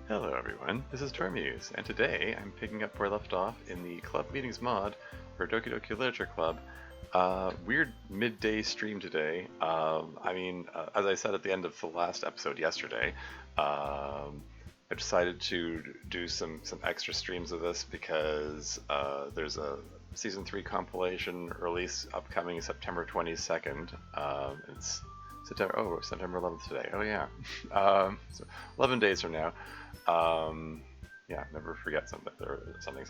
Hello everyone, this is Tormuse, and today I'm picking up where I left off in the Club Meetings mod for Doki Doki Literature Club. Weird midday stream today. As I said at the end of the last episode yesterday, I decided to do some extra streams of this because there's a Season 3 compilation release upcoming September 22nd. It's September 11th today. Oh yeah. So 11 days from now. Yeah, never forget something or something.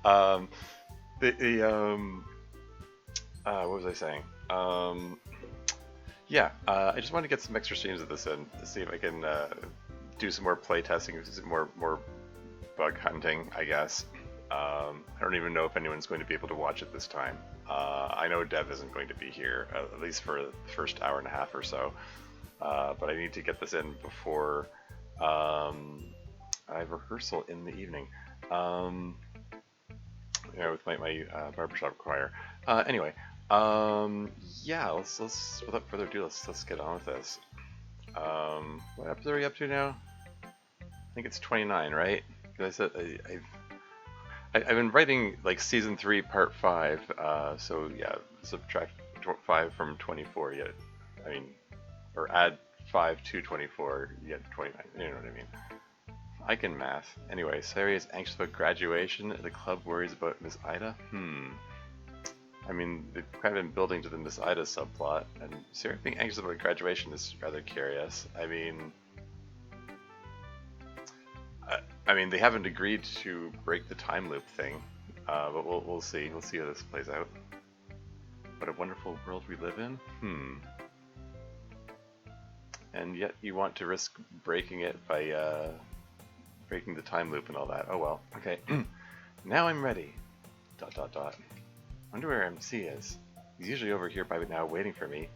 Um, what was I saying? I just wanted to get some extra streams of this in to see if I can do some more play testing, some more bug hunting, I guess. I don't even know if anyone's going to be able to watch it this time. I know Dev isn't going to be here, at least for the first hour and a half or so. But I need to get this in before I have rehearsal in the evening. With my barbershop choir. Anyway, let's without further ado, let's get on with this. What episode are we up to now? I think it's 29, right? Because I said I've been writing like season 3, part 5. So yeah, subtract 5 from 24. Or add 5 to 24. You get 29. You know what I mean? I can math. Anyway, Sayori is anxious about graduation. The club worries about Miss Ida. I mean, they've kind of been building to the Miss Ida subplot, and Sayori being anxious about graduation is rather curious. They haven't agreed to break the time loop thing, but we'll see. We'll see how this plays out. What a wonderful world we live in. And yet you want to risk breaking it by breaking the time loop and all that. Oh well. Okay. Now I'm ready. ... Wonder where MC is. He's usually over here by now waiting for me.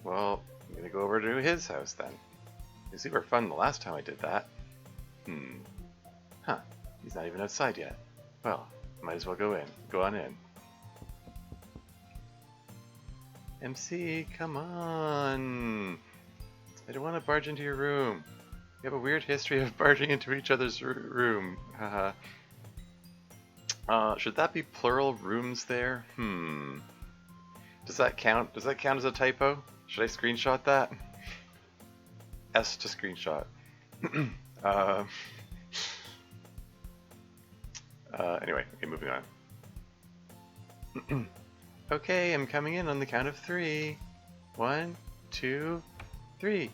Well, I'm gonna go over to his house then. You see, we were fun the last time I did that. Huh. He's not even outside yet. Well, might as well go in. Go on in. MC, come on. I don't want to barge into your room. We have a weird history of barging into each other's room. Haha. Should that be plural rooms there? Does that count? Does that count as a typo? Should I screenshot that? S to screenshot. Anyway, okay, moving on. Okay, I'm coming in on the count of 3. 1, 2, 3.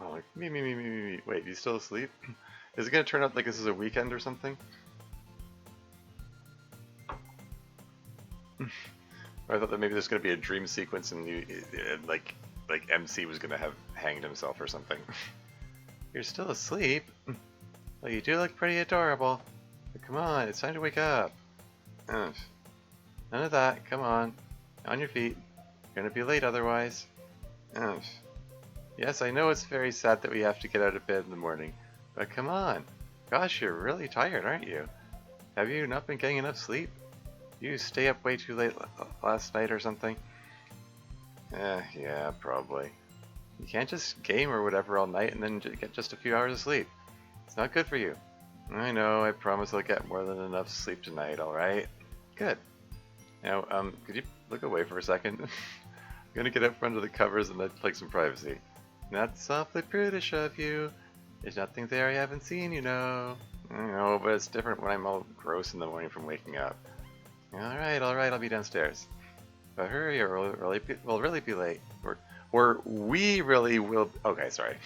Oh, like, me. Wait, he's still asleep? Is it gonna turn out like this is a weekend or something? I thought that maybe there's gonna be a dream sequence and like MC was gonna have hanged himself or something. You're still asleep? Well, you do look pretty adorable. But come on, it's time to wake up. Ugh. None of that, come on. On your feet. You're gonna be late otherwise. Ugh. Yes, I know it's very sad that we have to get out of bed in the morning, but come on. Gosh, you're really tired, aren't you? Have you not been getting enough sleep? You stay up way too late last night or something? Yeah, probably. You can't just game or whatever all night and then get just a few hours of sleep. It's not good for you. I know, I promise I'll get more than enough sleep tonight, alright? Good. Now, could you look away for a second? I'm gonna get out from under the covers and I'd like some privacy. That's awfully prudish of you. There's nothing there I haven't seen, you know. I know, but it's different when I'm all gross in the morning from waking up. Alright, I'll be downstairs. But hurry or we'll really be late. Or we really will... Okay, sorry.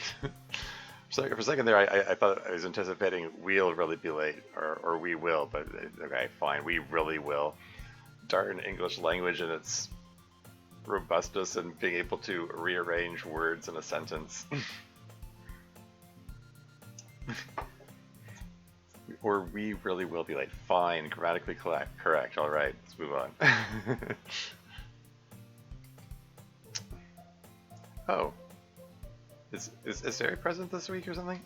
For a second there, I thought I was anticipating we'll really be late, or we will, but okay, fine, we really will. Darn English language and its robustness and being able to rearrange words in a sentence. Or we really will be late. Fine, grammatically correct. Alright, let's move on. Oh. Is Sari present this week or something?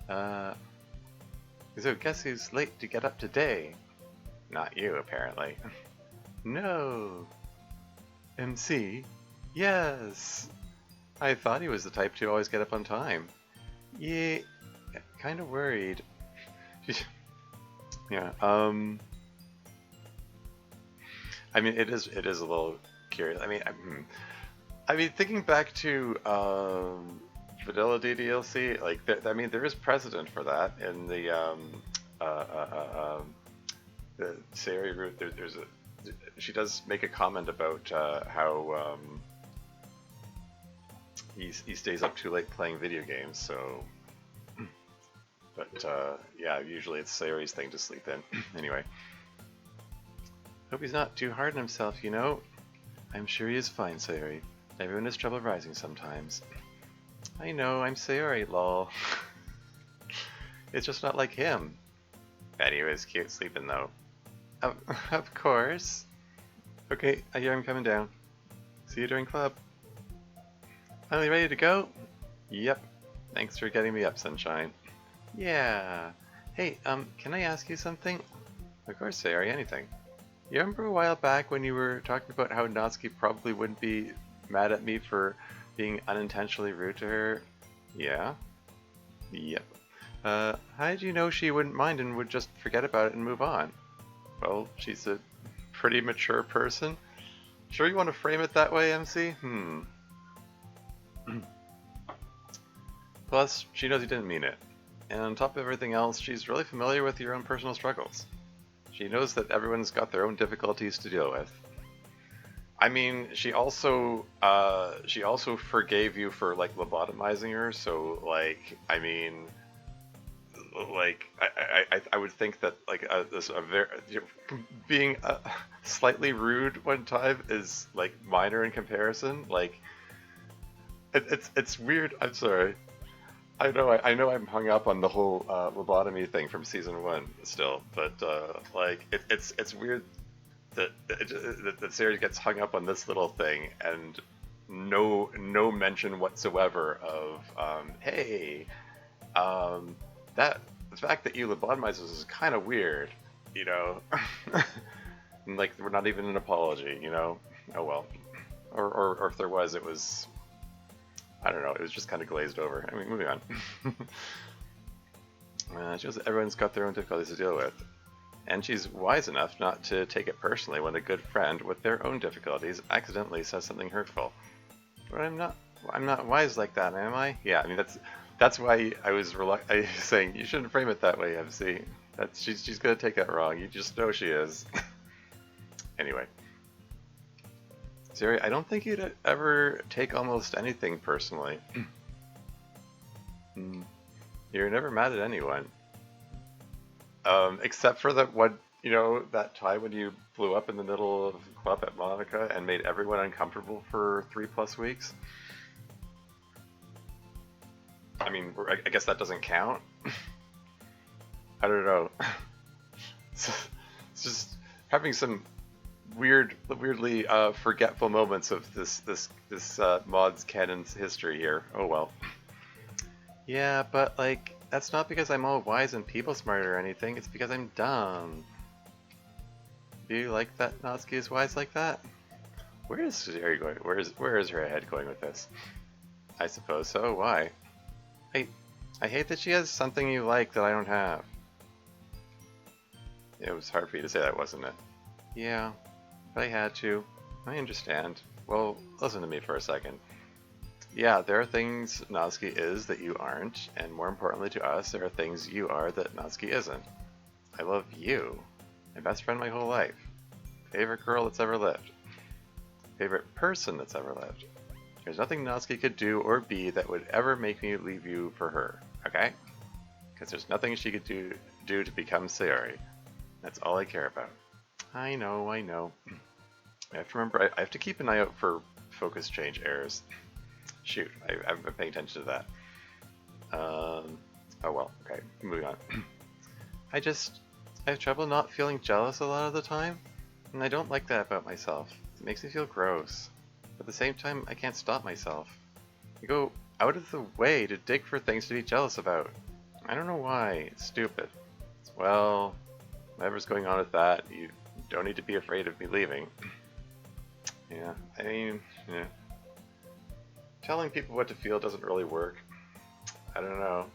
So guess who's late to get up today? Not you, apparently. No. MC? Yes. I thought he was the type to always get up on time. Yeah, kind of worried. Yeah. I mean, it is a little curious. I mean, thinking back to Fidelity DLC, like, I mean, there is precedent for that in uh, uh, the Sayori route. She does make a comment about how he stays up too late playing video games. So, but yeah, usually it's Sayori's thing to sleep in. Anyway, hope he's not too hard on himself. I'm sure he is fine, Sayori. Everyone has trouble rising sometimes. I know, I'm Sayori, lol. It's just not like him. Anyways, cute sleeping though. Of, of course. Okay, I hear him coming down. See you during club. Finally ready to go? Yep. Thanks for getting me up, Sunshine. Yeah. Hey, can I ask you something? Of course, Sayori, anything. You remember a while back when you were talking about how Natsuki probably wouldn't be mad at me for being unintentionally rude to her? Yeah? Yep. How did you know she wouldn't mind and would just forget about it and move on? Well, she's a pretty mature person. Sure you want to frame it that way, MC? Plus, she knows you didn't mean it. And on top of everything else, she's really familiar with your own personal struggles. She knows that everyone's got their own difficulties to deal with. I mean, she also forgave you for like lobotomizing her. So like, I mean, like I would think that like this a very being slightly rude one time is like minor in comparison. Like it's weird. I'm sorry. I know I'm hung up on the whole lobotomy thing from season one still, but like it's weird that Sarah gets hung up on this little thing and no mention whatsoever of hey, that the fact that you lobotomized us is kind of weird, you know. And, like, we're not even an apology, you know. Oh well, or if there was, it was, I don't know, it was just kind of glazed over. I mean, moving on. She knows that everyone's got their own difficulties to deal with. And she's wise enough not to take it personally when a good friend with their own difficulties accidentally says something hurtful. But I'm not wise like that, am I? Yeah, I mean that's why I was saying you shouldn't frame it that way, MC. She's gonna take that wrong. You just know she is. Anyway, Siri, I don't think you'd ever take almost anything personally. You're never mad at anyone. Except for that one, that time when you blew up in the middle of the club at Monica and made everyone uncomfortable for 3+ weeks. I mean, I guess that doesn't count. I don't know. It's just having some weirdly forgetful moments of this mod's canon's history here. Oh well. Yeah, but like that's not because I'm all wise and people smart or anything. It's because I'm dumb. Do you like that Natsuki is wise like that? Where is Sayori going? Where is her head going with this? I suppose so. Why? I hate that she has something you like that I don't have. It was hard for you to say that, wasn't it? Yeah, but I had to. I understand. Well, listen to me for a second. Yeah, there are things Natsuki is that you aren't, and more importantly to us, there are things you are that Natsuki isn't. I love you. My best friend my whole life. Favorite girl that's ever lived. Favorite person that's ever lived. There's nothing Natsuki could do or be that would ever make me leave you for her, okay? Because there's nothing she could do to become Sayori. That's all I care about. I know. I have to remember, I have to keep an eye out for focus change errors. Shoot, I haven't been paying attention to that. Oh well, okay, moving on. I have trouble not feeling jealous a lot of the time, and I don't like that about myself. It makes me feel gross. But at the same time, I can't stop myself. I go out of the way to dig for things to be jealous about. I don't know why. It's stupid. Well, whatever's going on with that, you don't need to be afraid of me leaving. Yeah, yeah. Telling people what to feel doesn't really work. I don't know.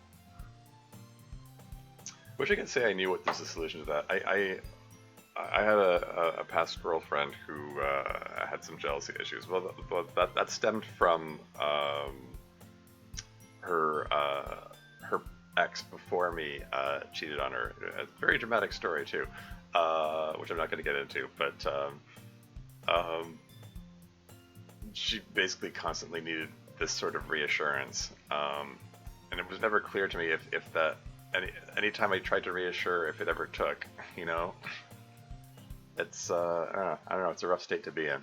Wish I could say I knew what was the solution to that. I had a past girlfriend who had some jealousy issues. Well, that stemmed from her ex before me cheated on her. A very dramatic story too, which I'm not going to get into. But she basically constantly needed this sort of reassurance, and it was never clear to me if that anytime I tried to reassure, if it ever took, you know. It's I don't know. It's a rough state to be in.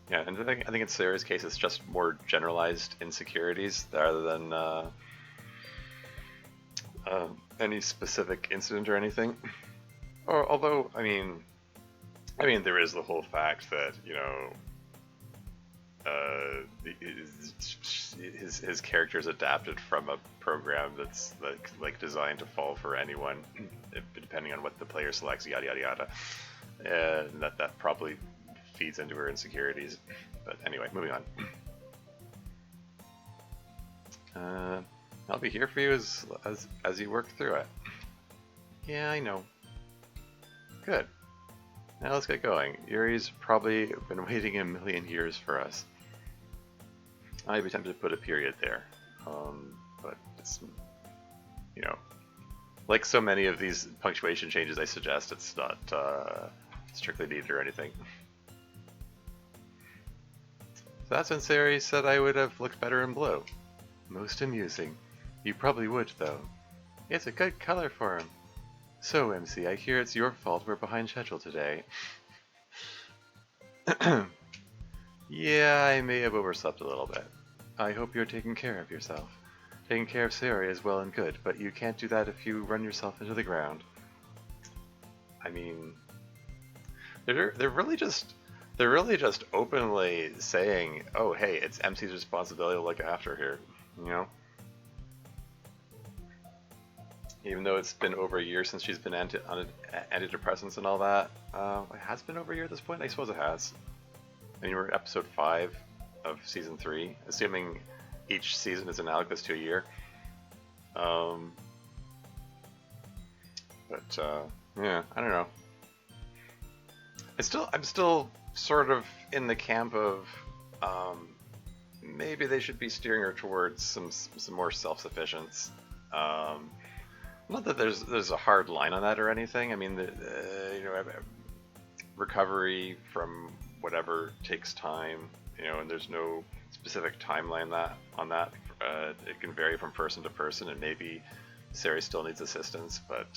Yeah, and I think in Sayori's case, it's just more generalized insecurities rather than any specific incident or anything. Or although, there is the whole fact that his character is adapted from a program that's like designed to fall for anyone, depending on what the player selects, yada yada yada, and that probably feeds into her insecurities. But anyway, moving on. I'll be here for you as you work through it. Yeah, I know. Good. Now let's get going. Yuri's probably been waiting a million years for us. I'd be tempted to put a period there, but it's, like so many of these punctuation changes I suggest, it's not strictly needed or anything. So that's when Sayori said I would have looked better in blue. Most amusing. You probably would, though. It's a good color for him. So, MC, I hear it's your fault we're behind schedule today. Yeah, I may have overslept a little bit. I hope you're taking care of yourself. Taking care of Sayori is well and good, but you can't do that if you run yourself into the ground. I mean, they're really just openly saying, "Oh, hey, it's MC's responsibility to look after her," you know. Even though it's been over a year since she's been on antidepressants and all that. It has been over a year at this point? I suppose it has. And you were episode 5 of season 3, assuming each season is analogous to a year. Yeah, I don't know. I'm still sort of in the camp of maybe they should be steering her towards some more self-sufficiency. Not that there's a hard line on that or anything. I mean, recovery from whatever takes time, and there's no specific timeline on that. It can vary from person to person, and maybe Sayori still needs assistance, but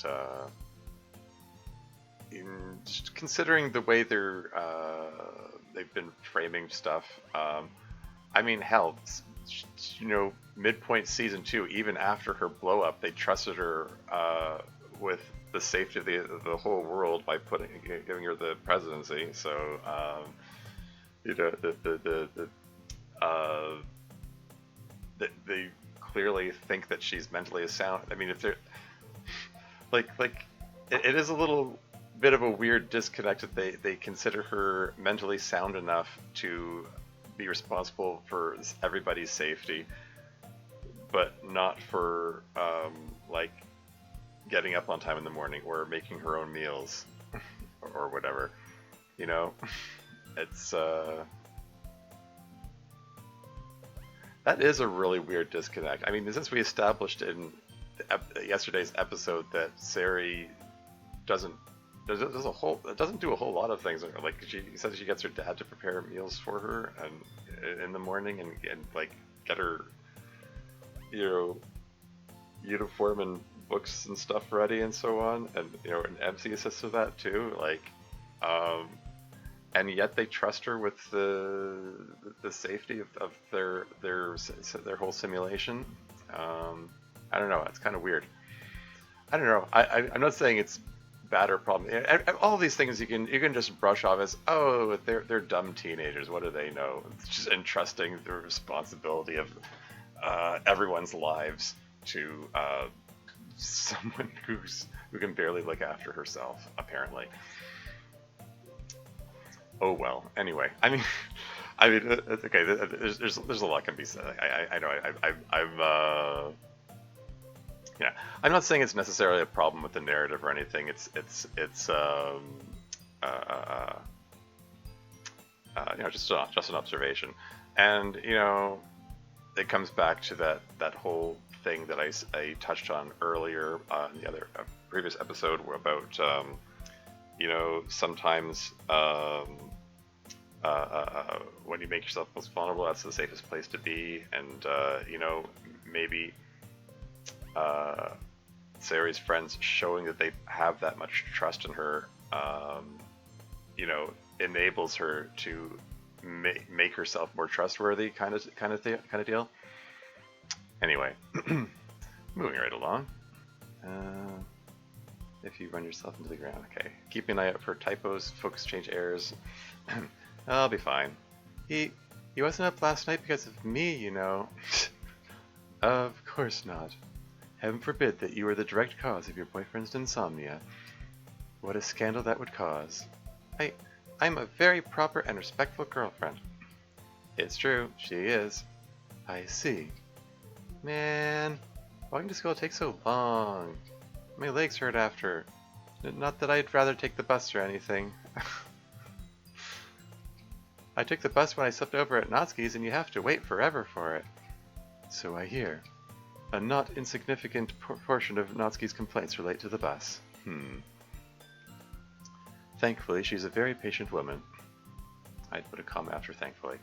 just considering the way they've been framing stuff, hell, midpoint season 2, even after her blow up, they trusted her with the safety of the whole world by giving her the presidency. So they clearly think that she's mentally sound. I mean, if they're it is a little bit of a weird disconnect that they consider her mentally sound enough to be responsible for everybody's safety, but not for getting up on time in the morning or making her own meals or whatever. It's that is a really weird disconnect. I mean, since we established in yesterday's episode that Sayori doesn't do a whole lot of things. Like she says she gets her dad to prepare meals for her and in the morning and get her uniform and books and stuff ready and so on, and an MC assists with that too. And yet they trust her with the safety of their whole simulation. I don't know. It's kind of weird. I don't know. I'm not saying it's bad or problem. All these things you can just brush off as, oh, they're dumb teenagers. What do they know? It's just entrusting the responsibility of everyone's lives to someone who can barely look after herself, apparently. Oh well. Anyway, I mean, okay. There's a lot can be said. I know. Yeah. I'm not saying it's necessarily a problem with the narrative or anything. It's uh, uh, just an observation, and it comes back to that whole thing that I touched on earlier in the other previous episode about sometimes when you make yourself most vulnerable, that's the safest place to be, and maybe Sayori's friends showing that they have that much trust in her, enables her to make herself more trustworthy, kind of deal. Anyway, moving right along. If you run yourself into the ground, okay. Keep an eye out for typos, focus change errors. I'll be fine. He wasn't up last night because of me, Of course not. Heaven forbid that you were the direct cause of your boyfriend's insomnia. What a scandal that would cause. I'm a very proper and respectful girlfriend. It's true, she is. I see. Man, walking to school takes so long. My legs hurt after. Not that I'd rather take the bus or anything. I took the bus when I slept over at Natsuki's and you have to wait forever for it. So I hear. A not insignificant portion of Natsuki's complaints relate to the bus. Thankfully, she's a very patient woman. I'd put a comma after thankfully.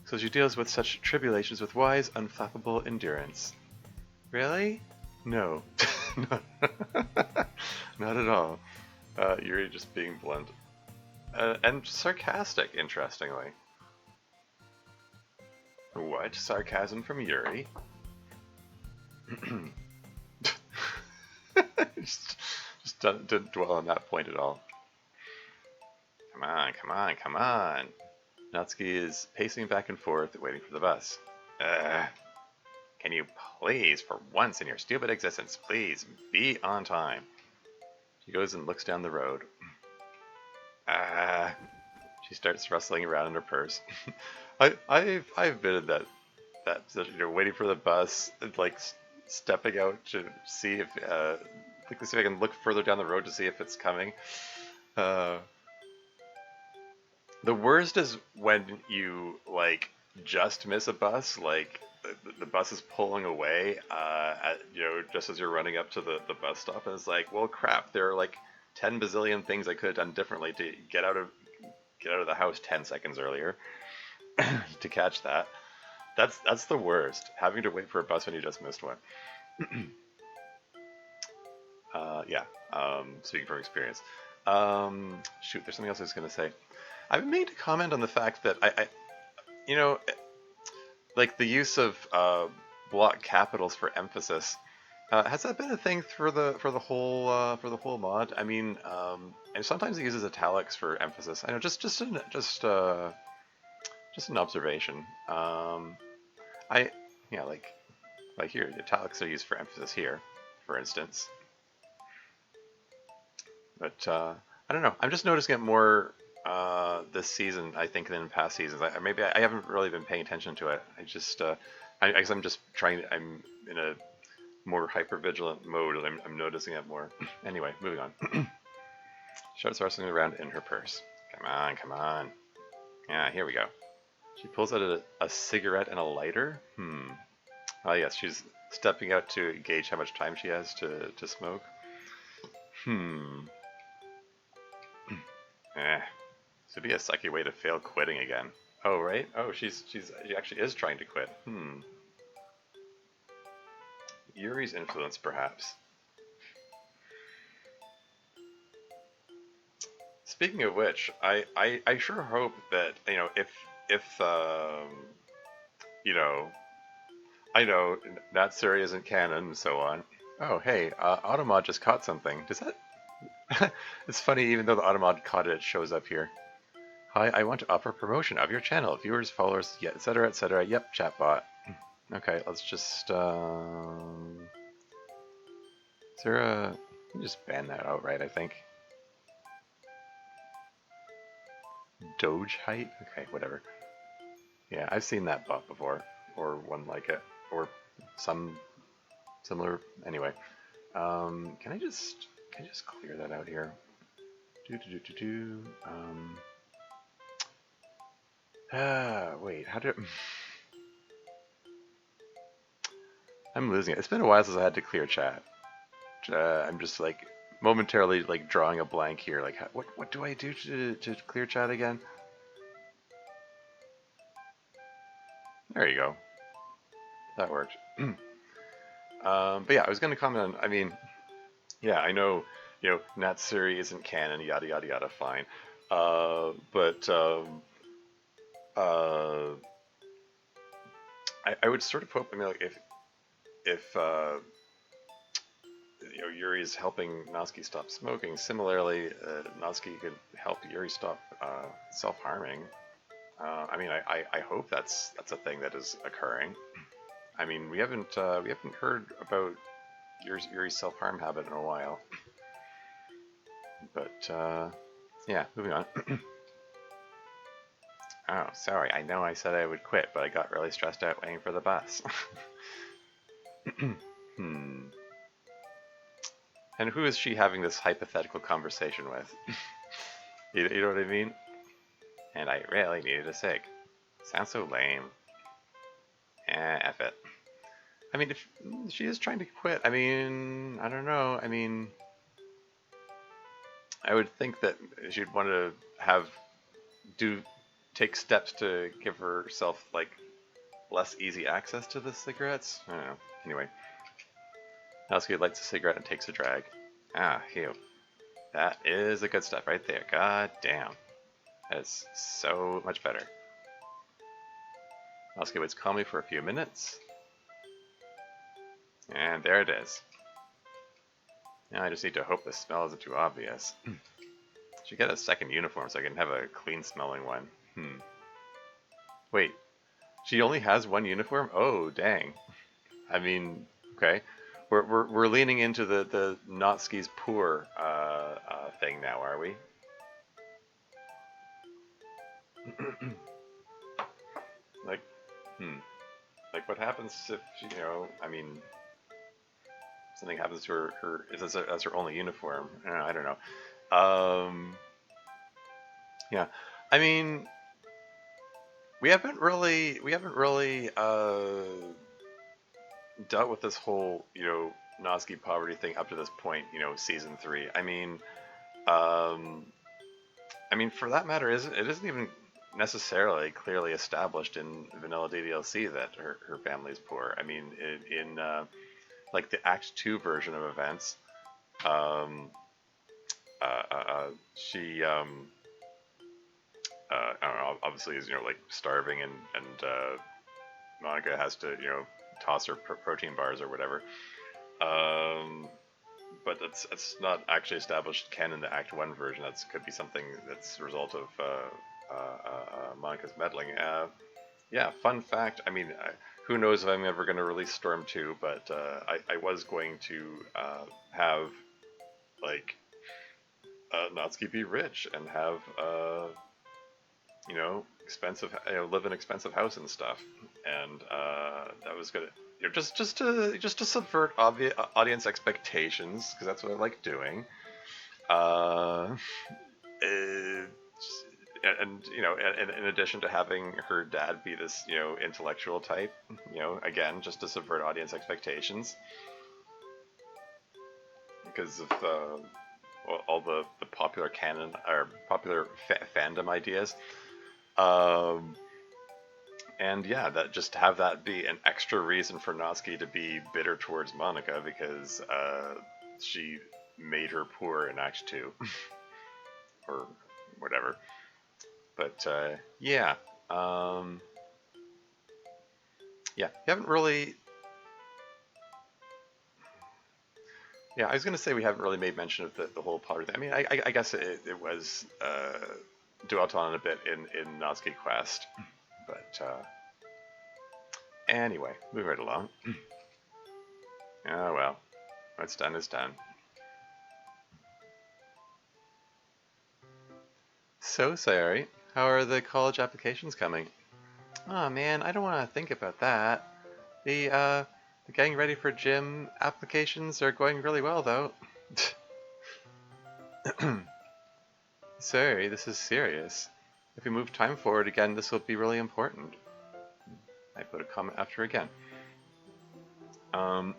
So she deals with such tribulations with wise, unflappable endurance. Really? No. Not at all. Yuri just being blunt. And sarcastic, interestingly. What? Sarcasm from Yuri? just didn't dwell on that point at all. Come on, come on, come on. Natsuki is pacing back and forth, waiting for the bus. Can you please, for once in your stupid existence, please be on time? She goes and looks down the road. She starts rustling around in her purse. I've been in that waiting for the bus, and, like stepping out to see if see if I can look further down the road to see if it's coming. The worst is when you just miss a bus, the bus is pulling away, just as you're running up to the bus stop, and it's like, well, crap, there are 10 bazillion things I could have done differently to get out of the house 10 seconds earlier to catch that. That's the worst, having to wait for a bus when you just missed one. Speaking from experience. Shoot, there's something else I was going to say. I've been meaning to comment on the fact that the use of block capitals for emphasis. Has that been a thing for the whole mod? I mean, and sometimes it uses italics for emphasis. I know, just an observation. Here, the italics are used for emphasis here, for instance. But I don't know. I'm just noticing it more this season, I think, than in past seasons. Maybe I haven't really been paying attention to it. I guess I'm just trying. I'm in a more hyper-vigilant mode, and I'm noticing it more. Anyway, moving on. Starts rustling around in her purse. Come on, come on. Yeah, here we go. She pulls out a cigarette and a lighter. Oh yes, she's stepping out to gauge how much time she has to smoke. This would be a sucky way to fail quitting again. Oh, right? Oh, she actually is trying to quit. Yuri's influence, perhaps. Speaking of which, I sure hope that, I know Natsuri isn't canon and so on. Oh, hey, Automod just caught something. Does that... It's funny, even though the Automod caught it, it shows up here. Hi, I want to offer promotion of your channel. Viewers, followers, yeah, etc., etc. Yep, chatbot. Okay, let's just, is there a... Just ban that outright, I think. Doge height? Okay, whatever. Yeah, I've seen that bot before, or one like it, or some similar. Anyway, can I just clear that out here? Do do do do do. Wait, how do? I'm losing it. It's been a while since I had to clear chat. I'm just like momentarily like drawing a blank here. Like, what do I do to clear chat again? There you go. That worked. But yeah, I was going to comment on. I mean, yeah, I know, Natsuri isn't canon, yada yada yada. Fine, but uh, I would sort of hope. I mean, like if Yuri's helping Natsuki stop smoking. Similarly, Natsuki could help Yuri stop self-harming. I mean, I hope that's a thing that is occurring. I mean, we haven't heard about Yuri's self-harm habit in a while. But yeah, moving on. Oh, sorry. I know I said I would quit, but I got really stressed out waiting for the bus. Hmm. And who is she having this hypothetical conversation with? You know what I mean? And I really needed a cig. Sounds so lame. F it. I mean, if she is trying to quit, I mean, I don't know. I mean, I would think that she'd want to do take steps to give herself like less easy access to the cigarettes. I don't know. Anyway, Natsuki lights a cigarette and takes a drag. Ah, hew. That is the good stuff right there. God damn. That is so much better. Natsuki waits calmly for a few minutes. And there it is. Now I just need to hope the smell isn't too obvious. Should get a second uniform so I can have a clean smelling one. Wait, she only has one uniform? Oh, dang. I mean, okay. We're leaning into the Natsuki's poor thing now, are we? Like, like what happens if I mean, something happens to her if that's her only uniform? I don't know. Yeah, I mean, we haven't really dealt with this whole Natsuki poverty thing up to this point. Season 3. Um, I mean, for that matter, it isn't even necessarily clearly established in vanilla DDLC that her family is poor. I mean, in like the Act 2 version of events, um, she I don't know, obviously is like starving, and Monika has to toss her protein bars or whatever. Um, but it's not actually established canon in the Act 1 version. That could be something that's a result of Monika's meddling. Yeah, fun fact. I mean, who knows if I'm ever going to release Storm 2, but I was going to have, like, Natsuki be rich and have, expensive, live in an expensive house and stuff. And that was gonna, just to subvert audience expectations, because that's what I like doing. Uh, uh, and in addition to having her dad be this intellectual type, again just to subvert audience expectations, because of all the popular canon or popular fandom ideas. Um, and yeah, that just have that be an extra reason for Natsuki to be bitter towards Monika because she made her poor in Act 2 or whatever. But yeah, yeah, we haven't really. Yeah, I was gonna say we haven't really made mention of the whole poverty thing. I mean, I guess it was dwelt on a bit in Natsuki Quest, but anyway, move right along. Oh well, what's done is done. So, Sayori, How are the college applications coming? Oh man, I don't want to think about that. The getting ready for gym applications are going really well though. Sorry, this is serious. If we move time forward again, this will be really important. I put a comment after again. Um,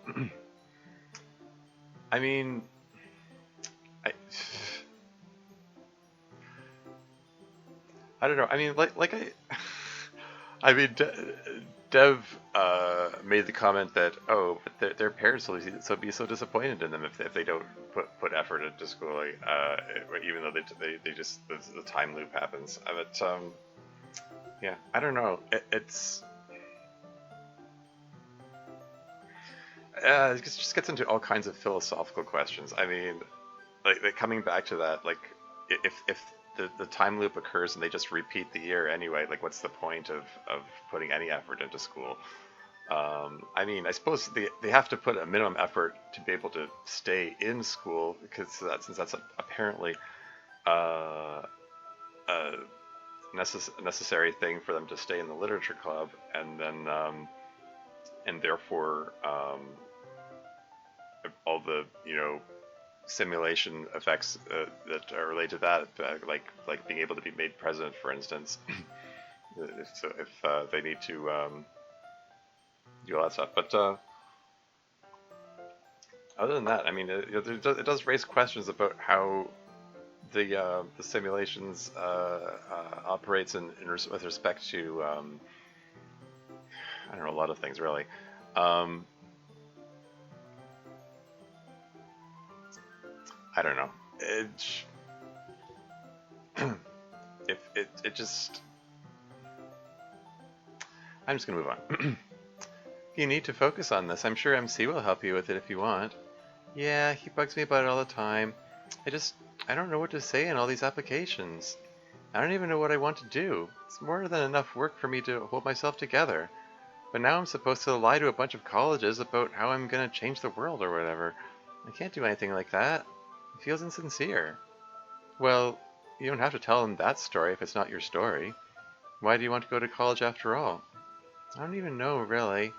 I mean, I, I don't know. I mean, I mean, Dev made the comment that but their parents will be so disappointed in them if they don't put effort into school, even though they just the time loop happens. But yeah, I don't know. It just gets into all kinds of philosophical questions. I mean, coming back to that, like if the time loop occurs and they just repeat the year anyway, like what's the point of putting any effort into school? I mean, I suppose they have to put a minimum effort to be able to stay in school because since that's apparently uh, a necessary thing for them to stay in the literature club, and then and therefore all the simulation effects that are related to that, like being able to be made president, for instance. If they need to do all that stuff, but other than that, I mean, it does raise questions about how the simulations operates with respect to I don't know, a lot of things really. Um, I don't know. If it just I'm just gonna move on. You need to focus on this. I'm sure MC will help you with it if you want. Yeah, he bugs me about it all the time. I just I don't know what to say in all these applications. I don't even know what I want to do. It's more than enough work for me to hold myself together. But now I'm supposed to lie to a bunch of colleges about how I'm gonna change the world or whatever. I can't do anything like that. It feels insincere. Well, you don't have to tell them that story if it's not your story. Why do you want to go to college after all? I don't even know, really.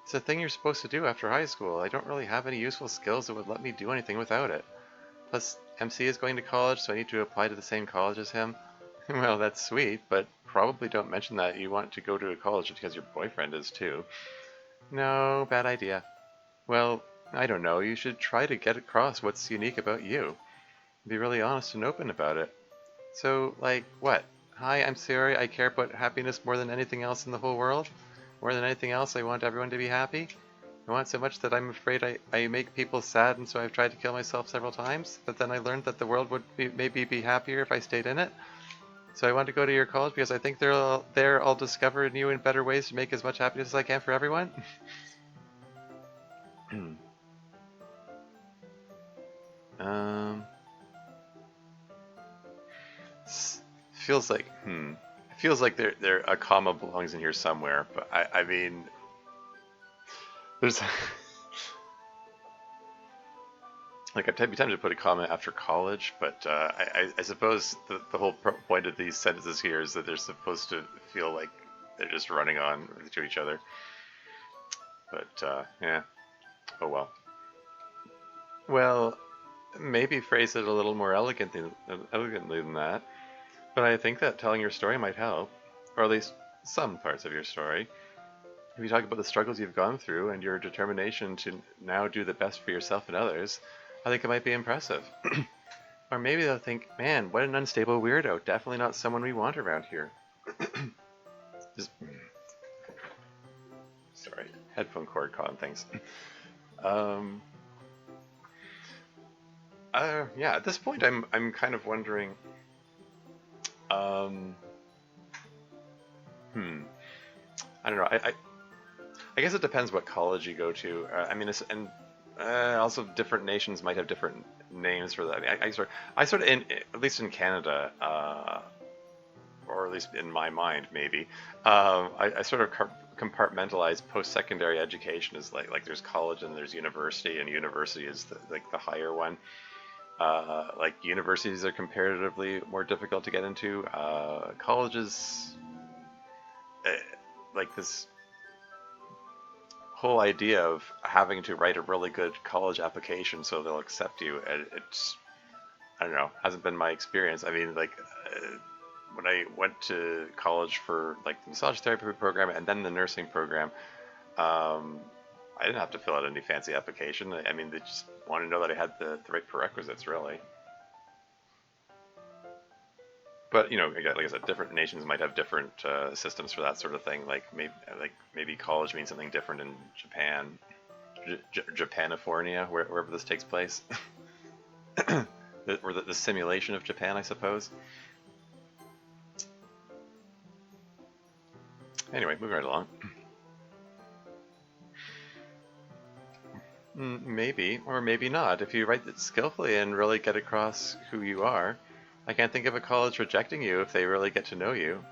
It's a thing you're supposed to do after high school. I don't really have any useful skills that would let me do anything without it. Plus, MC is going to college, so I need to apply to the same college as him. Well, that's sweet, but probably don't mention that you want to go to a college because your boyfriend is too. No, bad idea. Well, I don't know. You should try to get across what's unique about you. Be really honest and open about it. So, like, what? Hi, I'm Sayori. I care about happiness more than anything else in the whole world. More than anything else, I want everyone to be happy. I want so much that I'm afraid I make people sad, and so I've tried to kill myself several times. But then I learned that the world would maybe be happier if I stayed in it. So I want to go to your college because I think there I'll discover new and better ways to make as much happiness as I can for everyone. um, feels like It feels like there a comma belongs in here somewhere, but I mean, there's like I'd be tempted to put a comma after college, but I suppose the whole point of these sentences here is that they're supposed to feel like they're just running on to each other. But yeah, oh well. Well, maybe phrase it a little more elegantly than that. But I think that telling your story might help, or at least some parts of your story. If you talk about the struggles you've gone through and your determination to now do the best for yourself and others, I think it might be impressive. Or maybe they'll think, man, what an unstable weirdo. Definitely not someone we want around here. Just, sorry, headphone cord caught on things. Um, yeah, at this point, I'm kind of wondering. Um, hmm. I don't know. I guess it depends what college you go to. I mean, and also different nations might have different names for that. I mean, I sort of, at least in Canada, or at least in my mind, maybe, I sort of compartmentalize post-secondary education as like there's college and there's university, and university is like the higher one. Like universities are comparatively more difficult to get into. Colleges, uh, like this whole idea of having to write a really good college application so they'll accept you, it's, I don't know, hasn't been my experience. I mean, like, when I went to college for like the massage therapy program and then the nursing program, um, I didn't have to fill out any fancy application. I mean, they just wanted to know that I had the right prerequisites, really. But you know, again, like I said, different nations might have different systems for that sort of thing. Like maybe college means something different in Japan, Japanifornia, wherever this takes place, or the simulation of Japan, I suppose. Anyway, moving right along. Maybe, or maybe not. If you write it skillfully and really get across who you are, I can't think of a college rejecting you if they really get to know you.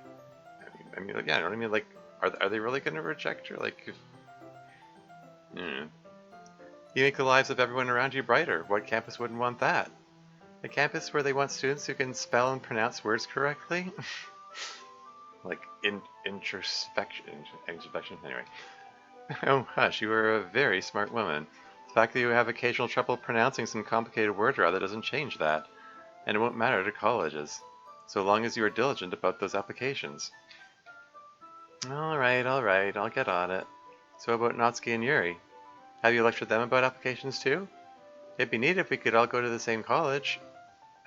Like, yeah, you know what I mean? Like, are they really going to reject you? Like, if, mm, you make the lives of everyone around you brighter. What campus wouldn't want that? A campus where they want students who can spell and pronounce words correctly? Like, introspection, anyway. Oh, hush, you are a very smart woman. The fact that you have occasional trouble pronouncing some complicated word rather doesn't change that, and it won't matter to colleges, so long as you are diligent about those applications. Alright, I'll get on it. So about Natsuki and Yuri? Have you lectured them about applications too? It'd be neat if we could all go to the same college.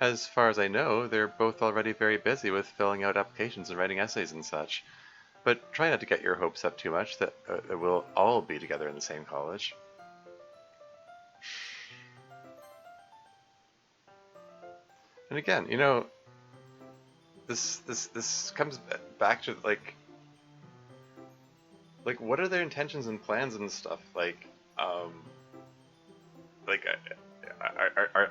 As far as I know, they're both already very busy with filling out applications and writing essays and such. But try not to get your hopes up too much that we'll all be together in the same college. And again, you know, this comes back to like what are their intentions and plans and stuff? Um, like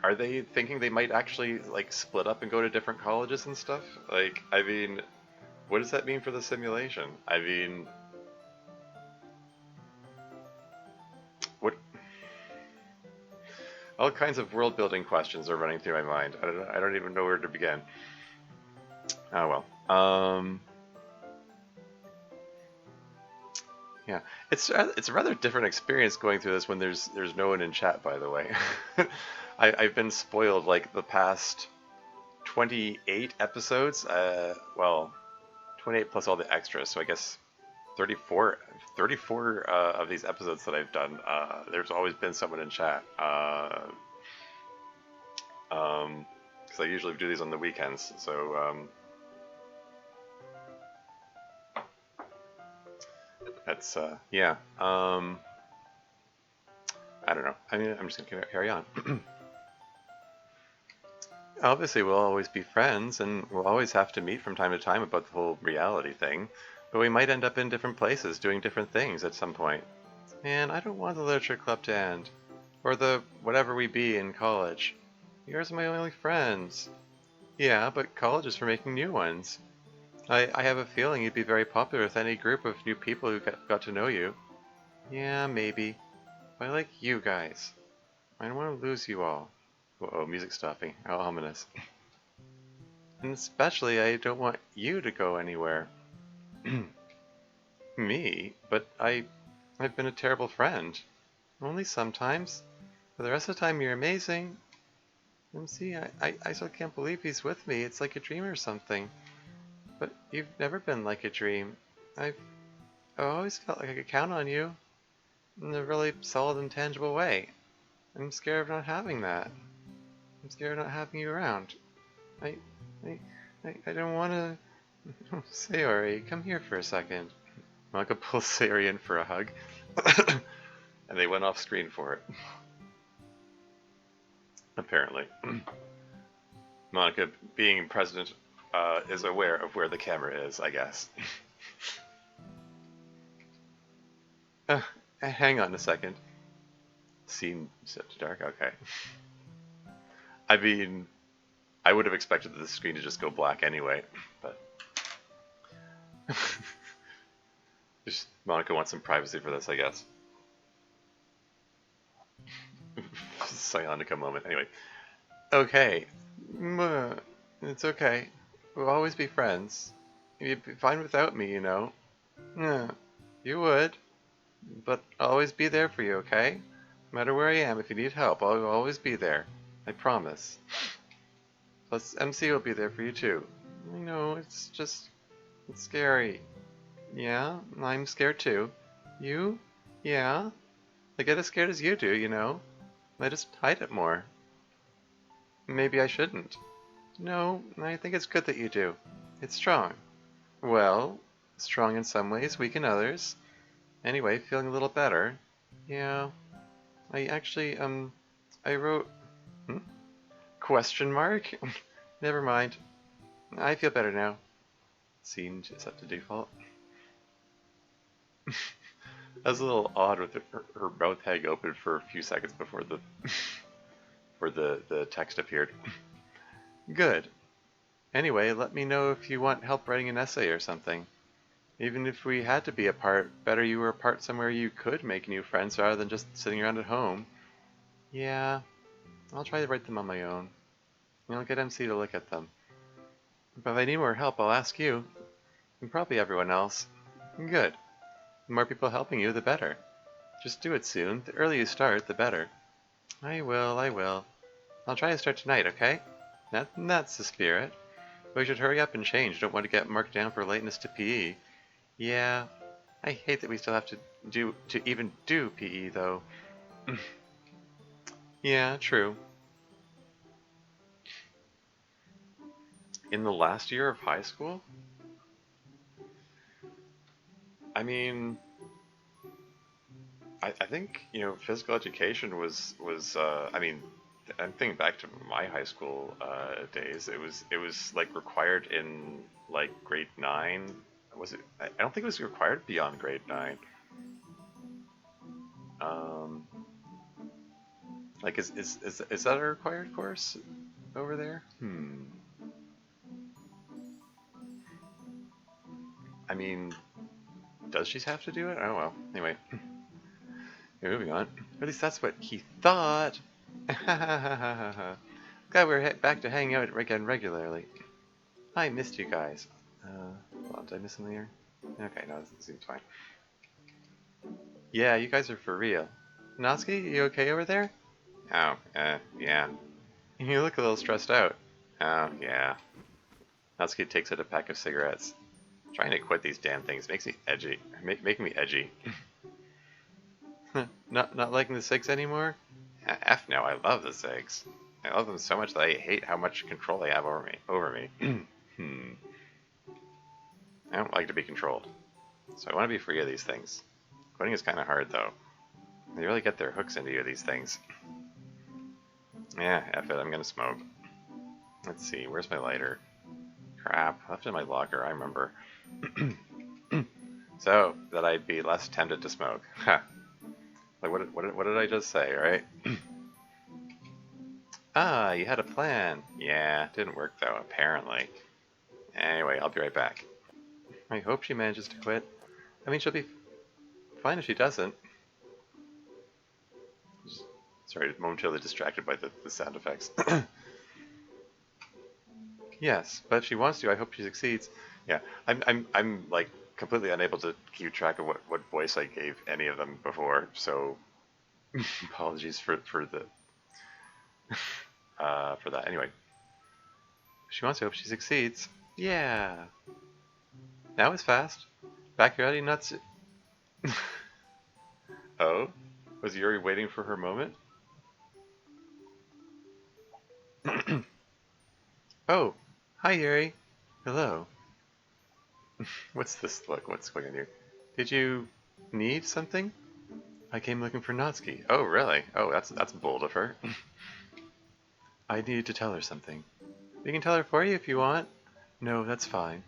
are they thinking they might actually like split up and go to different colleges and stuff? Like, I mean, what does that mean for the simulation? I mean, what all kinds of world building questions are running through my mind. I don't even know where to begin. Oh well. Yeah, it's a rather different experience going through this when there's no one in chat. By the way, I've been spoiled like the past 28 episodes. Well, 28 plus all the extras, so I guess 34 of these episodes that I've done. There's always been someone in chat. Because I usually do these on the weekends, so that's yeah. I don't know. I mean, I'm just gonna carry on. Obviously, we'll always be friends, and we'll always have to meet from time to time about the whole reality thing. But we might end up in different places doing different things at some point. And I don't want the literature club to end, or the whatever we be in college. Yours are my only friends. Yeah, but college is for making new ones. I have a feeling you'd be very popular with any group of new people who got to know you. Yeah, maybe. But I like you guys. I don't want to lose you all. Uh-oh, music stopping. How ominous. And especially, I don't want you to go anywhere. Me? But I've been a terrible friend. Only sometimes. For the rest of the time, you're amazing. And see, I still can't believe he's with me. It's like a dream or something. But you've never been like a dream. I've always felt like I could count on you in a really solid and tangible way. I'm scared of not having that. I'm scared of not having you around. I, I, I don't want to... Sayori, come here for a second. Monika pulls Sayori in for a hug. And they went off screen for it. Apparently. Monika, being president, is aware of where the camera is, I guess. Hang on a second. Scene set to dark? Okay. I mean, I would have expected the screen to just go black anyway, but... Just, Monika wants some privacy for this, I guess. Psionica moment. Anyway. Okay. It's okay. We'll always be friends. You'd be fine without me, you know. Yeah, you would. But I'll always be there for you, okay? No matter where I am, if you need help, I'll always be there. I promise. Plus, MC will be there for you too. I know, it's scary. Yeah, I'm scared too. You? Yeah. I get as scared as you do, you know. I just hide it more. Maybe I shouldn't. No, I think it's good that you do. It's strong. Well, strong in some ways, weak in others. Anyway, feeling a little better. Yeah, I actually, I wrote, hmm? Question mark? Never mind. I feel better now. Scene set to default. That was a little odd with her mouth hang open for a few seconds before the the text appeared. Good. Anyway, let me know if you want help writing an essay or something. Even if we had to be apart, better you were apart somewhere you could make new friends rather than just sitting around at home. Yeah, I'll try to write them on my own. I'll get MC to look at them. But if I need more help, I'll ask you. And probably everyone else. Good. The more people helping you, the better. Just do it soon. The earlier you start, the better. I will, I will. I'll try to start tonight, okay? That's the spirit. But we should hurry up and change. Don't want to get marked down for lateness to PE. Yeah, I hate that we still have to even do PE though. Yeah, true. In the last year of high school? I mean, I think, you know, physical education was I mean, I'm thinking back to my high school days. It was like required in like grade 9. Was it? I don't think it was required beyond grade 9. Um, like is that a required course over there? I mean, does she have to do it? Oh well. Anyway, moving on. Or at least that's what he thought. Glad we're back to hanging out again regularly. I missed you guys. Hold on, did I miss something here? Okay, no, this seems fine. Yeah, you guys are for real. Natsuki, you okay over there? Oh, yeah. You look a little stressed out. Oh, yeah. Natsuki takes out a pack of cigarettes. Trying to quit these damn things makes me edgy. Making me edgy. Not liking the cigs anymore? F no, I love the cigs. I love them so much that I hate how much control they have over me. I don't like to be controlled. So I want to be free of these things. Quitting is kind of hard though. They really get their hooks into you, these things. Yeah, F it, I'm gonna smoke. Let's see, where's my lighter? Crap, left it in my locker, I remember. So, that I'd be less tempted to smoke. Ha. Like, what did I just say, right? Ah, you had a plan. Yeah, didn't work though, apparently. Anyway, I'll be right back. I hope she manages to quit. I mean, she'll be fine if she doesn't. Sorry, momentarily distracted by the sound effects. Yes, but if she wants to, I hope she succeeds. Yeah, I'm like completely unable to keep track of what voice I gave any of them before, so apologies for the for that. Anyway, she wants to hope she succeeds. Yeah. Now it's fast. Back here, already nuts. Oh, was Yuri waiting for her moment? Oh, hi Yuri. Hello. What's this look? What's going on here? Did you need something? I came looking for Natsuki. Oh, really? Oh, that's bold of her. I need to tell her something. We can tell her for you if you want. No, that's fine.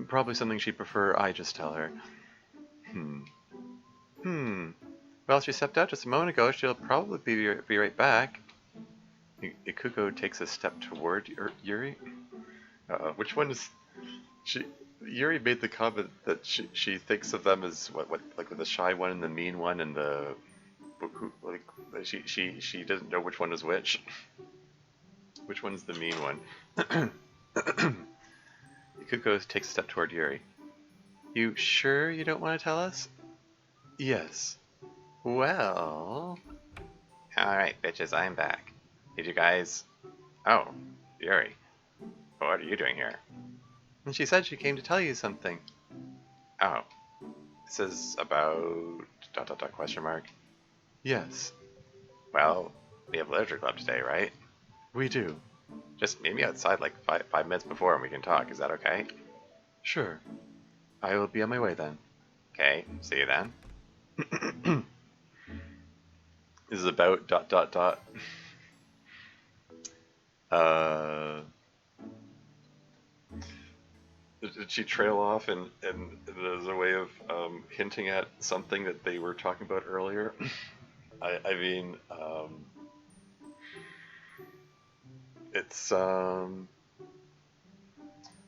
Probably something she'd prefer I just tell her. Hmm. Hmm. Well, she stepped out just a moment ago. She'll probably be right back. Ikuko takes a step toward Yuri. Which one is she? Yuri made the comment that she thinks of them as what like the shy one and the mean one and the like she doesn't know which one is which. Which one's the mean one? Ikuko takes a step toward Yuri. You sure you don't want to tell us? Yes. Well... Alright, bitches, I'm back. Did you guys... Oh, Yuri. What are you doing here? And she said she came to tell you something. Oh. This is about... ... question mark? Yes. Well, we have literature club today, right? We do. Just meet me outside like five minutes before and we can talk. Is that okay? Sure. I will be on my way then. Okay, see you then. This is about ... Did she trail off and as a way of hinting at something that they were talking about earlier? I mean, it's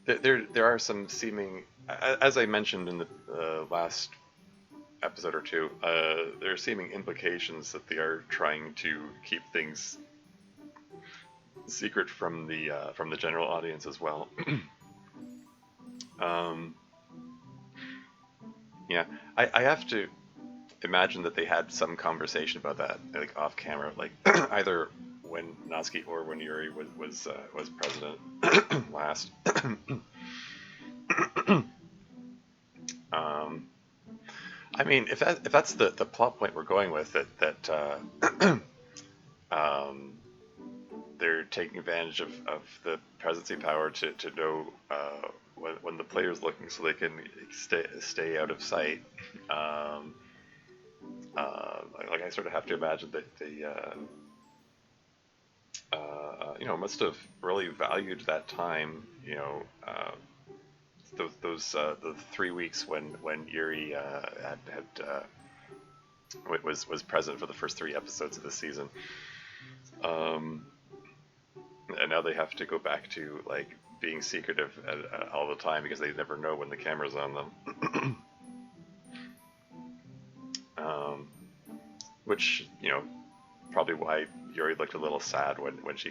there are some seeming, as I mentioned in the last episode or two, there are seeming implications that they are trying to keep things secret from the general audience as well. Yeah, I have to imagine that they had some conversation about that, like off camera, like either when Natsuki or when Yuri was president last. I mean, if that's the plot point we're going with, that they're taking advantage of the presidency power to know when the player's looking, so they can stay out of sight. Like I sort of have to imagine that they must have really valued that time. Those the 3 weeks when Yuri was present for the first 3 episodes of the season. And now they have to go back to like being secretive all the time because they never know when the camera's on them. Which, probably why Yuri looked a little sad when she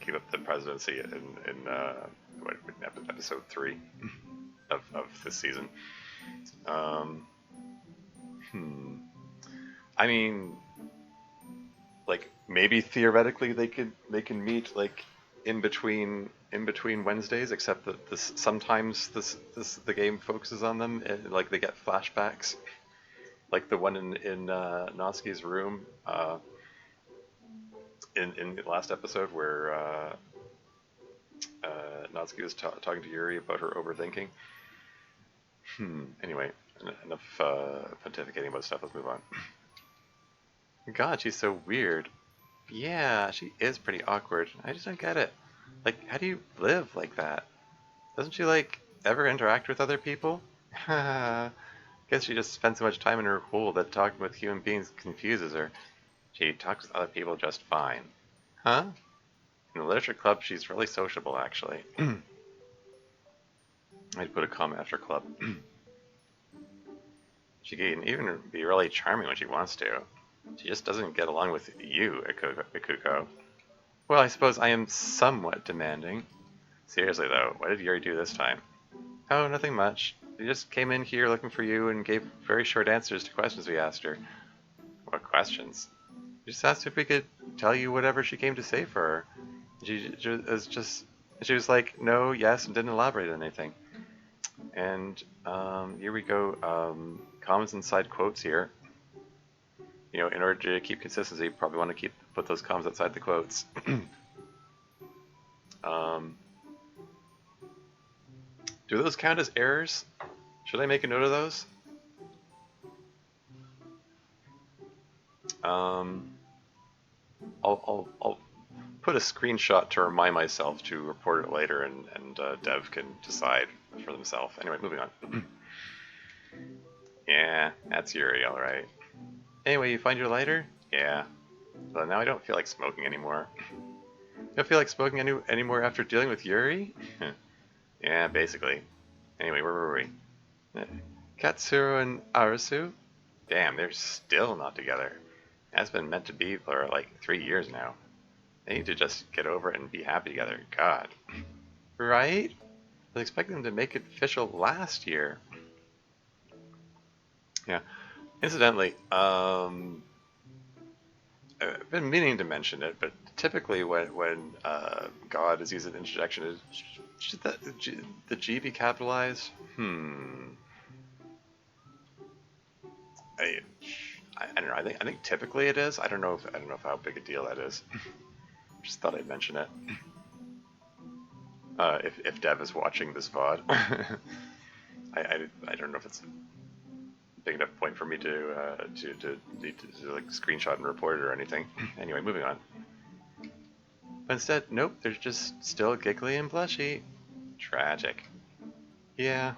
gave up the presidency in episode 3 of this season. I mean, like maybe theoretically they can meet like in between Wednesdays, except that sometimes the game focuses on them, and, like they get flashbacks, like the one in Natsuki's room in the last episode where Natsuki was talking to Yuri about her overthinking. Anyway, enough pontificating about stuff. Let's move on. God, she's so weird. Yeah, she is pretty awkward. I just don't get it. Like, how do you live like that? Doesn't she, like, ever interact with other people? Guess she just spends so much time in her hole that talking with human beings confuses her. She talks with other people just fine. Huh? In the literature club, she's really sociable, actually. I'd put a comma after club. She can even be really charming when she wants to. She just doesn't get along with you, Ikuko. Well, I suppose I am somewhat demanding. Seriously, though, what did Yuri do this time? Oh, nothing much. She just came in here looking for you and gave very short answers to questions we asked her. What questions? She just asked if we could tell you whatever she came to say for her. She was like, no, yes, and didn't elaborate on anything. And here we go, comments inside quotes here. In order to keep consistency, you probably want to put those comments outside the quotes. Do those count as errors? Should I make a note of those? I'll put a screenshot to remind myself to report it later, and Dev can decide for themselves. Anyway, moving on. Yeah, that's Yuri, alright. Anyway, you find your lighter? Yeah. Well, now I don't feel like smoking anymore. You don't feel like smoking anymore after dealing with Yuri? Yeah, basically. Anyway, where were we? Katsuro and Arasu? Damn, they're still not together. That's been meant to be for like 3 years now. They need to just get over it and be happy together. God. Right? I was expecting them to make it official last year. Yeah. Incidentally, I've been meaning to mention it, but typically when God is using interjection, should the G be capitalized? I, I don't know. I think typically it is. I don't know if how big a deal that is. Just thought I'd mention it. If Dev is watching this VOD, I don't know if it's a big enough point for me to need to like screenshot and report it or anything. Anyway, moving on. But instead, nope, they're just still giggly and blushy. Tragic. Yeah.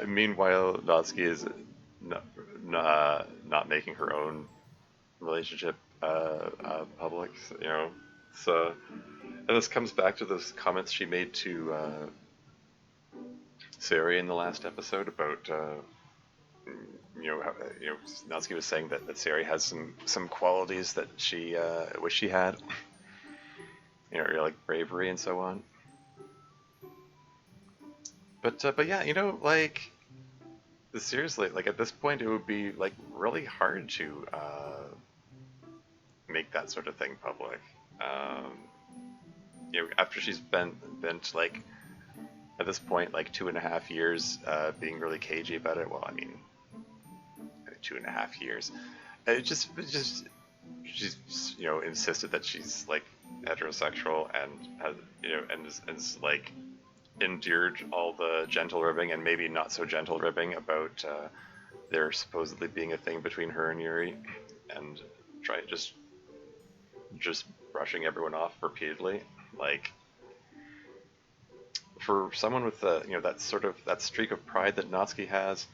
Meanwhile, Natsuki is not making her own relationship public, you know. So, and this comes back to those comments she made to Sayori in the last episode about, Natsuki was saying that Sayori has some qualities that she wish she had, like bravery and so on. But yeah, like seriously, like at this point, it would be like really hard to make that sort of thing public. After she's been like at this point like 2.5 years being really cagey about it. Well, I mean, 2.5 years. It just she's insisted that she's like heterosexual and has and is like endured all the gentle ribbing and maybe not so gentle ribbing about there supposedly being a thing between her and Yuri, and try just brushing everyone off repeatedly. Like, for someone with that streak of pride that Natsuki has,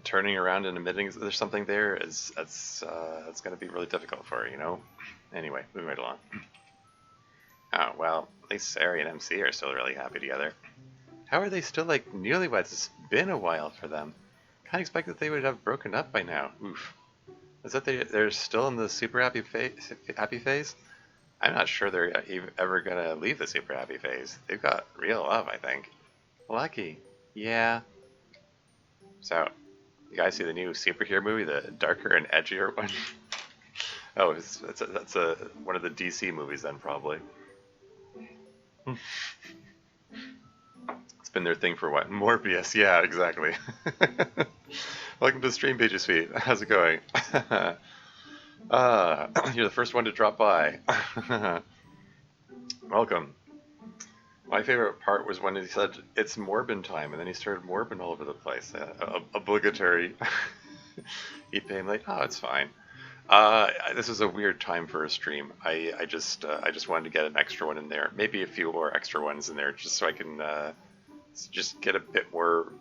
turning around and admitting there's something there is that's going to be really difficult for her. Anyway, moving right along. Oh well, at least Sayori and MC are still really happy together. How are they still like newlyweds? It's been a while for them. Kind of expect that they would have broken up by now. Oof. Is that they're still in the super happy phase? I'm not sure they're ever gonna leave the super happy phase. They've got real love, I think. Lucky. Yeah. So, you guys see the new superhero movie, the darker and edgier one? Oh, that's one of the DC movies then, probably. It's been their thing for what? Morbius. Yeah, exactly. Welcome to Stream Pages Feed. How's it going? You're the first one to drop by. Welcome. My favorite part was when he said, "It's Morbin time," and then he started Morbin all over the place. Obligatory. He'd pay him like, "Oh, it's fine." This is a weird time for a stream. I just wanted to get an extra one in there, maybe a few more extra ones in there, just so I can just get a bit more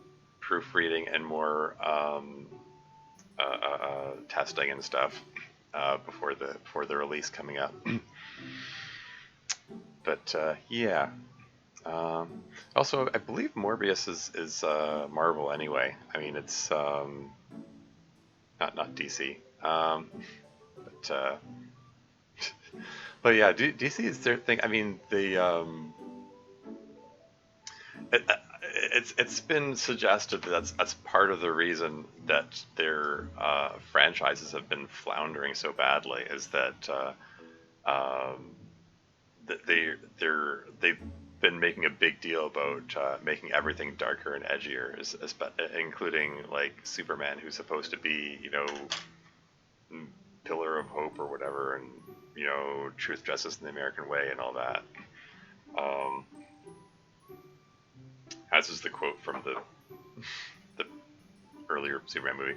proofreading and more testing and stuff before the release coming up. But yeah. Also, I believe Morbius is Marvel anyway. I mean, it's not DC. But yeah, DC is their thing. I mean, it's been suggested that that's part of the reason that their franchises have been floundering so badly, is that they've been making a big deal about making everything darker and edgier, including like Superman, who's supposed to be pillar of hope or whatever, and truth, justice, and the American way, and all that. As is the quote from the earlier Superman movie,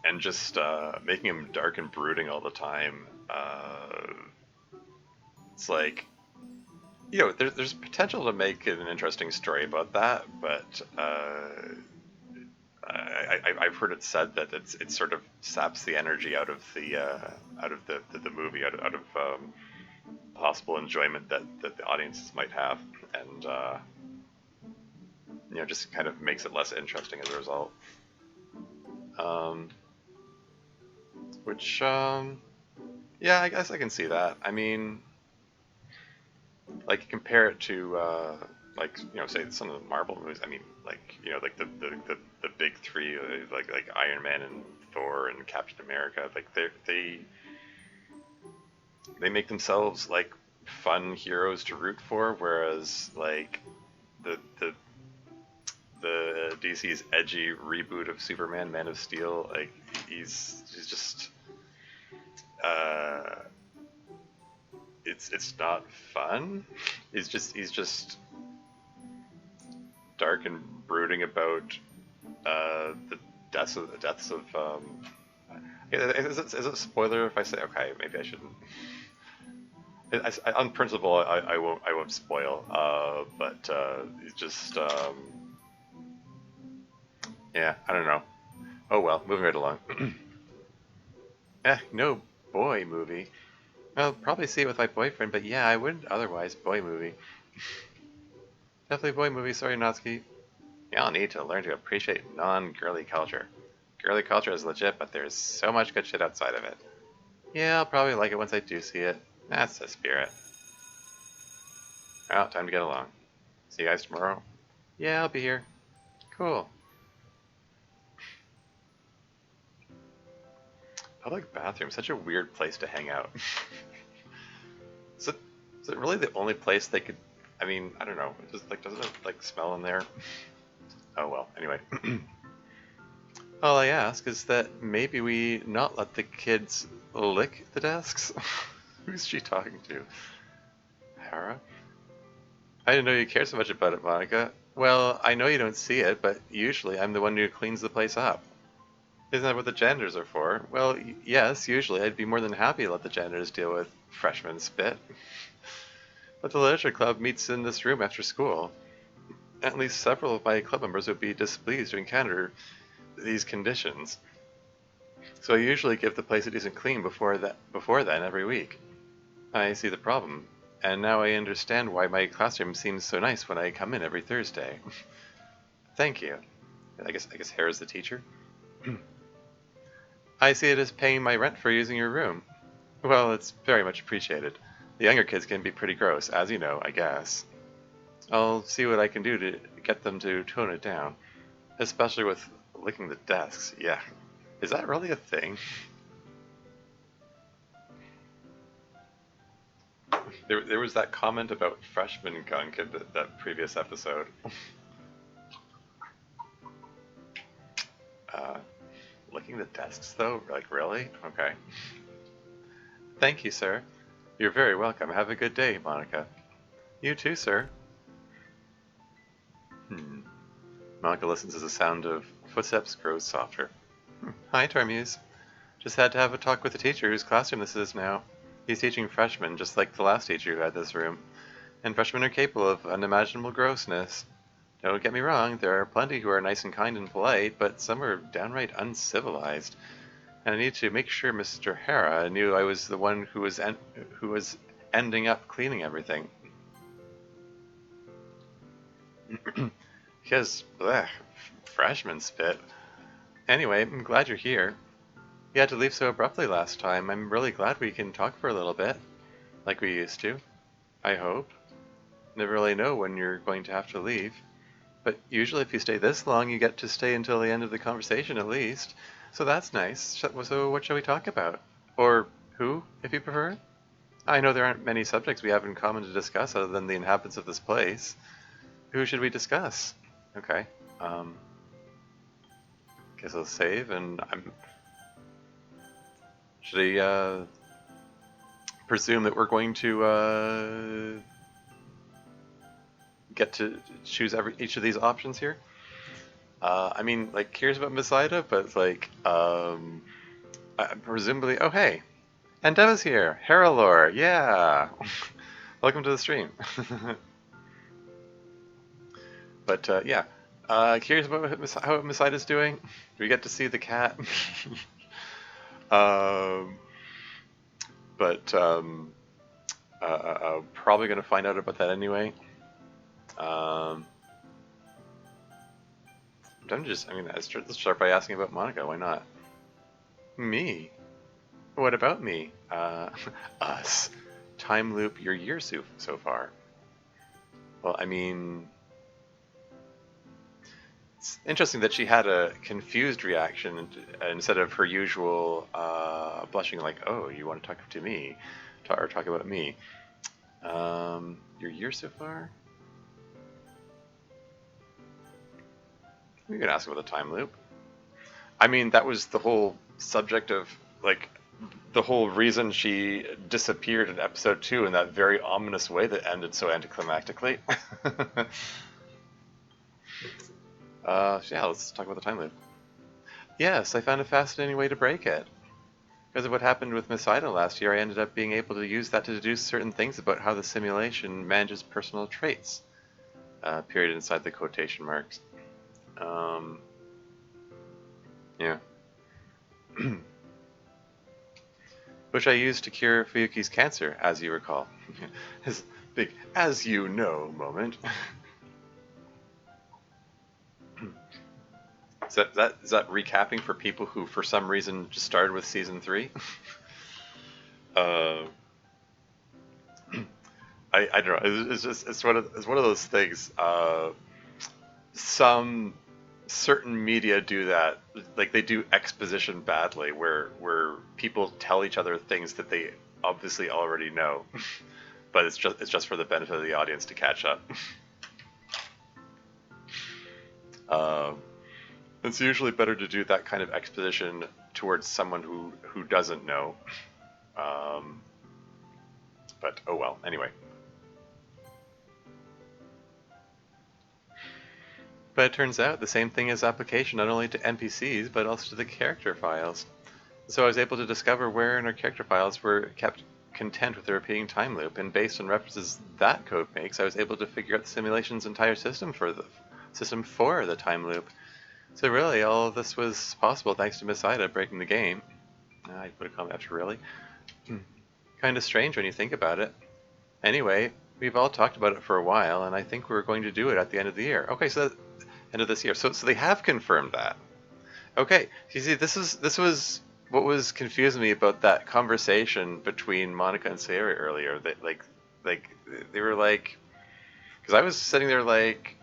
and just making him dark and brooding all the time. It's like, there's potential to make an interesting story about that, but I've heard it said that it sort of saps the energy out of the movie, out of possible enjoyment that the audiences might have, and just kind of makes it less interesting as a result. Which, yeah, I guess I can see that. I mean, like, compare it to, like, say some of the Marvel movies. I mean, like, like the big three, like Iron Man and Thor and Captain America. Like, they make themselves like fun heroes to root for, whereas like the DC's edgy reboot of Superman, Man of Steel, like he's just it's not fun. He's just dark and brooding about the deaths of is it a spoiler if I say, okay, maybe I shouldn't. On principle, I won't spoil, but it's just yeah, I don't know. Oh well, moving right along. No boy movie. I'll probably see it with my boyfriend, but yeah, I wouldn't otherwise. Boy movie. Definitely boy movie, sorry Natsuki. Y'all need to learn to appreciate non-girly culture. Girly culture is legit, but there's so much good shit outside of it. Yeah, I'll probably like it once I do see it. That's the spirit. Well, time to get along. See you guys tomorrow? Yeah, I'll be here. Cool. Public bathroom, such a weird place to hang out. is it really the only place they could? I mean, I don't know. It just like doesn't it like smell in there? Oh well. Anyway, all I ask is that maybe we not let the kids lick the desks. Who's she talking to? Hera? I didn't know you cared so much about it, Monika. Well, I know you don't see it, but usually I'm the one who cleans the place up. Isn't that what the janitors are for? Well, yes, usually I'd be more than happy to let the janitors deal with freshman spit. But the literature club meets in this room after school. At least several of my club members would be displeased to encounter these conditions. So I usually give the place a decent clean before then every week. I see the problem, and now I understand why my classroom seems so nice when I come in every Thursday. Thank you. I guess Hera's the teacher. I see it as paying my rent for using your room. Well, it's very much appreciated. The younger kids can be pretty gross, as you know, I guess. I'll see what I can do to get them to tone it down. Especially with licking the desks, yeah. Is that really a thing? There was that comment about freshman gunk in that previous episode. Licking the desks, though? Like, really? Okay. Thank you, sir. You're very welcome. Have a good day, Monika. You too, sir. Monika listens as the sound of footsteps grows softer. Hi, Tormuse. Just had to have a talk with the teacher whose classroom this is now. He's teaching freshmen, just like the last teacher who had this room. And freshmen are capable of unimaginable grossness. Don't get me wrong, there are plenty who are nice and kind and polite, but some are downright uncivilized. And I need to make sure Mr. Hera knew I was the one who was ending up cleaning everything. Because, freshman spit. Anyway, I'm glad you're here. You had to leave so abruptly last time. I'm really glad we can talk for a little bit, like we used to. I hope. Never really know when you're going to have to leave. But usually if you stay this long, you get to stay until the end of the conversation at least. So that's nice. So what shall we talk about? Or who, if you prefer? I know there aren't many subjects we have in common to discuss other than the inhabitants of this place. Who should we discuss? Okay. Guess I'll save, and should I presume that we're going to get to choose each of these options here? I mean, like, curious about Miss Ida, but like, presumably, oh hey, Endeva's here, Heralore, yeah, welcome to the stream. But yeah, curious about how Miss Ida's doing. Do we get to see the cat? But probably gonna find out about that anyway. I mean, let's start by asking about Monika. Why not? Me? What about me? Us. Time loop your year so far. Well, I mean, it's interesting that she had a confused reaction instead of her usual blushing, like, "Oh, you want to talk to me, or talk about me." Your year so far? You can ask about the time loop. I mean, that was the whole subject of, like, the whole reason she disappeared in episode 2 in that very ominous way that ended so anticlimactically. Yeah, let's talk about the time loop. Yes, I found a fascinating way to break it. Because of what happened with Miss Ida last year, I ended up being able to use that to deduce certain things about how the simulation manages personal traits. Period inside the quotation marks. Yeah. Which I used to cure Fuyuki's cancer, as you recall. His big "as you know" moment. Is that recapping for people who, for some reason, just started with season 3? uh, I don't know. It's one of those things. Some certain media do that, like they do exposition badly, where people tell each other things that they obviously already know, but it's just for the benefit of the audience to catch up. Um, it's usually better to do that kind of exposition towards someone who doesn't know. Um, but oh well. Anyway. But it turns out the same thing is application not only to NPCs, but also to the character files. So I was able to discover where in our character files were kept content with the repeating time loop, and based on references that code makes, I was able to figure out the simulation's entire system for the time loop. So really, all of this was possible thanks to Miss Ida breaking the game. I put a comment after really. Kind of strange when you think about it. Anyway, we've all talked about it for a while, and I think we're going to do it at the end of the year. Okay, so end of this year. So they have confirmed that. Okay, you see, this was what was confusing me about that conversation between Monika and Sayori earlier. That like they were like, because I was sitting there like,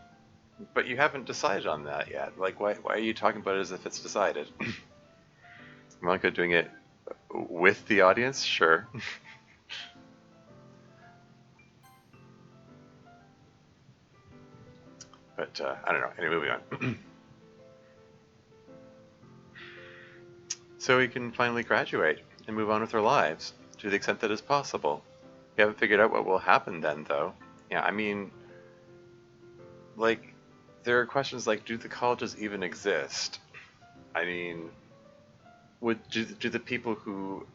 but you haven't decided on that yet. Like, why are you talking about it as if it's decided? Monika doing it with the audience, sure. But I don't know. Anyway, moving on. So we can finally graduate and move on with our lives to the extent that is possible. We haven't figured out what will happen then, though. Yeah, I mean, like, there are questions like, do the colleges even exist? I mean, do the people who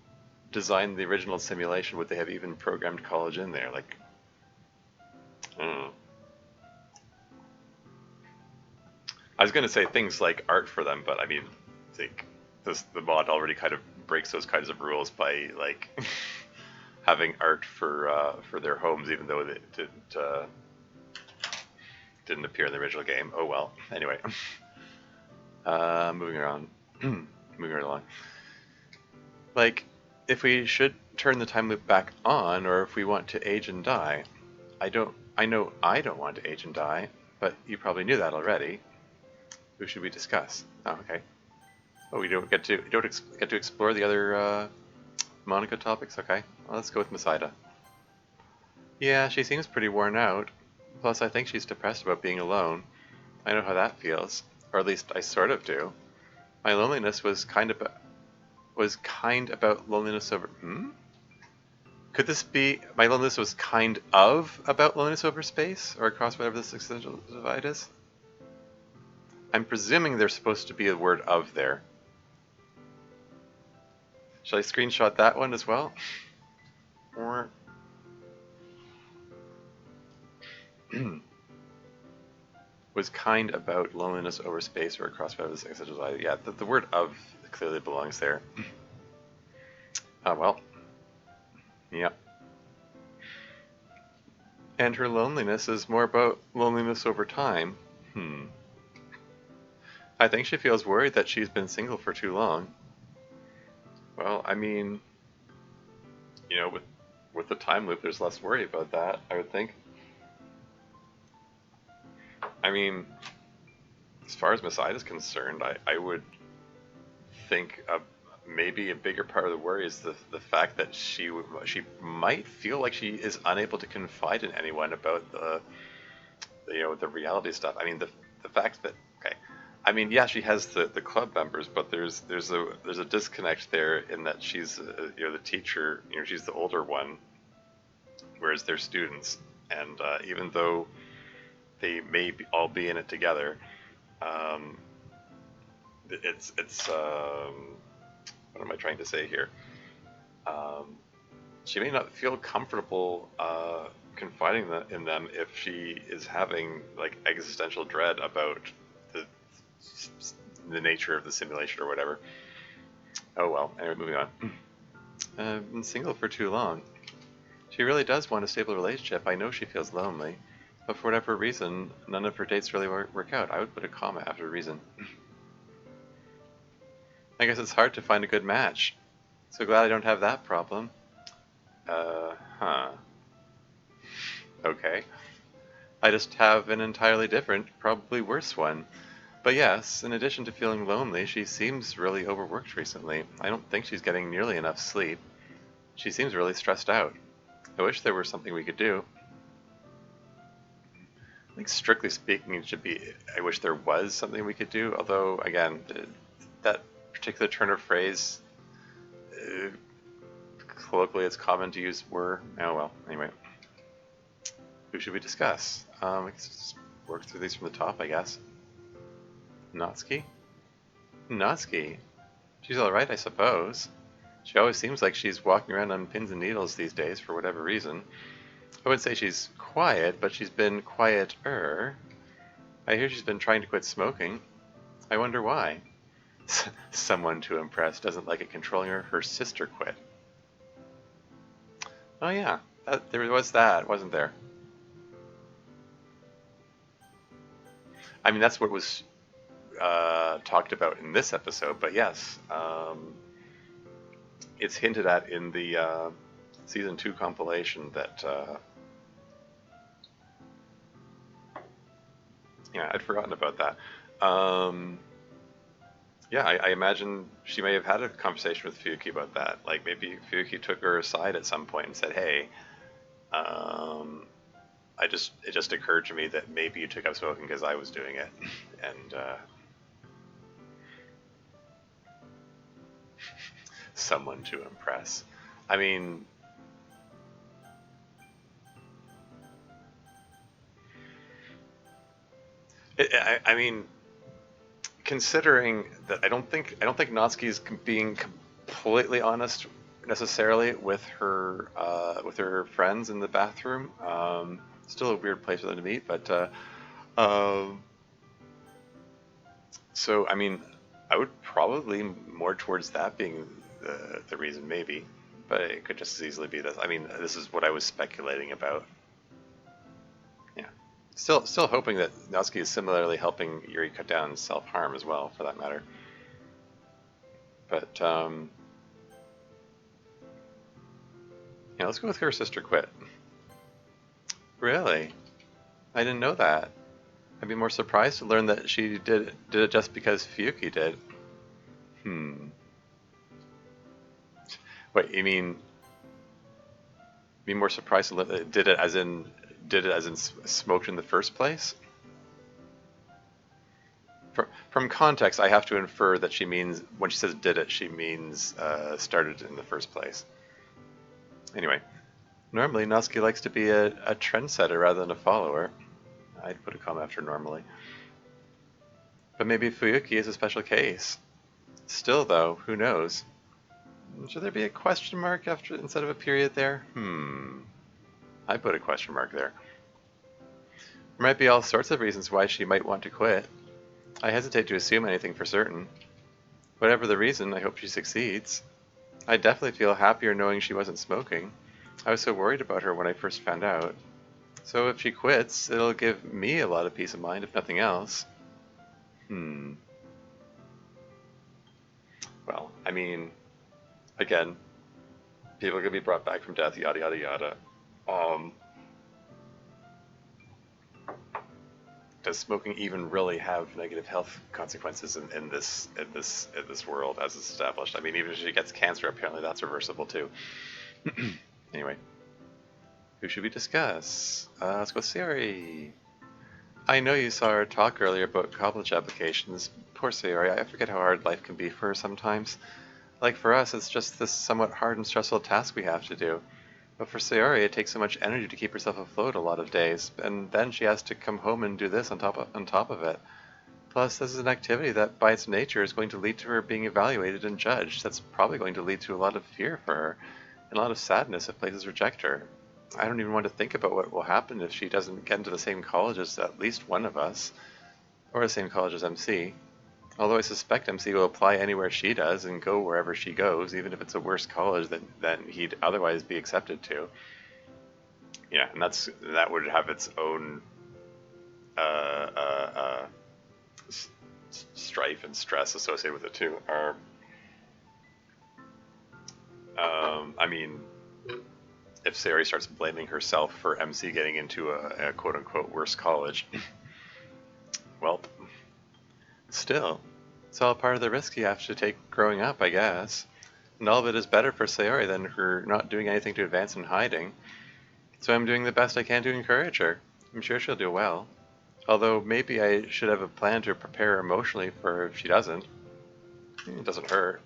designed the original simulation, would they have even programmed college in there? Like, I don't know. I was going to say things like art for them, but I mean, like, the mod already kind of breaks those kinds of rules by, like, having art for their homes, even though it didn't appear in the original game. Oh well. Anyway, moving around, moving right along. Like, if we should turn the time loop back on, or if we want to age and die. I know I don't want to age and die, but you probably knew that already. Who should we discuss? Oh, okay. Oh, we don't get to explore the other Monika topics. Okay, well, let's go with Miss Ida. Yeah, she seems pretty worn out. Plus, I think she's depressed about being alone. I know how that feels, or at least I sort of do. My loneliness was kind about loneliness over. Could this be my loneliness was kind of about loneliness over space or across whatever this existential divide is? I'm presuming there's supposed to be a word "of" there. Shall I screenshot that one as well? Or was kind about loneliness over space or across whatever this existential divide? Yeah, the word "of" clearly belongs there. Oh well. Yeah. And her loneliness is more about loneliness over time. I think she feels worried that she's been single for too long. Well, I mean, with the time loop, there's less worry about that, I would think. I mean, as far as Masai is concerned, I would think maybe a bigger part of the worry is the fact that she might feel like she is unable to confide in anyone about the reality stuff. I mean, the fact that, okay, I mean, yeah, she has the club members, but there's a disconnect there in that she's the teacher, she's the older one, whereas they're students, and even though they may all be in it together, um, it's what am I trying to say here? Um, she may not feel comfortable confiding in them if she is having like existential dread about the the nature of the simulation or whatever. Oh well. Anyway, moving on. I've been single for too long. She really does want a stable relationship. I know she feels lonely, but for whatever reason, none of her dates really work out. I would put a comma after reason. I guess it's hard to find a good match. So glad I don't have that problem. Huh. Okay. I just have an entirely different, probably worse one. But yes, in addition to feeling lonely, she seems really overworked recently. I don't think she's getting nearly enough sleep. She seems really stressed out. I wish there were something we could do. I think strictly speaking, it should be, I wish there was something we could do, although, again, that particular turn of phrase, colloquially it's common to use were. Oh well, anyway. Who should we discuss? I guess just work through these from the top, I guess. Natsuki? Natsuki? She's alright, I suppose. She always seems like she's walking around on pins and needles these days for whatever reason. I wouldn't say she's quiet, but she's been quieter. I hear she's been trying to quit smoking. I wonder why. Someone to impress doesn't like it controlling her. Her sister quit. Oh yeah, there was that, wasn't there? I mean, that's what was talked about in this episode, but yes, it's hinted at in the season 2 compilation that yeah, I'd forgotten about that. Yeah, I imagine she may have had a conversation with Fuyuki about that. Like maybe Fuyuki took her aside at some point and said, "Hey, um, it just occurred to me that maybe you took up smoking because I was doing it," and someone to impress. I mean, I mean, considering that I don't think Natsuki's being completely honest necessarily with her friends in the bathroom. Still a weird place for them to meet, but um, so I mean, I would probably more towards that being the reason, maybe, but it could just as easily be this. I mean, this is what I was speculating about. Yeah, still hoping that Natsuki is similarly helping Yuri cut down self harm as well, for that matter. But yeah, let's go with her sister quit. Really? I didn't know that. I'd be more surprised to learn that she did it just because Fuyuki did. Hmm. Wait, you mean be more surprised to learn that it did it as in smoked in the first place? From context, I have to infer that she means when she says did it, she means started in the first place. Anyway, normally Natsuki likes to be a trendsetter rather than a follower. I'd put a comma after normally. But maybe Fuyuki is a special case. Still, though, who knows? Should there be a question mark after instead of a period there? I put a question mark there. There might be all sorts of reasons why she might want to quit. I hesitate to assume anything for certain. Whatever the reason, I hope she succeeds. I definitely feel happier knowing she wasn't smoking. I was so worried about her when I first found out. So if she quits, it'll give me a lot of peace of mind, if nothing else. Hmm. Well, I mean, again, people could be brought back from death, yada yada yada. Um, does smoking even really have negative health consequences in this world as it's established? I mean, even if she gets cancer, apparently that's reversible too. Anyway, who should we discuss? Let's go Sayori. I know you saw her talk earlier about college applications. Poor Sayori, I forget how hard life can be for her sometimes. Like for us, it's just this somewhat hard and stressful task we have to do. But for Sayori, it takes so much energy to keep herself afloat a lot of days, and then she has to come home and do this on top of it. Plus, this is an activity that, by its nature, is going to lead to her being evaluated and judged. That's probably going to lead to a lot of fear for her, and a lot of sadness if places reject her. I don't even want to think about what will happen if she doesn't get into the same college as at least one of us, or the same college as MC. Although I suspect MC will apply anywhere she does and go wherever she goes, even if it's a worse college than he'd otherwise be accepted to. Yeah, and that would have its own uh, uh, uh, strife and stress associated with it too. I mean, if Sayori starts blaming herself for MC getting into a quote-unquote worse college, well, still, it's all part of the risk you have to take growing up, I guess. And all of it is better for Sayori than her not doing anything to advance in hiding. So I'm doing the best I can to encourage her. I'm sure she'll do well. Although maybe I should have a plan to prepare her emotionally for if she doesn't. It doesn't hurt.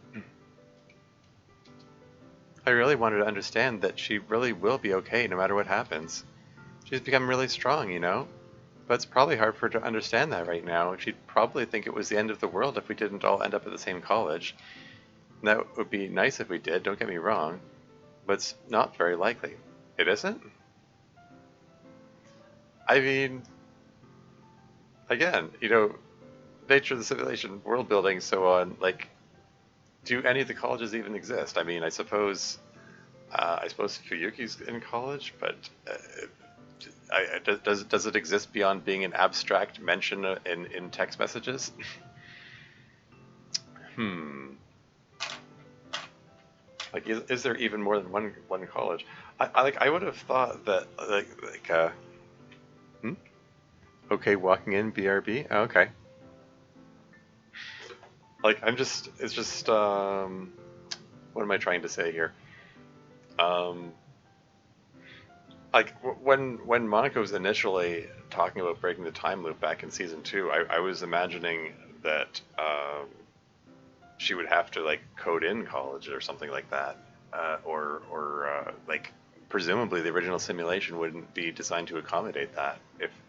I really want her to understand that she really will be okay no matter what happens. She's become really strong, you know? But it's probably hard for her to understand that right now. She'd probably think it was the end of the world if we didn't all end up at the same college. And that would be nice if we did, don't get me wrong. But it's not very likely. It isn't? I mean, again, nature of the simulation, world building, so on, like, do any of the colleges even exist? I mean, I suppose Fuyuki's in college, but does it exist beyond being an abstract mention in text messages? Hmm. Like, is there even more than one college? I would have thought that hmm? Okay, walking in BRB. Oh, okay. Like it's just what am I trying to say here? Um, like when Monica was initially talking about breaking the time loop back in season 2, I was imagining that she would have to like code in college or something like that, or like presumably the original simulation wouldn't be designed to accommodate that.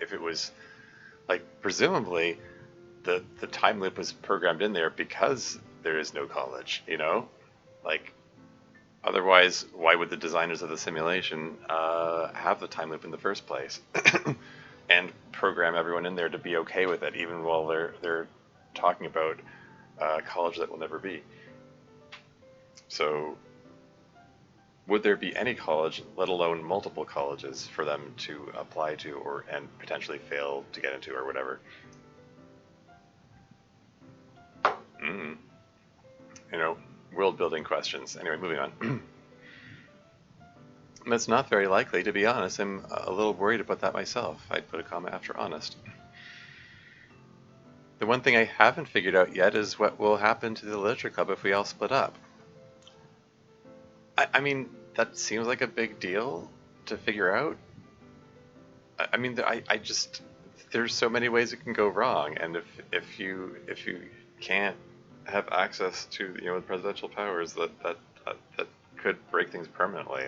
If it was like presumably the time loop was programmed in there because there is no college, like. Otherwise, why would the designers of the simulation have the time loop in the first place, and program everyone in there to be okay with it, even while they're talking about college that will never be? So, would there be any college, let alone multiple colleges, for them to apply to and potentially fail to get into or whatever? Mm. World building questions. Anyway, moving on. That's not very likely, to be honest. I'm a little worried about that myself. I'd put a comma after honest. The one thing I haven't figured out yet is what will happen to the literature club if we all split up. I mean, that seems like a big deal to figure out. I mean, I just there's so many ways it can go wrong, and if you can't have access to the presidential powers, that could break things permanently.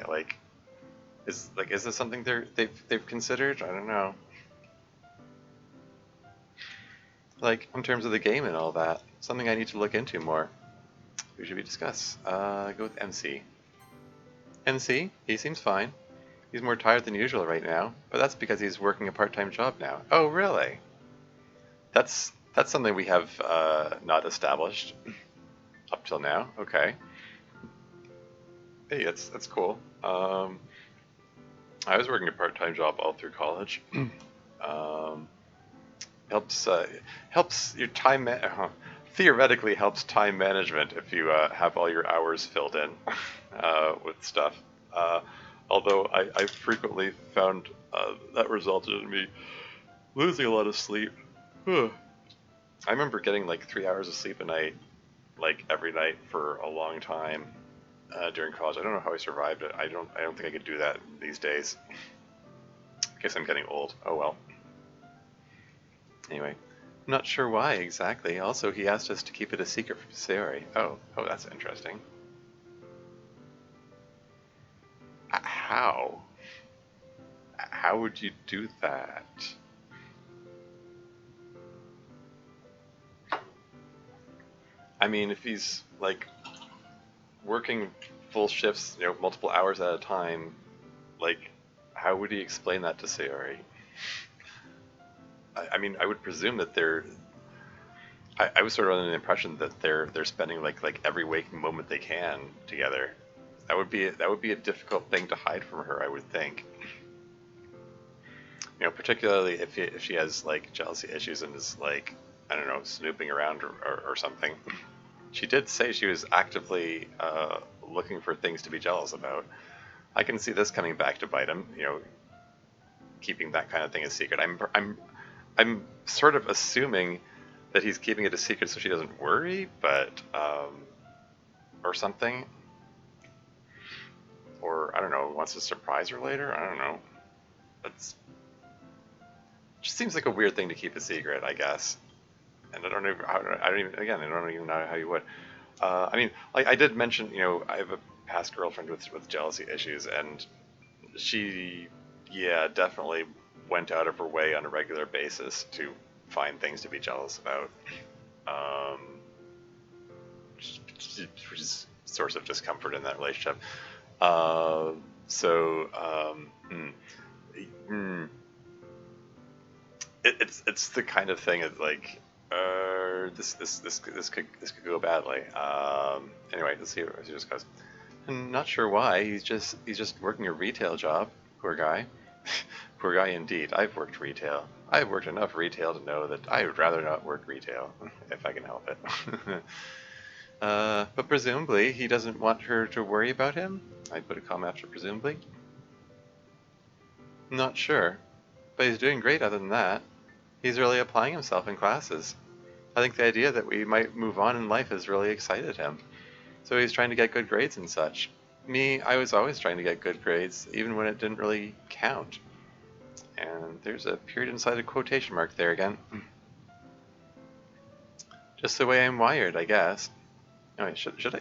Is this something they've considered? I don't know. Like in terms of the game and all that, something I need to look into more. Who should we discuss? Go with MC. MC, he seems fine. He's more tired than usual right now, but that's because he's working a part-time job now. Oh, really? That's something we have not established up till now. Okay. Hey, that's cool. I was working a part-time job all through college. Helps your time theoretically helps time management if you have all your hours filled in with stuff. Uh, although I frequently found that resulted in me losing a lot of sleep. I remember getting like 3 hours of sleep a night, like every night for a long time during college. I don't know how I survived it. I don't think I could do that these days. Guess I'm getting old. Oh well. Anyway, I'm not sure why exactly. Also, he asked us to keep it a secret from Sayori. Oh, that's interesting. How? How would you do that? I mean, if he's like working full shifts, multiple hours at a time, like, how would he explain that to Sayori? I mean, I would presume that I was sort of under the impression that they're spending like every waking moment they can together. That would be a difficult thing to hide from her, I would think. Particularly if she has like jealousy issues and is like, I don't know, snooping around or something. She did say she was actively looking for things to be jealous about. I can see this coming back to bite him. Keeping that kind of thing a secret. I'm sort of assuming that he's keeping it a secret so she doesn't worry, but or something. Or I don't know, wants to surprise her later. I don't know. That's just seems like a weird thing to keep a secret, I guess. And I don't even know how you would. I mean, like I did mention, I have a past girlfriend with jealousy issues, and she, yeah, definitely went out of her way on a regular basis to find things to be jealous about. Which is a source of discomfort in that relationship. So, it's the kind of thing that like this could go badly. Anyway, let's see where this goes. I'm not sure why. He's just working a retail job. Poor guy. Poor guy indeed. I've worked retail. I've worked enough retail to know that I would rather not work retail if I can help it. But presumably he doesn't want her to worry about him. I put a comma after presumably. Not sure, but he's doing great other than that. He's really applying himself in classes. I think the idea that we might move on in life has really excited him. So he's trying to get good grades and such. Me, I was always trying to get good grades, even when it didn't really count. And there's a period inside a quotation mark there again. Just the way I'm wired, I guess. Oh wait, should I?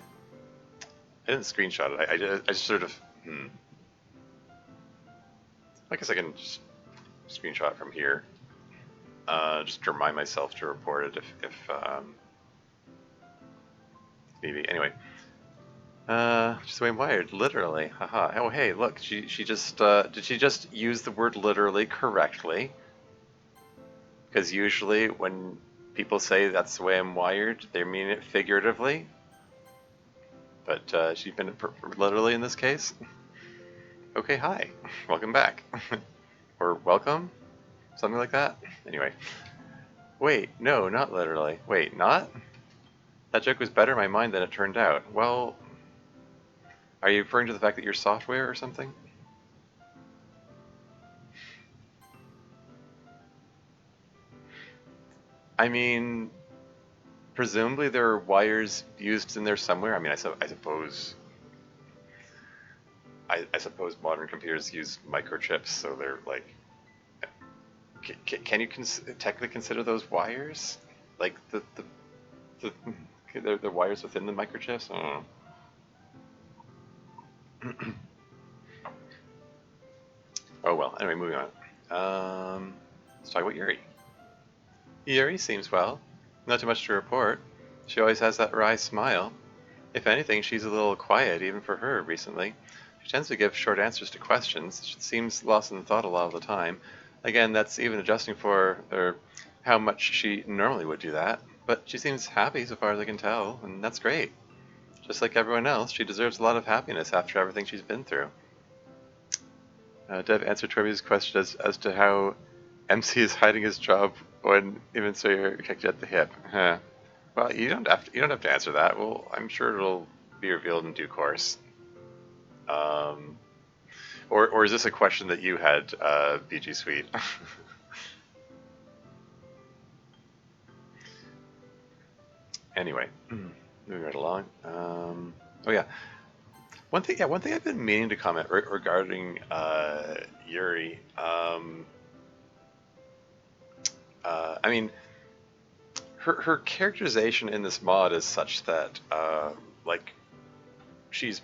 I didn't screenshot it. I just sort of, I guess I can just screenshot from here. Just to remind myself to report it if maybe. Anyway, just the way I'm wired, literally. Haha. Oh hey, look, she just did she just use the word literally correctly? Because usually when people say that's the way I'm wired, they mean it figuratively. But she meant it literally in this case. Okay, hi, welcome back, or welcome, something like that. Anyway. Wait, no, not literally. Wait, not? That joke was better in my mind than it turned out. Well, are you referring to the fact that you're software or something? I mean, presumably there are wires used in there somewhere. I mean, I suppose modern computers use microchips, so they're like. Can you technically consider those wires? Like the wires within the microchips? I don't know. Oh well. Anyway, moving on. Let's talk about Yuri. Yuri seems well. Not too much to report. She always has that wry smile. If anything, she's a little quiet, even for her, recently. She tends to give short answers to questions. She seems lost in thought a lot of the time. Again, that's even adjusting for how much she normally would do that. But she seems happy so far as I can tell, and that's great. Just like everyone else, she deserves a lot of happiness after everything she's been through. Dev answered Trevor's question as to how MC is hiding his job when even Sawyer kicked at the hip. Huh. Well, you don't have to answer that. Well, I'm sure it'll be revealed in due course. Um, or is this a question that you had, BG Sweet? Anyway, moving right along. Oh yeah, one thing I've been meaning to comment regarding Yuri. I mean, her characterization in this mod is such that like she's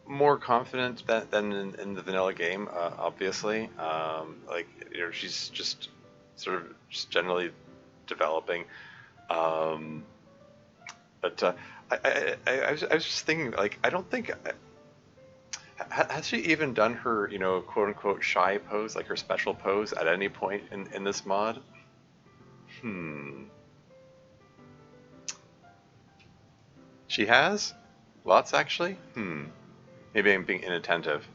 more confident than in the vanilla game, obviously. Like, you know, she's just sort of just generally developing. Um, but I was just thinking, like, I don't think has she even done her, you know, quote unquote shy pose, like her special pose, at any point in this mod? Hmm. She has? Lots, actually? Hmm. Maybe I'm being inattentive.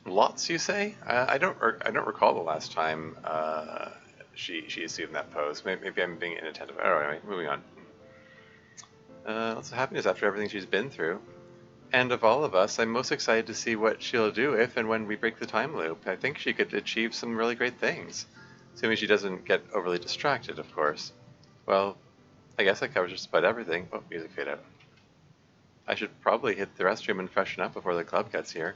Lots, you say? I don't recall the last time she assumed that pose. Maybe I'm being inattentive. Oh, anyway, moving on. Lots of happiness after everything she's been through. And of all of us, I'm most excited to see what she'll do if and when we break the time loop. I think she could achieve some really great things. Assuming she doesn't get overly distracted, of course. Well, I guess that covers just about everything. Oh, music fade out. I should probably hit the restroom and freshen up before the club gets here.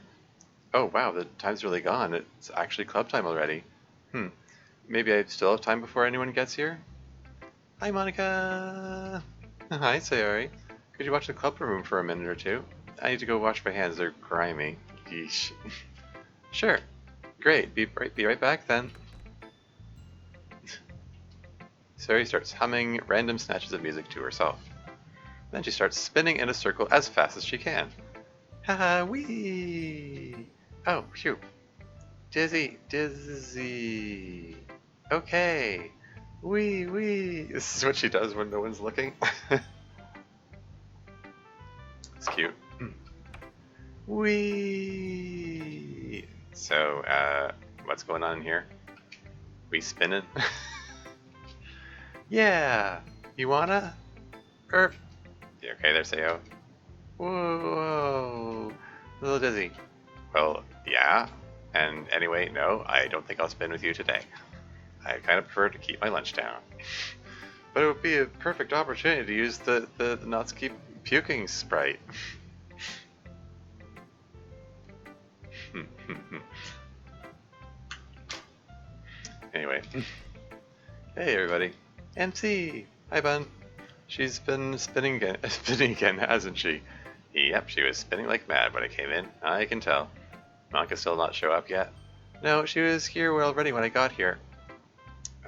Oh wow, the time's really gone. It's actually club time already. Hmm. Maybe I still have time before anyone gets here? Hi, Monika! Hi, Sayori. Could you watch the club room for a minute or two? I need to go wash my hands, they're grimy. Yeesh. Sure. Great, be right back then. Sayori starts humming random snatches of music to herself. Then she starts spinning in a circle as fast as she can. Haha, wee! Oh, phew. Dizzy. Okay. Wee. This is what she does when no one's looking. It's cute. Wee. So, what's going on here? We spinning? Yeah. You wanna? Erp. Yeah, okay, there's Sayo. Whoa. A little dizzy. Well, yeah. And anyway, no, I don't think I'll spin with you today. I kind of prefer to keep my lunch down. But it would be a perfect opportunity to use the Natsuki puking sprite. Anyway. Hey everybody. MC! Hi Bun. She's been spinning again, hasn't she? Yep, she was spinning like mad when I came in. I can tell. Monika still not show up yet? No, she was here already when I got here.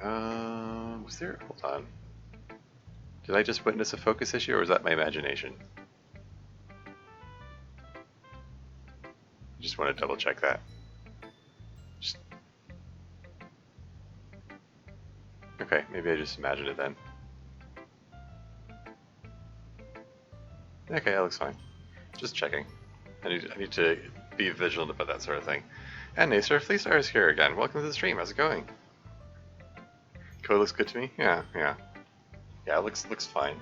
Was there? Hold on. Did I just witness a focus issue, or was that my imagination? I just want to double check that. Okay, maybe I just imagined it then. Okay, that looks fine. Just checking. I need to be vigilant about that sort of thing. And Nacer Fleestar is here again. Welcome to the stream. How's it going? Code looks good to me. Yeah. Yeah, it looks fine.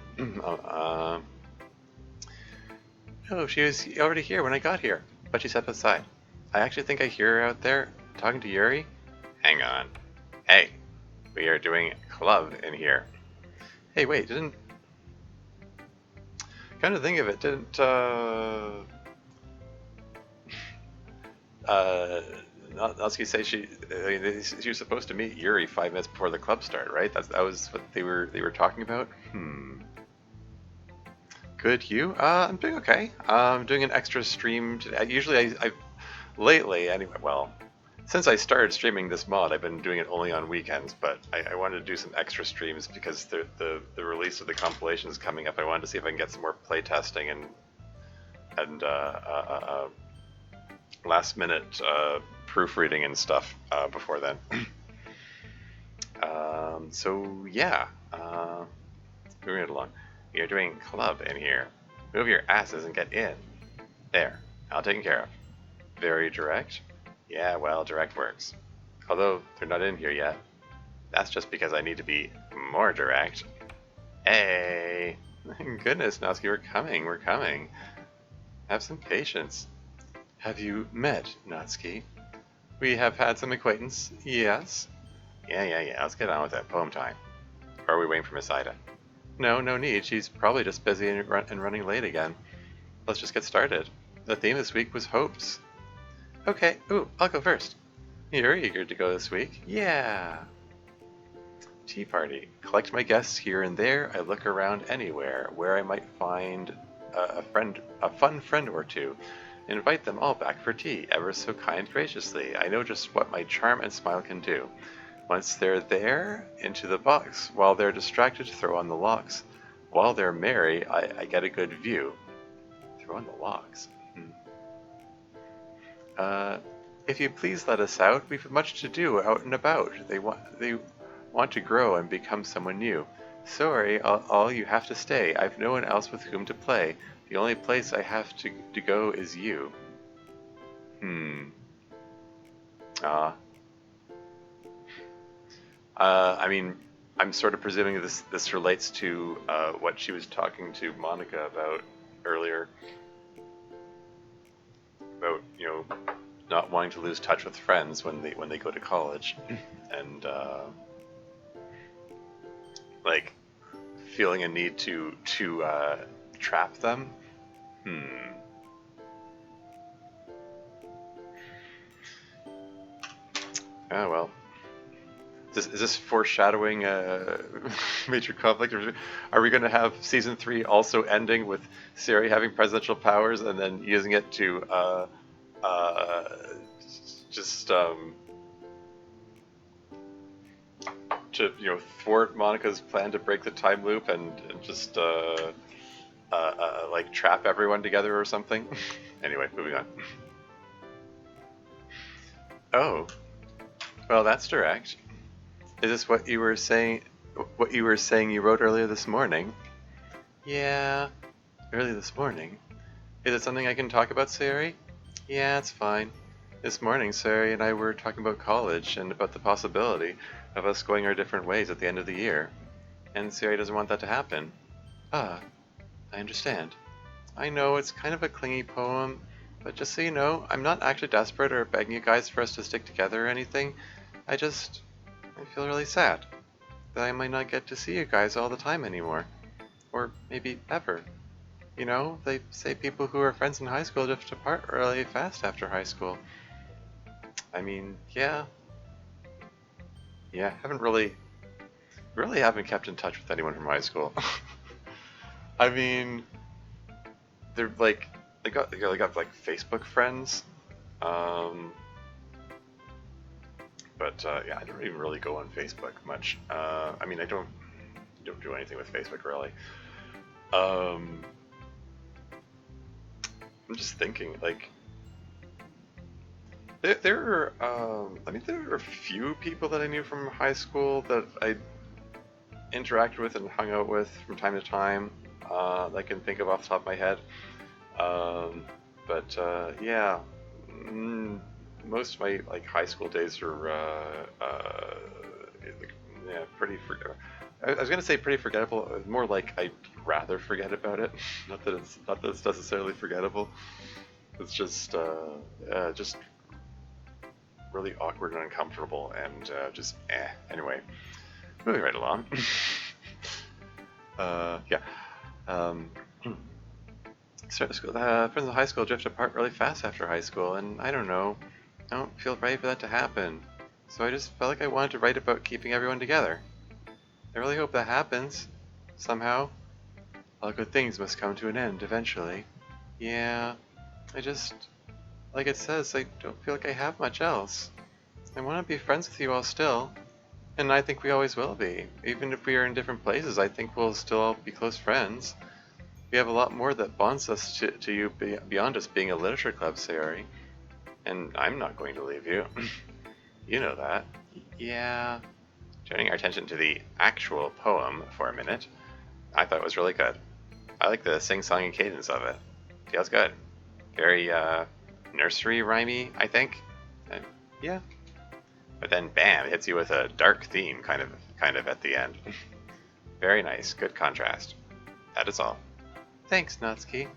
Oh, she was already here when I got here, but she stepped outside. I actually think I hear her out there talking to Yuri. Hang on. Hey, we are doing club in here. Hey, wait, didn't... Come to think of it, didn't, Natsuki say she was supposed to meet Yuri 5 minutes before the club start, right? That was what they were talking about? Good, you? I'm doing okay. I'm doing an extra stream today. Usually lately, anyway, well, since I started streaming this mod, I've been doing it only on weekends, but I wanted to do some extra streams because the release of the compilation is coming up. I wanted to see if I can get some more playtesting and last minute proofreading and stuff before then. So yeah, moving it along. You're doing club in here. Move your asses and get in. There, all taken care of. Very direct. Yeah, well, direct works. Although they're not in here yet. That's just because I need to be more direct. Hey! Goodness, Natsuki, we're coming, we're coming. Have some patience. Have you met Natsuki? We have had some acquaintance, yes? Yeah, let's get on with that poem time. Or are we waiting for Miss Ida? No, no need, she's probably just busy and running late again. Let's just get started. The theme this week was hopes. Okay, ooh, I'll go first. You're eager to go this week? Yeah. Tea party. Collect my guests here and there. I look around anywhere where I might find a fun friend or two. Invite them all back for tea, ever so kind graciously. I know just what my charm and smile can do. Once they're there, into the box. While they're distracted, throw on the locks. While they're merry, I get a good view. Throw on the locks. If you please let us out, we've much to do out and about. They want to grow and become someone new. Sorry, all you have to stay. I've no one else with whom to play. The only place I have to go is you. Ah. I mean, I'm sort of presuming this relates to what she was talking to Monika about earlier. About, you know, not wanting to lose touch with friends when they go to college, and like feeling a need to trap them. Oh well. Is this foreshadowing major conflict? Are we going to have season 3 also ending with Sayori having presidential powers and then using it to to thwart Monica's plan to break the time loop and just like trap everyone together or something? Anyway, moving on. Oh, well, that's direct. Is this what you were saying? What you were saying you wrote earlier this morning? Yeah, early this morning. Is it something I can talk about, Sayori? Yeah, it's fine. This morning, Sayori and I were talking about college and about the possibility of us going our different ways at the end of the year. And Sayori doesn't want that to happen. Ah, I understand. I know it's kind of a clingy poem, but just so you know, I'm not actually desperate or begging you guys for us to stick together or anything. I feel really sad that I might not get to see you guys all the time anymore. Or maybe ever. You know, they say people who are friends in high school drift apart really fast after high school. I mean, yeah, haven't really haven't kept in touch with anyone from high school. I mean, they're like, they got like Facebook friends, but yeah, I don't even really go on Facebook much. I mean, I don't do anything with Facebook really. I'm just thinking, like, there are a few people that I knew from high school that I interacted with and hung out with from time to time, that I can think of off the top of my head. But yeah, most of my like high school days are yeah, pretty I was gonna say pretty forgettable. More like I'd rather forget about it. Not that it's necessarily forgettable. It's just really awkward and uncomfortable, and just Anyway, moving right along. Yeah. Friends in high school drift apart really fast after high school, and I don't know. I don't feel ready for that to happen. So I just felt like I wanted to write about keeping everyone together. I really hope that happens. Somehow. All good things must come to an end eventually. Yeah, like it says, I don't feel like I have much else. I want to be friends with you all still. And I think we always will be. Even if we are in different places, I think we'll still all be close friends. We have a lot more that bonds us to you beyond just being a literature club, Sayori. And I'm not going to leave you. You know that. Yeah. Turning our attention to the actual poem for a minute, I thought it was really good. I like the sing-songy cadence of it. Feels good. Very nursery rhymey, I think. And yeah. But then, bam, it hits you with a dark theme, kind of at the end. Very nice, good contrast. That is all. Thanks, Natsuki.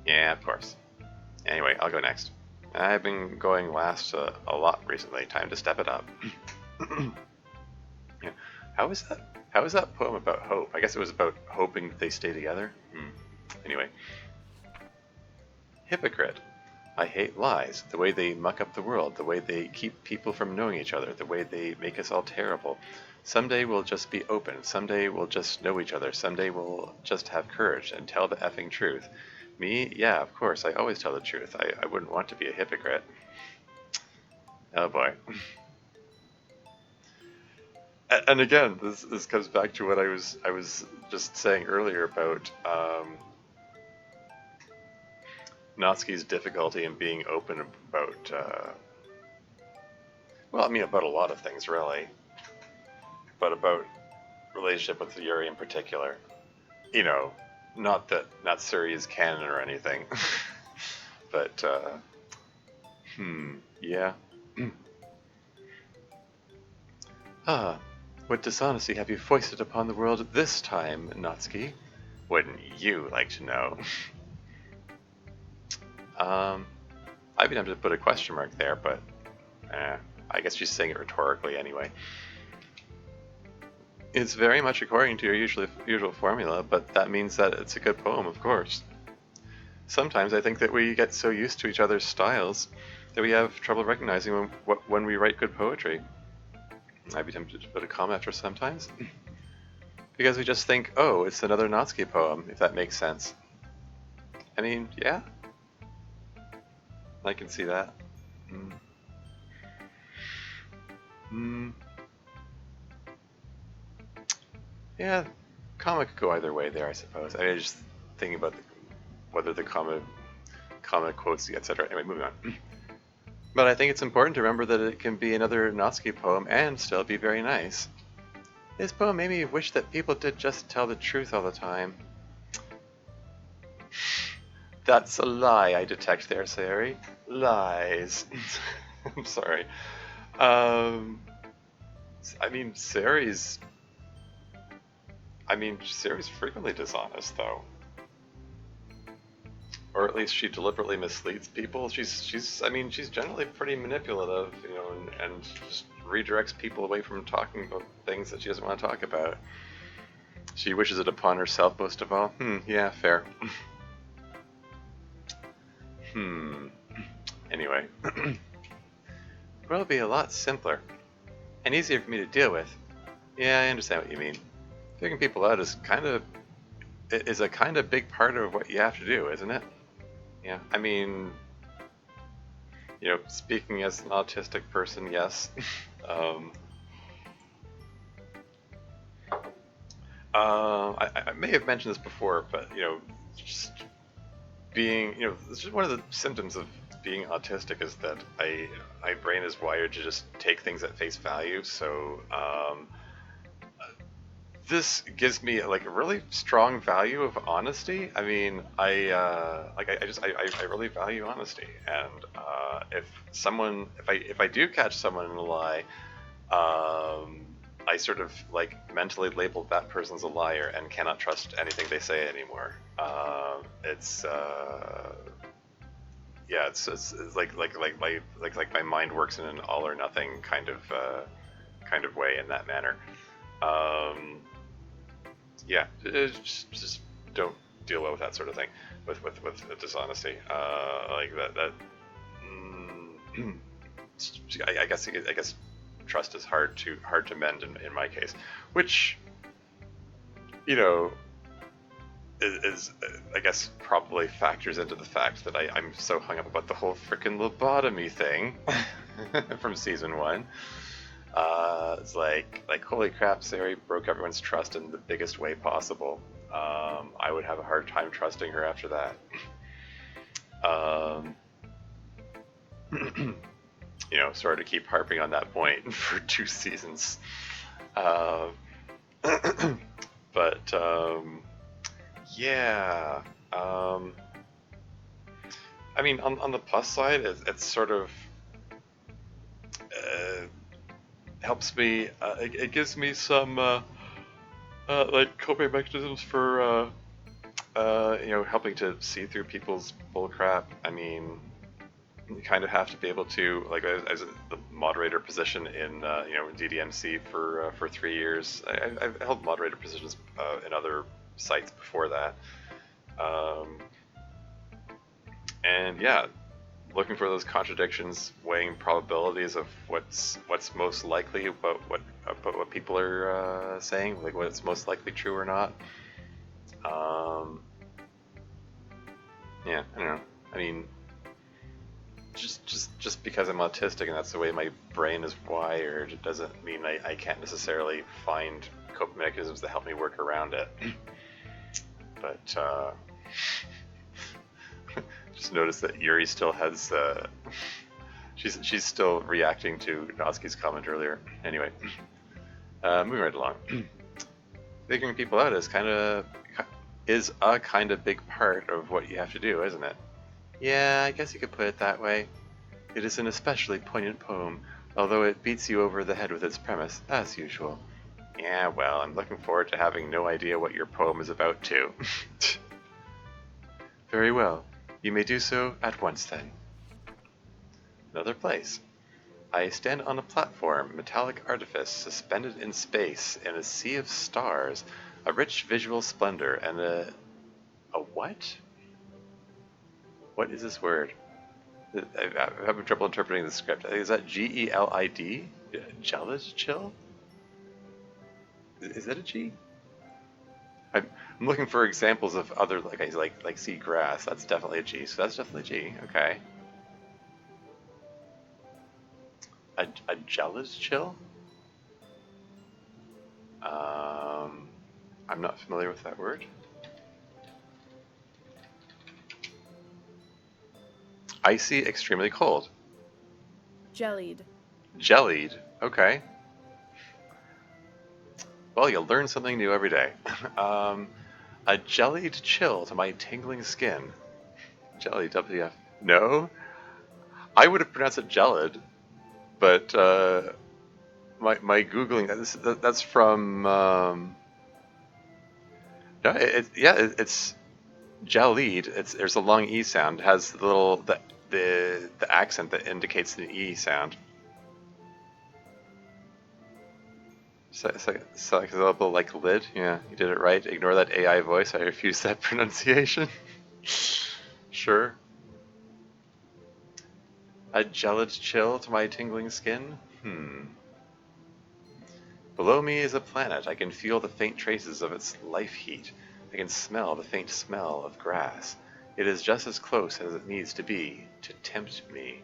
Yeah, of course. Anyway, I'll go next. I've been going last a lot recently. Time to step it up. Yeah. How is that? How is that poem about hope? I guess it was about hoping that they stay together. Anyway. Hypocrite. I hate lies, the way they muck up the world, the way they keep people from knowing each other, the way they make us all terrible. Someday we'll just be open, someday we'll just know each other, someday we'll just have courage and tell the effing truth. Me? Yeah, of course, I always tell the truth. I wouldn't want to be a hypocrite. Oh boy. And again, this comes back to what I was just saying earlier about Natsuki's difficulty in being open about, well, I mean, about a lot of things, really. But about relationship with Yuri in particular. You know, not that Natsuri is canon or anything. But, yeah. What dishonesty have you foisted upon the world this time, Natsuki? Wouldn't you like to know? I'd be tempted to put a question mark there, but I guess she's saying it rhetorically anyway. It's very much according to your usual formula, but that means that it's a good poem, of course. Sometimes I think that we get so used to each other's styles that we have trouble recognizing when we write good poetry. I'd be tempted to put a comma after sometimes. Because we just think, oh, it's another Natsuki poem, if that makes sense. I mean, yeah. I can see that. Yeah, comma could go either way there, I suppose. I mean, just thinking about whether the comma quotes, etc. Anyway, moving on. But I think it's important to remember that it can be another Natsuki poem and still be very nice. This poem made me wish that people did just tell the truth all the time. That's a lie I detect there, Sayori. Lies. I'm sorry. I mean, Sayori's frequently dishonest, though. Or at least she deliberately misleads people. She's generally pretty manipulative, you know, and just redirects people away from talking about things that she doesn't want to talk about. She wishes it upon herself most of all. Yeah, fair. Anyway. Well, it'll be a lot simpler. And easier for me to deal with. Yeah, I understand what you mean. Figuring people out is a kind of big part of what you have to do, isn't it? Yeah, I mean, you know, speaking as an autistic person, yes. I may have mentioned this before, but, you know, just being, you know, this is one of the symptoms of being autistic is that my brain is wired to just take things at face value. So this gives me like a really strong value of honesty. I mean, I really value honesty, and if I do catch someone in a lie, I sort of like mentally label that person as a liar and cannot trust anything they say anymore. It's like my mind works in an all or nothing kind of way in that manner. Yeah, just don't deal well with that sort of thing, with dishonesty, like that. I guess trust is hard to mend in my case, which, you know, is I guess probably factors into the fact that I'm so hung up about the whole frickin' lobotomy thing from season 1. It's like holy crap, Sayori broke everyone's trust in the biggest way possible. I would have a hard time trusting her after that. You know, sorry to keep harping on that point for 2 seasons. But yeah. I mean, on the plus side, it's sort of helps me. It gives me some like coping mechanisms for helping to see through people's bullcrap. I mean, you kind of have to be able to, like, as the moderator position in DDMC for 3 years. I've held moderator positions in other sites before that, and yeah, looking for those contradictions, weighing probabilities of what's most likely about what people are saying, like what's most likely true or not. Yeah, I don't know. I mean, just because I'm autistic and that's the way my brain is wired, it doesn't mean I can't necessarily find coping mechanisms that help me work around it. But just notice that Yuri still has she's still reacting to Noski's comment earlier. Anyway, moving right along. Figuring people out is a kind of big part of what you have to do, isn't it? Yeah, I guess you could put it that way. It is an especially poignant poem, although it beats you over the head with its premise, as usual. Yeah, well, I'm looking forward to having no idea what your poem is about, too. Very well. You may do so at once, then. Another place. I stand on a platform, metallic artifice, suspended in space, in a sea of stars, a rich visual splendor, and a what? What is this word? I'm having trouble interpreting the script. Is that G-E-L-I-D? Gelid chill? Is that a G? I'm looking for examples of other like sea grass. That's definitely a G. So that's definitely a G. Okay. A gelid chill? I'm not familiar with that word. Icy, extremely cold. Jellied. Jellied. Okay. Well, you'll learn something new every day. A jellied chill to my tingling skin. Jelly, WF. No? I would have pronounced it gelid, but my Googling, that's from, no, it's jellied. There's a long E sound. It has the accent that indicates the E sound. Syllable like lid. Yeah, you did it right. Ignore that AI voice. I refuse that pronunciation. Sure. A gelid chill to my tingling skin? Below me is a planet. I can feel the faint traces of its life heat. I can smell the faint smell of grass. It is just as close as it needs to be to tempt me,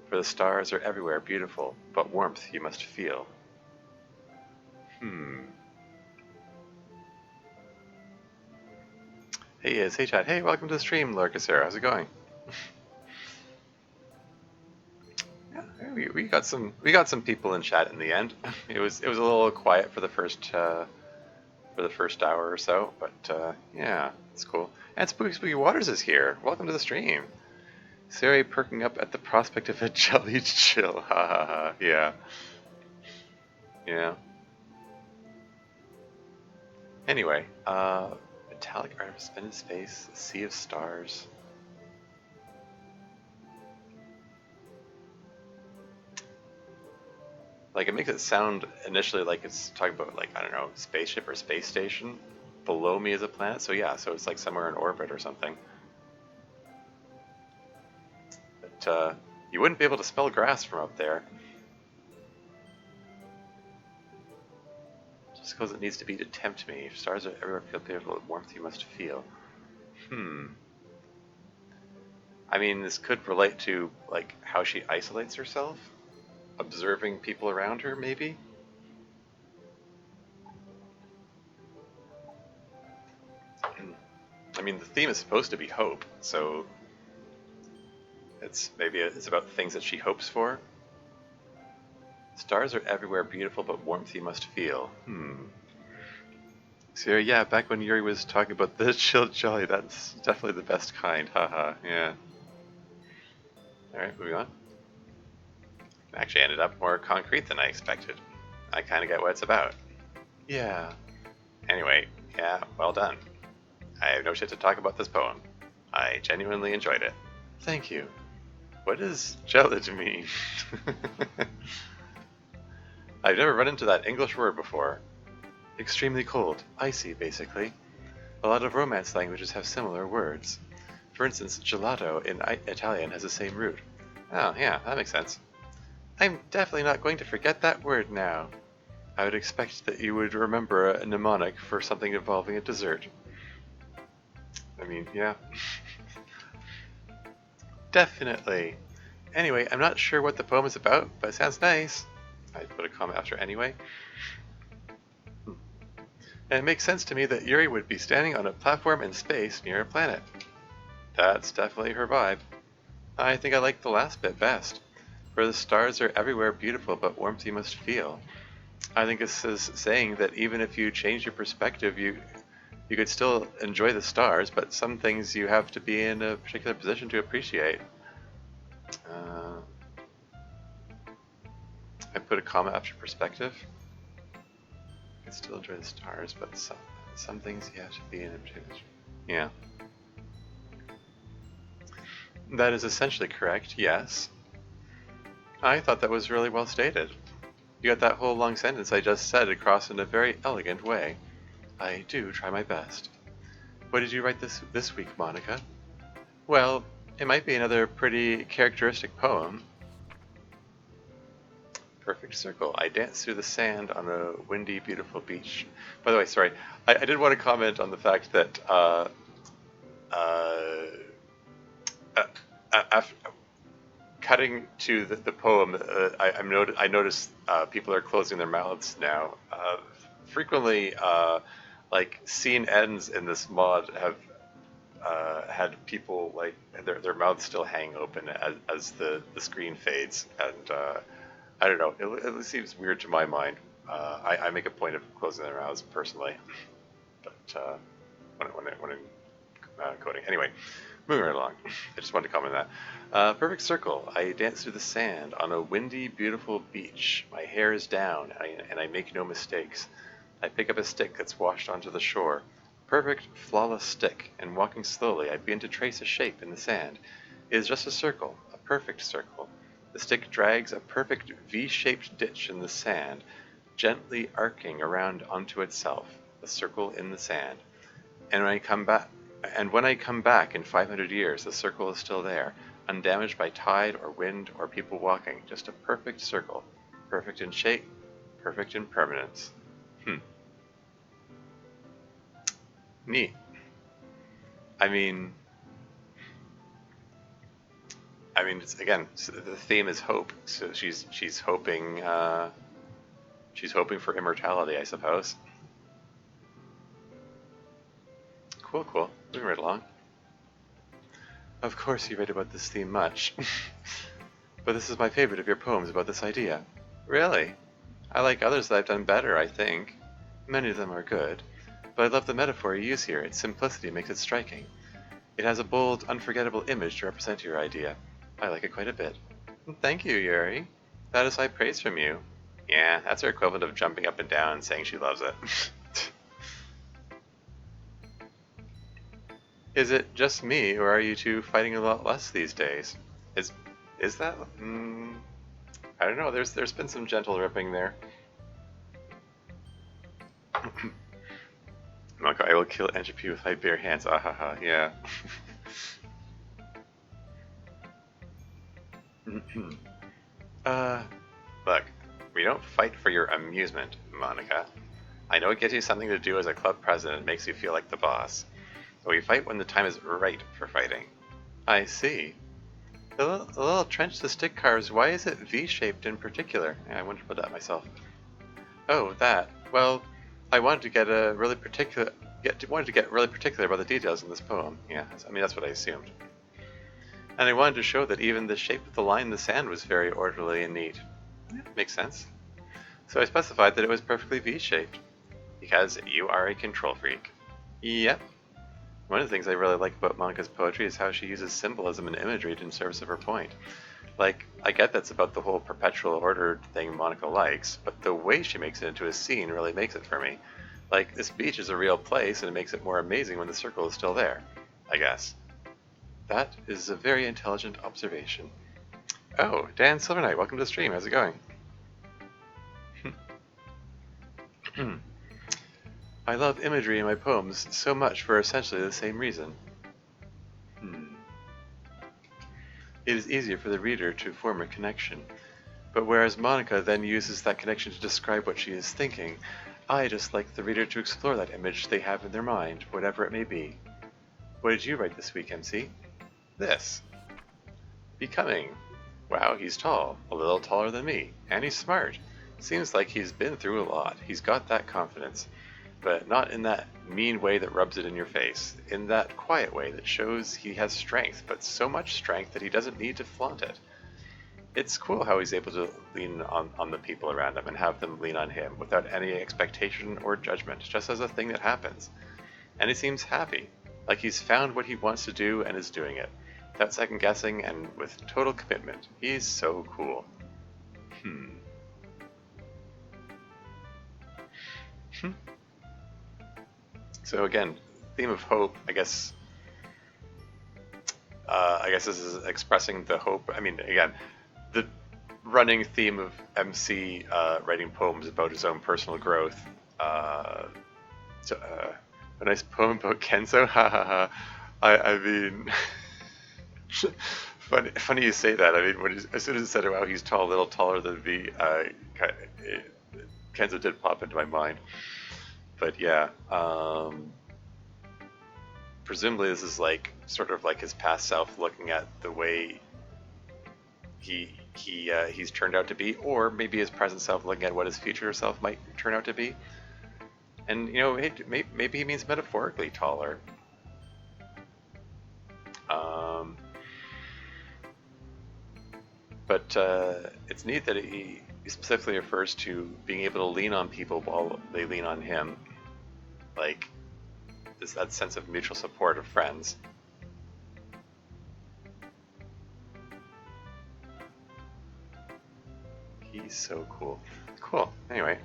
for the stars are everywhere beautiful, but warmth you must feel. Hey, hey chat. Hey, welcome to the stream, Larkasera. How's it going? Yeah, we got some people in chat in the end. It was a little quiet for the first hour or so, but yeah, it's cool. And Spooky Waters is here. Welcome to the stream. Sayori perking up at the prospect of a jellied chill. Ha ha ha. Yeah. Yeah. Anyway, metallic art of spinning space, a sea of stars. Like, it makes it sound initially like it's talking about, like, I don't know, spaceship or space station. Below me is a planet, so yeah, so it's like somewhere in orbit or something. But you wouldn't be able to smell grass from up there. Just because it needs to be to tempt me. If stars are everywhere, feel beautiful, warmth you must feel. I mean, this could relate to, like, how she isolates herself. Observing people around her, maybe? I mean, the theme is supposed to be hope, so maybe it's about things that she hopes for. Stars are everywhere beautiful, but warmth you must feel. So yeah, back when Yuri was talking about the chilled jelly, that's definitely the best kind. Haha, yeah. Alright, moving on. Actually ended up more concrete than I expected. I kind of get what it's about. Yeah. Anyway, yeah, well done. I have no shit to talk about this poem. I genuinely enjoyed it. Thank you. What does gelid mean? I've never run into that English word before. Extremely cold, icy, basically. A lot of Romance languages have similar words. For instance, gelato in Italian has the same root. Oh, yeah, that makes sense. I'm definitely not going to forget that word now. I would expect that you would remember a mnemonic for something involving a dessert. I mean, yeah. Definitely. Anyway, I'm not sure what the poem is about, but it sounds nice. I put a comment after anyway. And it makes sense to me that Yuri would be standing on a platform in space near a planet. That's definitely her vibe. I think I like the last bit best, where the stars are everywhere beautiful but warmth you must feel. I think this is saying that even if you change your perspective, you could still enjoy the stars, but some things you have to be in a particular position to appreciate. I put a comma after perspective. You can still enjoy the stars, but some things you have to be in a particular position. Yeah. That is essentially correct, yes. I thought that was really well stated. You got that whole long sentence I just said across in a very elegant way. I do try my best. What did you write this week, Monika? Well, it might be another pretty characteristic poem. Perfect circle. I dance through the sand on a windy, beautiful beach. By the way, sorry, I did want to comment on the fact that after cutting to the poem, I noticed people are closing their mouths now. Frequently, like scene ends in this mod have had people like their mouths still hang open as the screen fades, and I don't know. It seems weird to my mind. I make a point of closing their mouths personally, but when I'm coding, anyway. Moving right along. I just wanted to comment on that. Perfect circle. I dance through the sand on a windy, beautiful beach. My hair is down, and I make no mistakes. I pick up a stick that's washed onto the shore. Perfect, flawless stick, and walking slowly, I begin to trace a shape in the sand. It is just a circle, a perfect circle. The stick drags a perfect V-shaped ditch in the sand, gently arcing around onto itself, a circle in the sand. And when I come back in 500 years, the circle is still there, undamaged by tide or wind or people walking, just a perfect circle, perfect in shape, perfect in permanence. Neat. I mean, it's, again, so the theme is hope. So she's hoping for immortality, I suppose. Cool. Moving right along. Of course you write about this theme much. But this is my favorite of your poems about this idea. Really? I like others that I've done better, I think. Many of them are good. But I love the metaphor you use here. Its simplicity makes it striking. It has a bold, unforgettable image to represent your idea. I like it quite a bit. Thank you, Yuri. That is high praise from you. Yeah, that's her equivalent of jumping up and down and saying she loves it. Is it just me, or are you two fighting a lot less these days? Is that? I don't know. There's been some gentle ripping there. I will kill entropy with my bare hands. Ahaha, yeah. Look, we don't fight for your amusement, Monika. I know it gives you something to do as a club president and makes you feel like the boss. But we fight when the time is right for fighting. I see. The little trench the stick carves, why is it V-shaped in particular? Yeah, I wondered about that myself. Oh, that. Well, I wanted to get really particular about the details in this poem. Yeah, that's what I assumed. And I wanted to show that even the shape of the line in the sand was very orderly and neat. Yeah, makes sense. So I specified that it was perfectly V-shaped. Because you are a control freak. Yep. One of the things I really like about Monika's poetry is how she uses symbolism and imagery in service of her point. Like, I get that's about the whole perpetual order thing Monica likes, but the way she makes it into a scene really makes it for me. Like, this beach is a real place, and it makes it more amazing when the circle is still there, I guess. That is a very intelligent observation. Oh, Dan Silverknight, welcome to the stream. How's it going? I love imagery in my poems so much for essentially the same reason. It is easier for the reader to form a connection. But whereas Monica then uses that connection to describe what she is thinking, I just like the reader to explore that image they have in their mind, whatever it may be. What did you write this week, MC? This. Becoming. Wow, he's tall. A little taller than me. And he's smart. Seems like he's been through a lot. He's got that confidence. But not in that mean way that rubs it in your face. In that quiet way that shows he has strength, but so much strength that he doesn't need to flaunt it. It's cool how he's able to lean on the people around him and have them lean on him without any expectation or judgment, just as a thing that happens. And he seems happy, like he's found what he wants to do and is doing it, without second guessing and with total commitment. He's so cool. So again, theme of hope, I guess this is expressing the hope. I mean, again, the running theme of MC writing poems about his own personal growth. A nice poem about Kenzo. I mean, funny you say that. I mean, as soon as it said, "Wow, he's tall, a little taller than me," Kenzo did pop into my mind. But yeah, presumably this is like sort of like his past self looking at the way he's turned out to be, or maybe his present self looking at what his future self might turn out to be. And you know, maybe he means metaphorically taller. But it's neat that he specifically refers to being able to lean on people while they lean on him, like that sense of mutual support of friends. He's so cool. Cool. Anyway.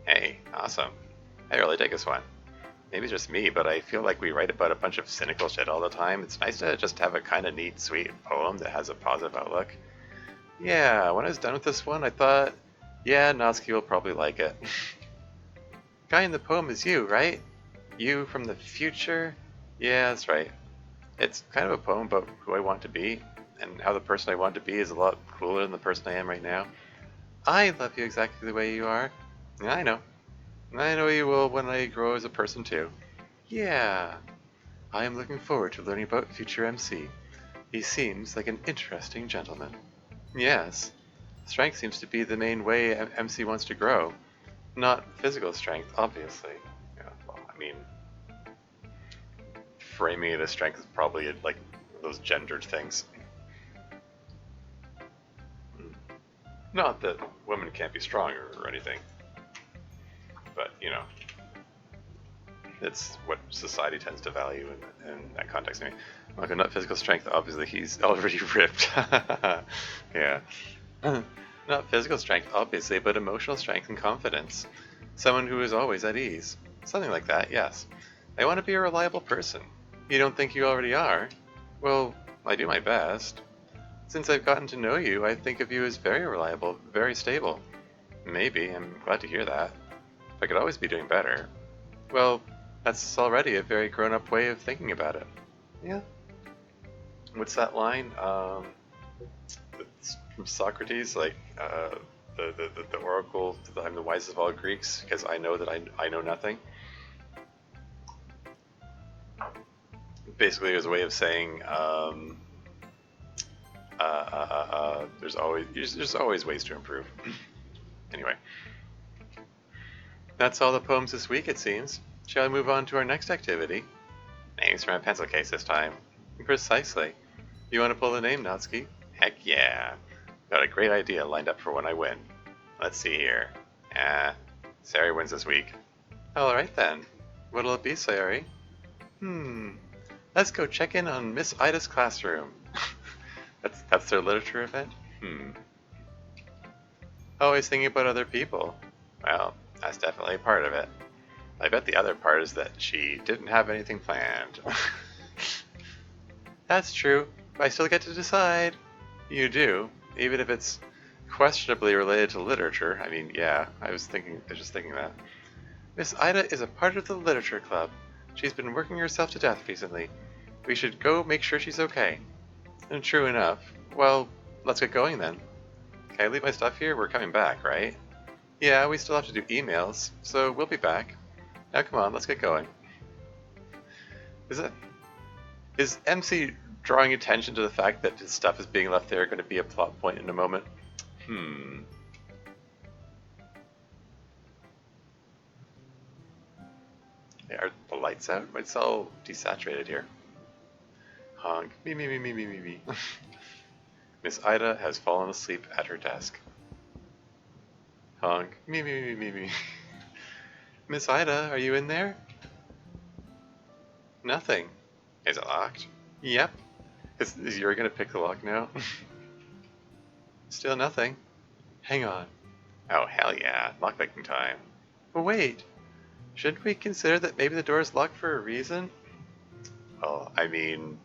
Hey, awesome. I really dig this one. Maybe it's just me, but I feel like we write about a bunch of cynical shit all the time. It's nice to just have a kind of neat, sweet poem that has a positive outlook. Yeah, when I was done with this one, I thought, yeah, Natsuki will probably like it. Guy in the poem is you, right? You from the future? Yeah, that's right. It's kind of a poem about who I want to be, and how the person I want to be is a lot cooler than the person I am right now. I love you exactly the way you are. I know. I know you will when I grow as a person too. Yeah. I am looking forward to learning about future MC. He seems like an interesting gentleman. Yes. Strength seems to be the main way MC wants to grow. Not physical strength, obviously. Yeah, well, I mean, framing it as strength is probably like those gendered things. Not that women can't be stronger or anything, but you know, it's what society tends to value in that context. I mean, okay, not physical strength, obviously he's already ripped. Yeah. Not physical strength, obviously, but emotional strength and confidence. Someone who is always at ease. Something like that, yes. I want to be a reliable person. You don't think you already are? Well, I do my best. Since I've gotten to know you, I think of you as very reliable, very stable. Maybe, I'm glad to hear that. I could always be doing better. Well, that's already a very grown-up way of thinking about it. Yeah. What's that line? It's from Socrates, like, the oracle, I'm the wisest of all Greeks, because I know that I know nothing. Basically, it was a way of saying, there's always ways to improve. Anyway. That's all the poems this week, it seems. Shall we move on to our next activity? Names from a pencil case this time. Precisely. You want to pull the name, Natsuki? Heck yeah. Got a great idea lined up for when I win. Let's see here. Sayori wins this week. Alright then. What'll it be, Sayori? Let's go check in on Miss Ida's classroom. That's their literature event? Always thinking about other people. Well, that's definitely part of it. I bet the other part is that she didn't have anything planned. That's true, but I still get to decide. You do, even if it's questionably related to literature. I mean, yeah, I was just thinking that. Miss Ida is a part of the Literature Club. She's been working herself to death recently. We should go make sure she's okay. And true enough. Well, let's get going then. Can I leave my stuff here? We're coming back, right? Yeah, we still have to do emails, so we'll be back. Now come on, let's get going. Is MC drawing attention to the fact that his stuff is being left there going to be a plot point in a moment? Yeah, are the lights out? It's all desaturated here. Honk. Me. Miss Ida has fallen asleep at her desk. Honk. Me. Miss Ida, are you in there? Nothing. Is it locked? Yep. Is Yuri gonna pick the lock now? Still nothing. Hang on. Oh, hell yeah. Lockpicking time. But wait. Shouldn't we consider that maybe the door is locked for a reason? Well, I mean...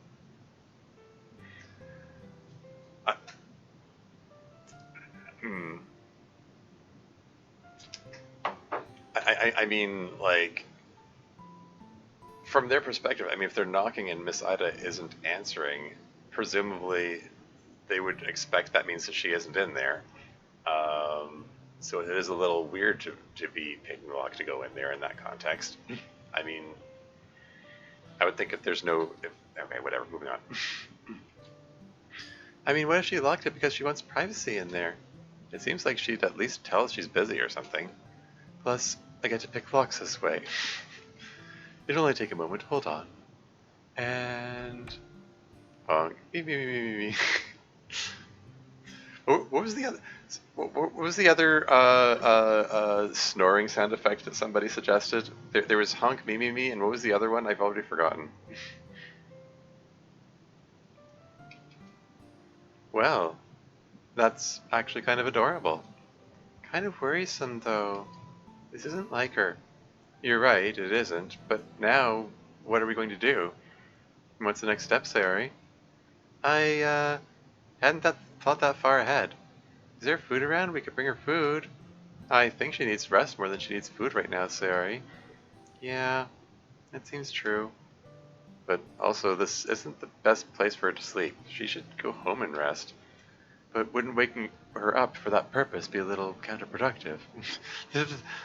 I mean, like... From their perspective, I mean, if they're knocking and Miss Ida isn't answering, presumably they would expect that means that she isn't in there. So it is a little weird to be picking the lock to go in there in that context. I mean, I would think if there's no... okay, whatever, moving on. I mean, what if she locked it because she wants privacy in there? It seems like she'd at least tell us she's busy or something. Plus, I get to pick locks this way. It'll only take a moment. Hold on. And... me. What was the other? What was the other snoring sound effect that somebody suggested? There was honk me, and what was the other one? I've already forgotten. Well, that's actually kind of adorable. Kind of worrisome, though. This isn't like her. You're right, it isn't. But now, what are we going to do? What's the next step, Sayori? I hadn't thought that far ahead. Is there food around? We could bring her food. I think she needs rest more than she needs food right now, Sayori. Yeah, that seems true. But also, this isn't the best place for her to sleep. She should go home and rest. But wouldn't waking her up for that purpose be a little counterproductive?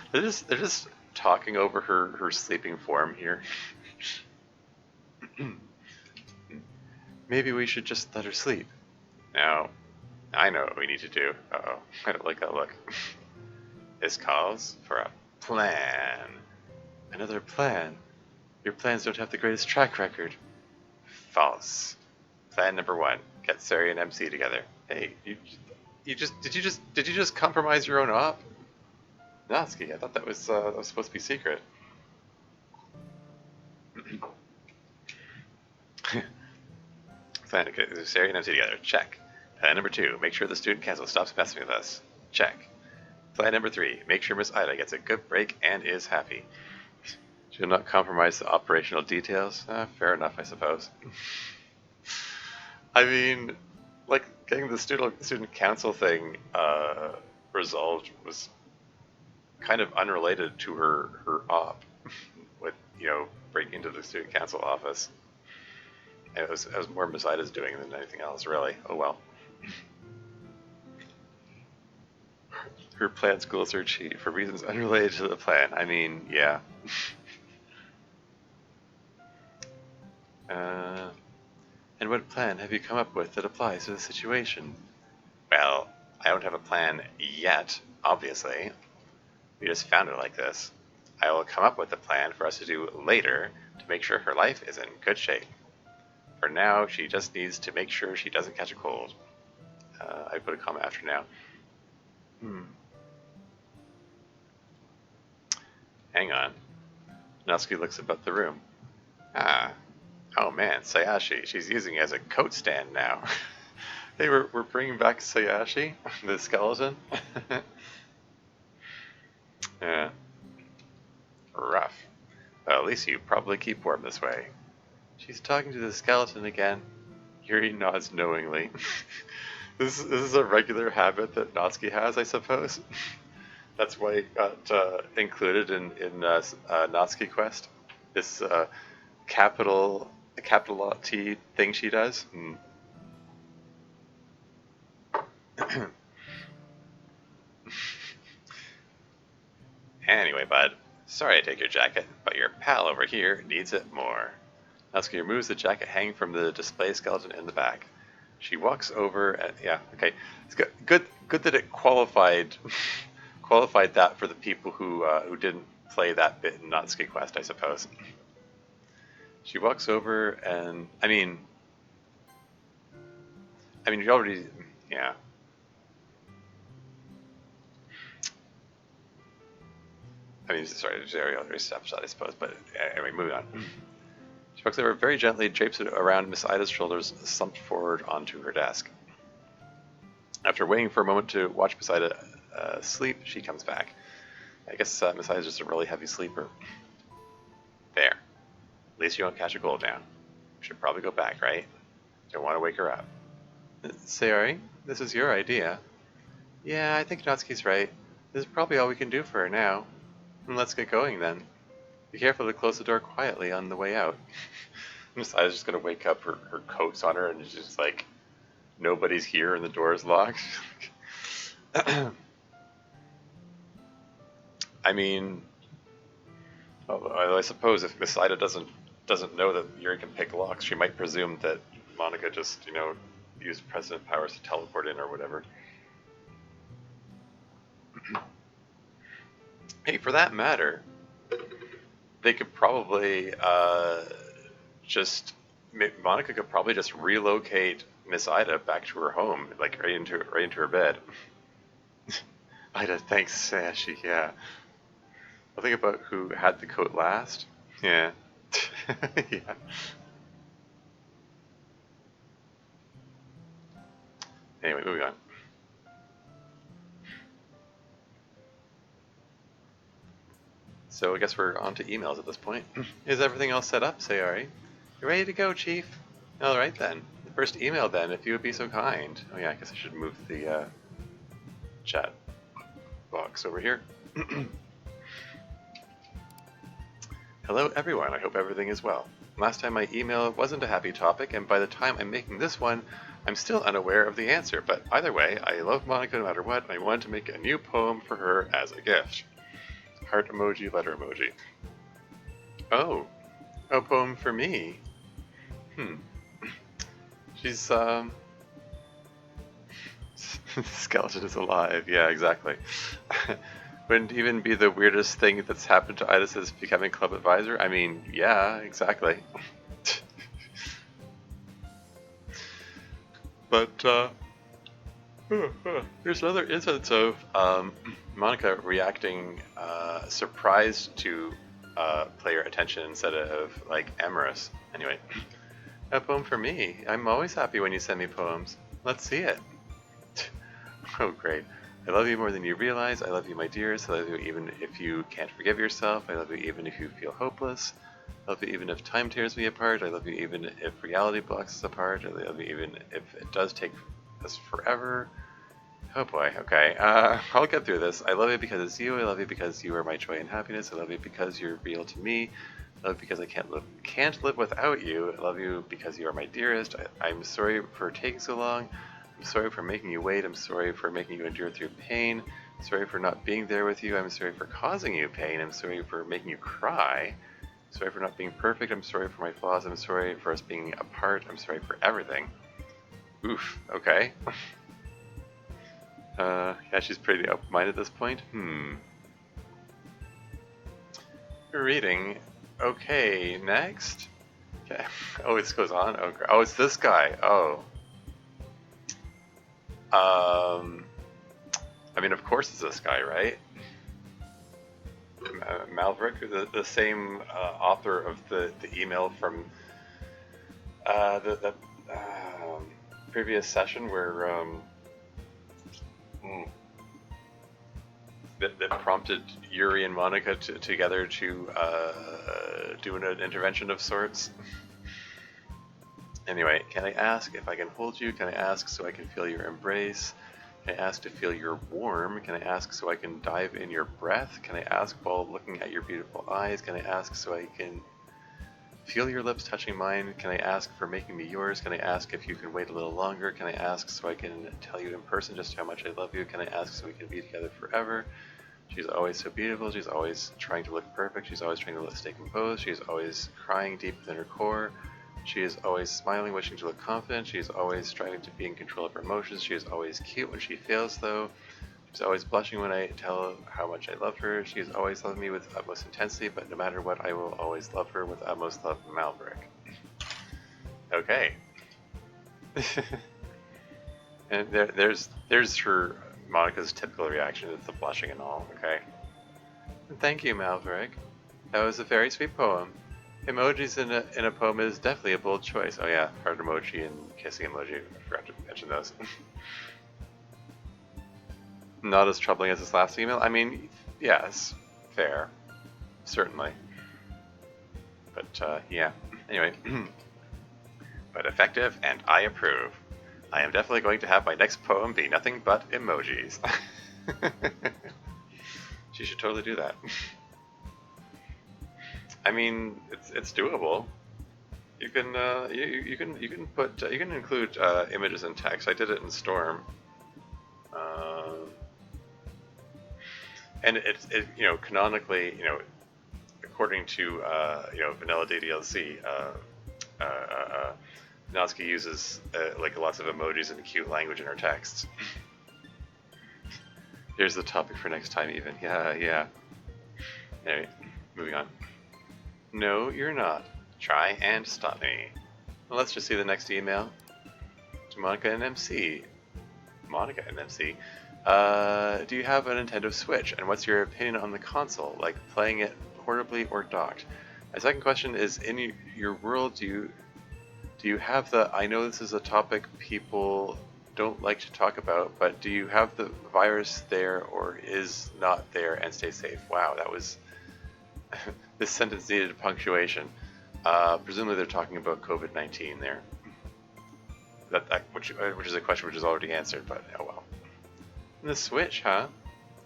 they're just talking over her sleeping form here. Maybe we should just let her sleep. No, I know what we need to do. Uh-oh, I don't like that look. This calls for a plan. Another plan? Your plans don't have the greatest track record. False. Plan number 1: get Sayori and MC together. Hey, did you just compromise your own op? Natsuki, I thought that was supposed to be secret. Plan to get Sayori and MC together. Check. Plan number 2: make sure the student council stops messing with us. Check. Plan number 3: make sure Miss Ida gets a good break and is happy. She'll not compromise the operational details. Fair enough, I suppose. I mean, like, getting the student council thing resolved was kind of unrelated to her op with, breaking into the student council office. It was more Miss Ida's doing than anything else, really. Oh well. Her plan schools her cheat for reasons unrelated to the plan. I mean, yeah. And what plan have you come up with that applies to the situation? Well, I don't have a plan yet, obviously. We just found it like this. I will come up with a plan for us to do later to make sure her life is in good shape. For now, she just needs to make sure she doesn't catch a cold. I put a comma after now. Hang on. Natsuki looks about the room. Oh man, Sayashi, she's using it as a coat stand now. Hey, we're bringing back Sayashi, the skeleton. Yeah, rough. Well, at least you probably keep warm this way. She's talking to the skeleton again. Yuri nods knowingly. This is a regular habit that Natsuki has, I suppose. That's why it got included in Natsuki Quest. This capital T thing she does. Anyway, bud, sorry I take your jacket, but your pal over here needs it more. Natsuki removes the jacket hanging from the display skeleton in the back. She walks over and yeah, okay. It's good that it qualified qualified that for the people who didn't play that bit in Natsuki Quest, I suppose. She walks over and I mean you already yeah. I mean sorry, there's already steps I suppose, but anyway, moving on. She walks over very gently, drapes it around Miss Ida's shoulders, slumped forward onto her desk. After waiting for a moment to watch Miss Ida sleep, she comes back. I guess Miss Ida's just a really heavy sleeper. There. At least you won't catch a cold down. We should probably go back, right? Don't want to wake her up. Sayori, this is your idea. Yeah, I think Natsuki's right. This is probably all we can do for her now. Let's get going then. Be careful to close the door quietly on the way out. Miss Ida's just gonna wake up, her coat's on her, and it's just like, nobody's here and the door is locked. I mean, I suppose if Miss Ida doesn't know that Yuri can pick locks, she might presume that Monika just, used president powers to teleport in or whatever. Hey, for that matter, they could probably Monika could probably just relocate Miss Ida back to her home, like right into her bed. Ida, thanks, Sashi. Yeah. I'll think about who had the coat last. Yeah. Yeah. Anyway, moving on. So I guess we're on to emails at this point. Is everything else set up, Sayori? You ready to go, Chief? Alright then. The first email then, if you would be so kind. Oh yeah, I guess I should move the chat box over here. Hello everyone, I hope everything is well. Last time my email wasn't a happy topic, and by the time I'm making this one, I'm still unaware of the answer, but either way, I love Monika no matter what, and I wanted to make a new poem for her as a gift. Heart emoji, letter emoji. Oh, a poem for me? She's, skeleton is alive, yeah, exactly. Wouldn't even be the weirdest thing that's happened to Ida since becoming club advisor. I mean, yeah, exactly. But, here's another instance of Monika reacting surprised to player attention instead of, like, amorous. Anyway, a poem for me. I'm always happy when you send me poems. Let's see it. Oh, great. I love you more than you realize. I love you, my dearest. I love you even if you can't forgive yourself. I love you even if you feel hopeless. I love you even if time tears me apart. I love you even if reality blocks us apart. I love you even if it does take us forever. Oh boy, okay. I'll get through this. I love you because it's you. I love you because you are my joy and happiness. I love you because you're real to me. I love you because I can't live without you. I love you because you are my dearest. I'm sorry for taking so long. I'm sorry for making you wait. I'm sorry for making you endure through pain. I'm sorry for not being there with you. I'm sorry for causing you pain. I'm sorry for making you cry. I'm sorry for not being perfect. I'm sorry for my flaws. I'm sorry for us being apart. I'm sorry for everything. Oof, okay. Yeah, she's pretty open-minded at this point. Reading. Okay, next. Okay. Oh, this goes on? Oh, it's this guy. Oh. I mean, of course it's this guy, right? Malverick, the same author of the email from previous session where that prompted Yuri and Monika together to do an intervention of sorts. Anyway, can I ask if I can hold you? Can I ask so I can feel your embrace? Can I ask to feel your warmth? Can I ask so I can dive in your breath? Can I ask while looking at your beautiful eyes? Can I ask so I can feel your lips touching mine? Can I ask for making me yours? Can I ask if you can wait a little longer? Can I ask so I can tell you in person just how much I love you? Can I ask so we can be together forever? She's always so beautiful. She's always trying to look perfect. She's always trying to stay composed. She's always crying deep within her core. She is always smiling, wishing to look confident. She is always striving to be in control of her emotions. She is always cute when she fails, though. She's always blushing when I tell her how much I love her. She is always loving me with utmost intensity, but no matter what, I will always love her with utmost love, Malbrick. Okay. And there's her Monika's typical reaction to the blushing and all. Okay. And thank you, Malbrick. That was a very sweet poem. Emojis in a poem is definitely a bold choice. Oh yeah, heart emoji and kissing emoji. I forgot to mention those. Not as troubling as this last email. I mean, yes, fair, certainly. But yeah. Anyway, but effective, and I approve. I am definitely going to have my next poem be nothing but emojis. She should totally do that. I mean, it's doable. You can you can put you can include images and text. I did it in Storm, and it canonically according to Vanilla DDLC, Natsuki uses like lots of emojis and cute language in her texts. Here's the topic for next time, even. Yeah. Anyway, moving on. No, you're not. Try and stop me. Well, let's just see the next email. To Monika and MC. Monika and MC. Do you have a Nintendo Switch? And what's your opinion on the console? Like playing it portably or docked? My second question is, in your world, do you have the... I know this is a topic people don't like to talk about, but do you have the virus there or is not there and stay safe? Wow, that was... This sentence needed a punctuation. Presumably they're talking about COVID-19 there. Which is a question which is already answered, but oh well. And the Switch, huh?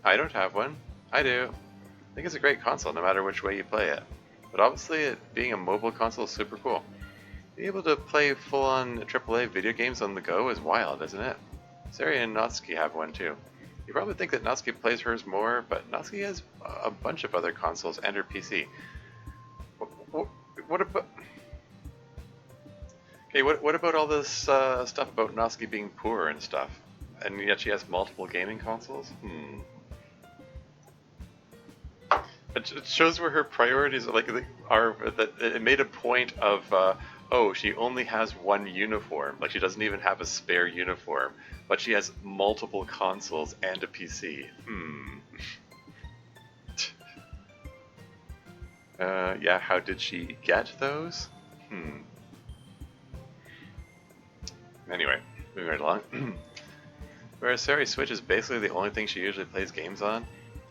I don't have one. I do. I think it's a great console no matter which way you play it. But obviously it being a mobile console is super cool. Being able to play full-on AAA video games on the go is wild, isn't it? Sayori and Natsuki have one too. You probably think that Natsuki plays hers more, but Natsuki has a bunch of other consoles and her PC. What about... Okay, what about all this stuff about Natsuki being poor and stuff? And yet she has multiple gaming consoles? It shows where her priorities are that it made a point of, oh, she only has one uniform. Like, she doesn't even have a spare uniform. But she has multiple consoles and a PC. Yeah, how did she get those? Anyway, moving right along. Whereas Sayori's Switch is basically the only thing she usually plays games on,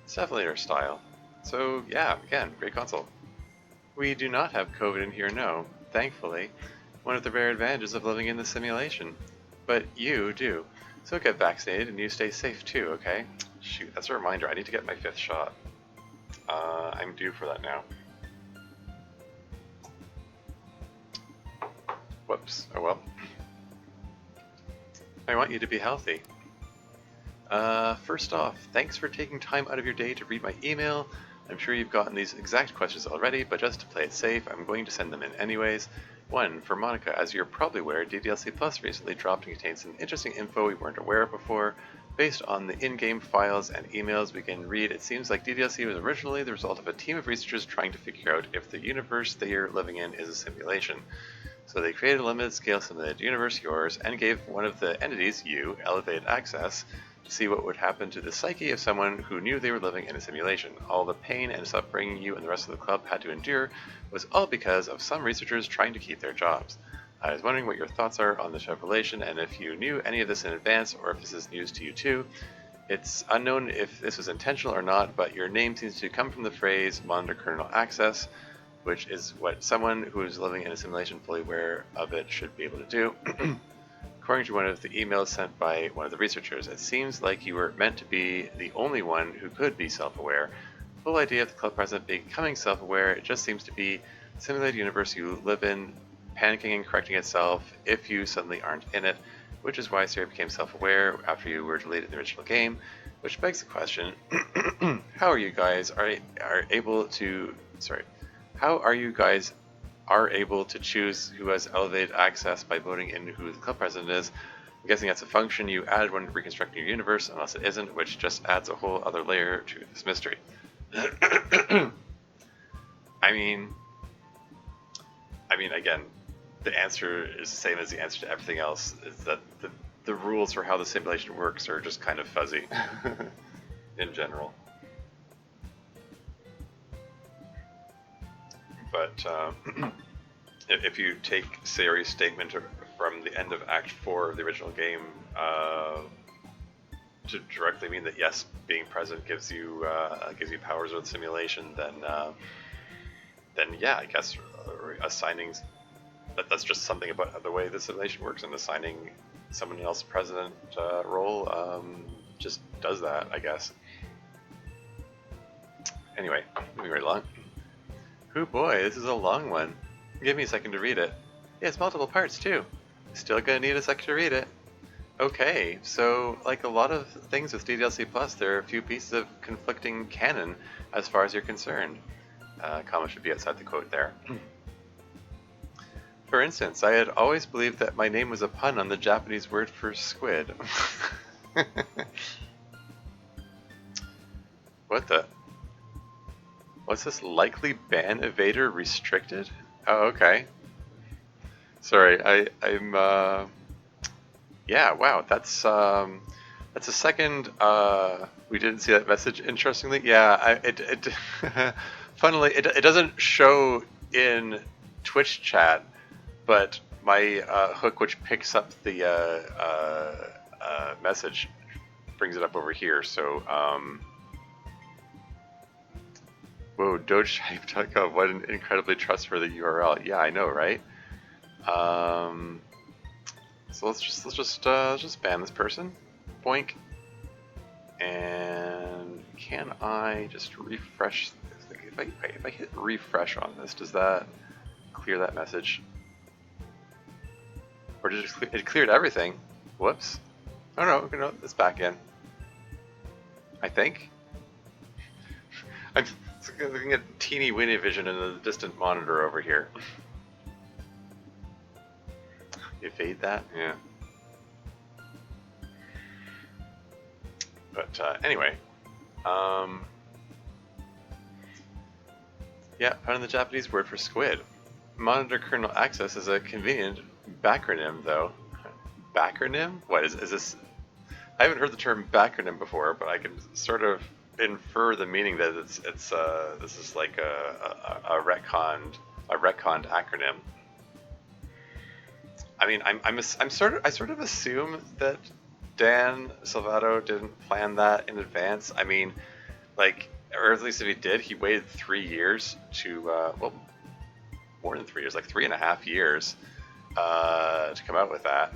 it's definitely her style. So yeah, again, great console. We do not have COVID in here, no, thankfully. One of the rare advantages of living in the simulation. But you do. So get vaccinated and you stay safe too, okay? Shoot, that's a reminder, I need to get my 5th shot. I'm due for that now. Whoops, oh well. I want you to be healthy. First off, thanks for taking time out of your day to read my email. I'm sure you've gotten these exact questions already, but just to play it safe, I'm going to send them in anyways. 1. For Monika, as you're probably aware, DDLC Plus recently dropped and contains some interesting info we weren't aware of before. Based on the in-game files and emails we can read, it seems like DDLC was originally the result of a team of researchers trying to figure out if the universe they are living in is a simulation. So they created a limited scale simulated universe, yours, and gave one of the entities, you, elevated access to see what would happen to the psyche of someone who knew they were living in a simulation. All the pain and suffering you and the rest of the club had to endure was all because of some researchers trying to keep their jobs. I was wondering what your thoughts are on this revelation, and if you knew any of this in advance, or if this is news to you too. It's unknown if this was intentional or not, but your name seems to come from the phrase monitor kernel access, which is what someone who is living in a simulation fully aware of it should be able to do. According to one of the emails sent by one of the researchers, it seems like you were meant to be the only one who could be self-aware. The whole idea of the club president becoming self-aware, it just seems to be a simulated universe you live in, panicking and correcting itself if you suddenly aren't in it, which is why Sayori became self-aware after you were deleted in the original game, which begs the question, how are you guys are able to choose who has elevated access by voting in who the club president is? I'm guessing that's a function you added when reconstructing your universe, unless it isn't, which just adds a whole other layer to this mystery. I mean, again, the answer is the same as the answer to everything else, is that the rules for how the simulation works are just kind of fuzzy in general. But if you take Sayori's statement from the end of Act 4 of the original game to directly mean that yes, being present gives you powers of the simulation, then yeah, I guess assigning that's just something about the way the simulation works, and assigning someone else president role just does that, I guess. Anyway, moving right along. Oh boy, this is a long one. Give me a second to read it. Yeah, it's multiple parts too. Still gonna need a second to read it. Okay, so like a lot of things with DDLC Plus, there are a few pieces of conflicting canon as far as you're concerned. Comma should be outside the quote there. For instance, I had always believed that my name was a pun on the Japanese word for squid. What the? What's this? Likely ban evader restricted? Oh, okay. Sorry, I'm yeah, wow, that's a second, we didn't see that message, interestingly. Yeah, funnily, it doesn't show in Twitch chat, but my hook, which picks up the message, brings it up over here, so, whoa, dogehype.com, what an incredibly trustworthy URL. Yeah, I know, right? So let's just ban this person. Boink. And can I just refresh? If I hit refresh on this, does that clear that message? Or did it cleared everything? Whoops. Oh no, it's back in. I think. I'm looking at teeny weeny vision in the distant monitor over here. Evade that? Yeah. But anyway, yeah, found the Japanese word for squid. Monitor kernel access is a convenient backronym, though. Backronym? What is this? I haven't heard the term backronym before, but I can sort of infer the meaning that it's this is like a retconned acronym. I mean, I sort of assume that Dan Salvato didn't plan that in advance. I mean, like, or at least if he did, he waited 3 years to, well, more than 3 years, like 3.5 years, to come out with that.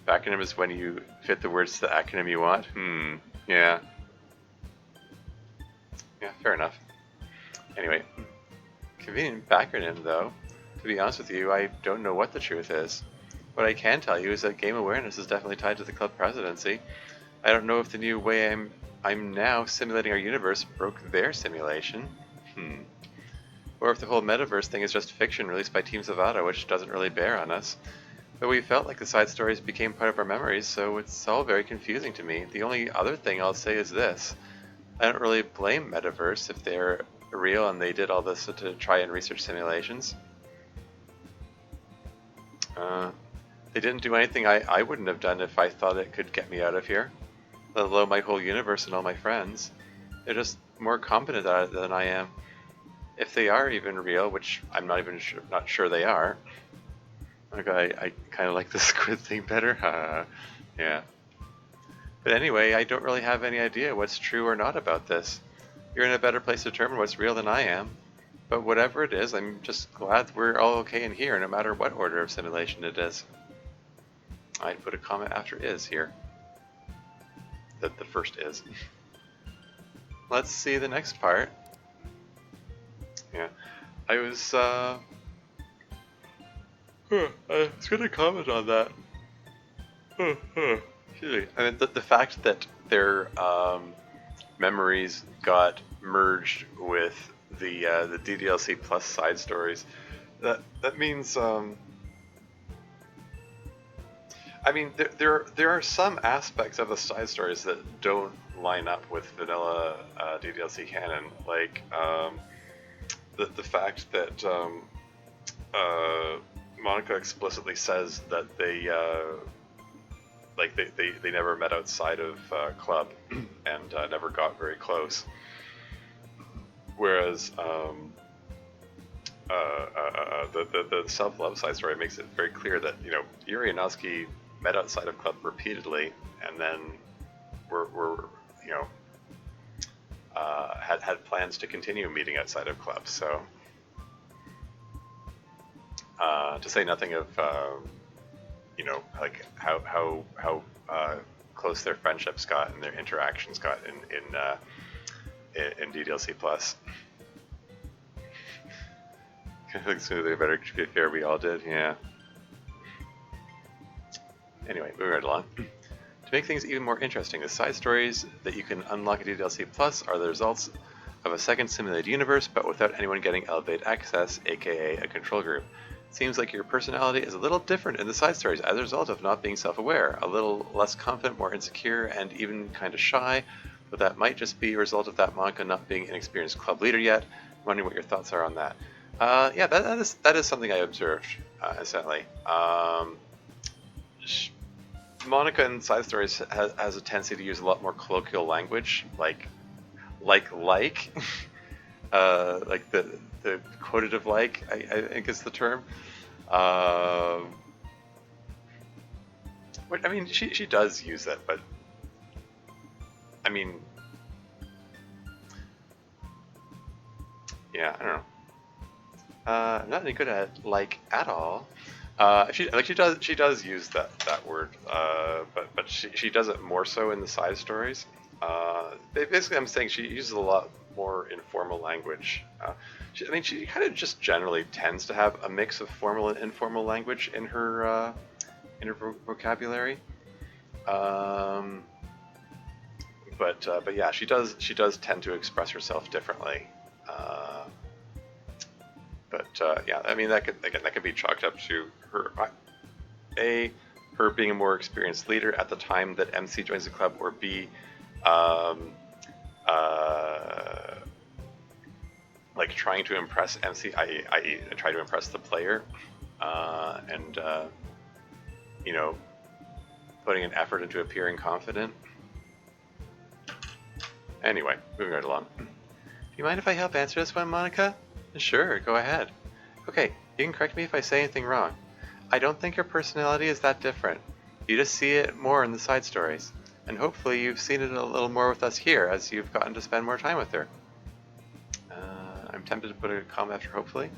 Backronym is when you fit the words to the acronym you want. Yeah. Yeah, fair enough. Anyway, convenient backronym, though. To be honest with you, I don't know what the truth is. What I can tell you is that game awareness is definitely tied to the club presidency. I don't know if the new way I'm now simulating our universe broke their simulation. Or if the whole metaverse thing is just fiction released by Team Salvato, which doesn't really bear on us. But we felt like the side stories became part of our memories, so it's all very confusing to me. The only other thing I'll say is this. I don't really blame Metaverse if they're real and they did all this to try and research simulations. They didn't do anything I wouldn't have done if I thought it could get me out of here, let alone my whole universe and all my friends. They're just more competent at it than I am. If they are even real, which I'm not sure they are, Okay, I kind of like the squid thing better. Yeah. But anyway, I don't really have any idea what's true or not about this. You're in a better place to determine what's real than I am. But whatever it is, I'm just glad we're all okay in here, no matter what order of simulation it is. I'd put a comment after is here. The first is. Let's see the next part. Yeah. I was gonna comment on that. Excuse me. I mean, the fact that their memories got merged with the DDLC plus side stories, that means I mean there are some aspects of the side stories that don't line up with vanilla DDLC canon, like the fact that Monika explicitly says that they they never met outside of club and never got very close. Whereas the self-love side story makes it very clear that Yuri and Natsuki met outside of club repeatedly, and then were had plans to continue meeting outside of club. So to say nothing of like how close their friendships got and their interactions got in DDLC plus. Smoothly better, to be fair, we all did, yeah. Anyway, moving right along. To make things even more interesting, the side stories that you can unlock at DDLC Plus are the results of a second simulated universe, but without anyone getting elevated access, aka a control group. It seems like your personality is a little different in the side stories as a result of not being self-aware, a little less confident, more insecure, and even kind of shy, but that might just be a result of that Monika not being an experienced club leader yet. I'm wondering what your thoughts are on that. Yeah, that is something I observed, incidentally. Monika in side stories has a tendency to use a lot more colloquial language, like like the quotative like, I think is the term. I mean, she does use it, but I mean, yeah, I don't know. I'm not any good at like at all. She does use that word, but she does it more so in the side stories. Basically, I'm saying she uses a lot more informal language. I mean, she kind of just generally tends to have a mix of formal and informal language in her vocabulary. But yeah, she does tend to express herself differently. Yeah, I mean that could be chalked up to her her being a more experienced leader at the time that MC joins the club, or B, like trying to impress MC, i.e. try to impress the player, and putting an effort into appearing confident. Anyway, moving right along. Do you mind if I help answer this one, Monika? Sure, go ahead. Okay, you can correct me if I say anything wrong. I don't think her personality is that different. You just see it more in the side stories. And hopefully you've seen it a little more with us here as you've gotten to spend more time with her. I'm tempted to put a comment after hopefully.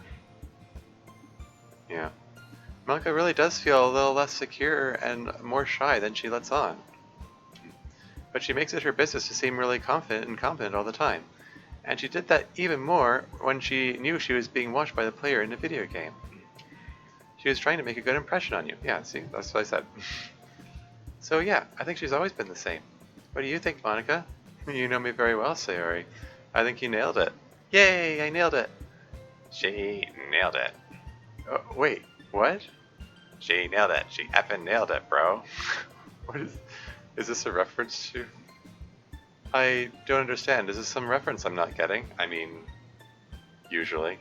Yeah. Monika really does feel a little less secure and more shy than she lets on. But she makes it her business to seem really confident and competent all the time. And she did that even more when she knew she was being watched by the player in a video game. She was trying to make a good impression on you. Yeah, see, that's what I said. So yeah, I think she's always been the same. What do you think, Monika? You know me very well, Sayori. I think you nailed it. Yay, I nailed it. She nailed it. Oh, wait, what? She nailed it. She effing nailed it, bro. What is this a reference to? I don't understand. Is this some reference I'm not getting? I mean, usually.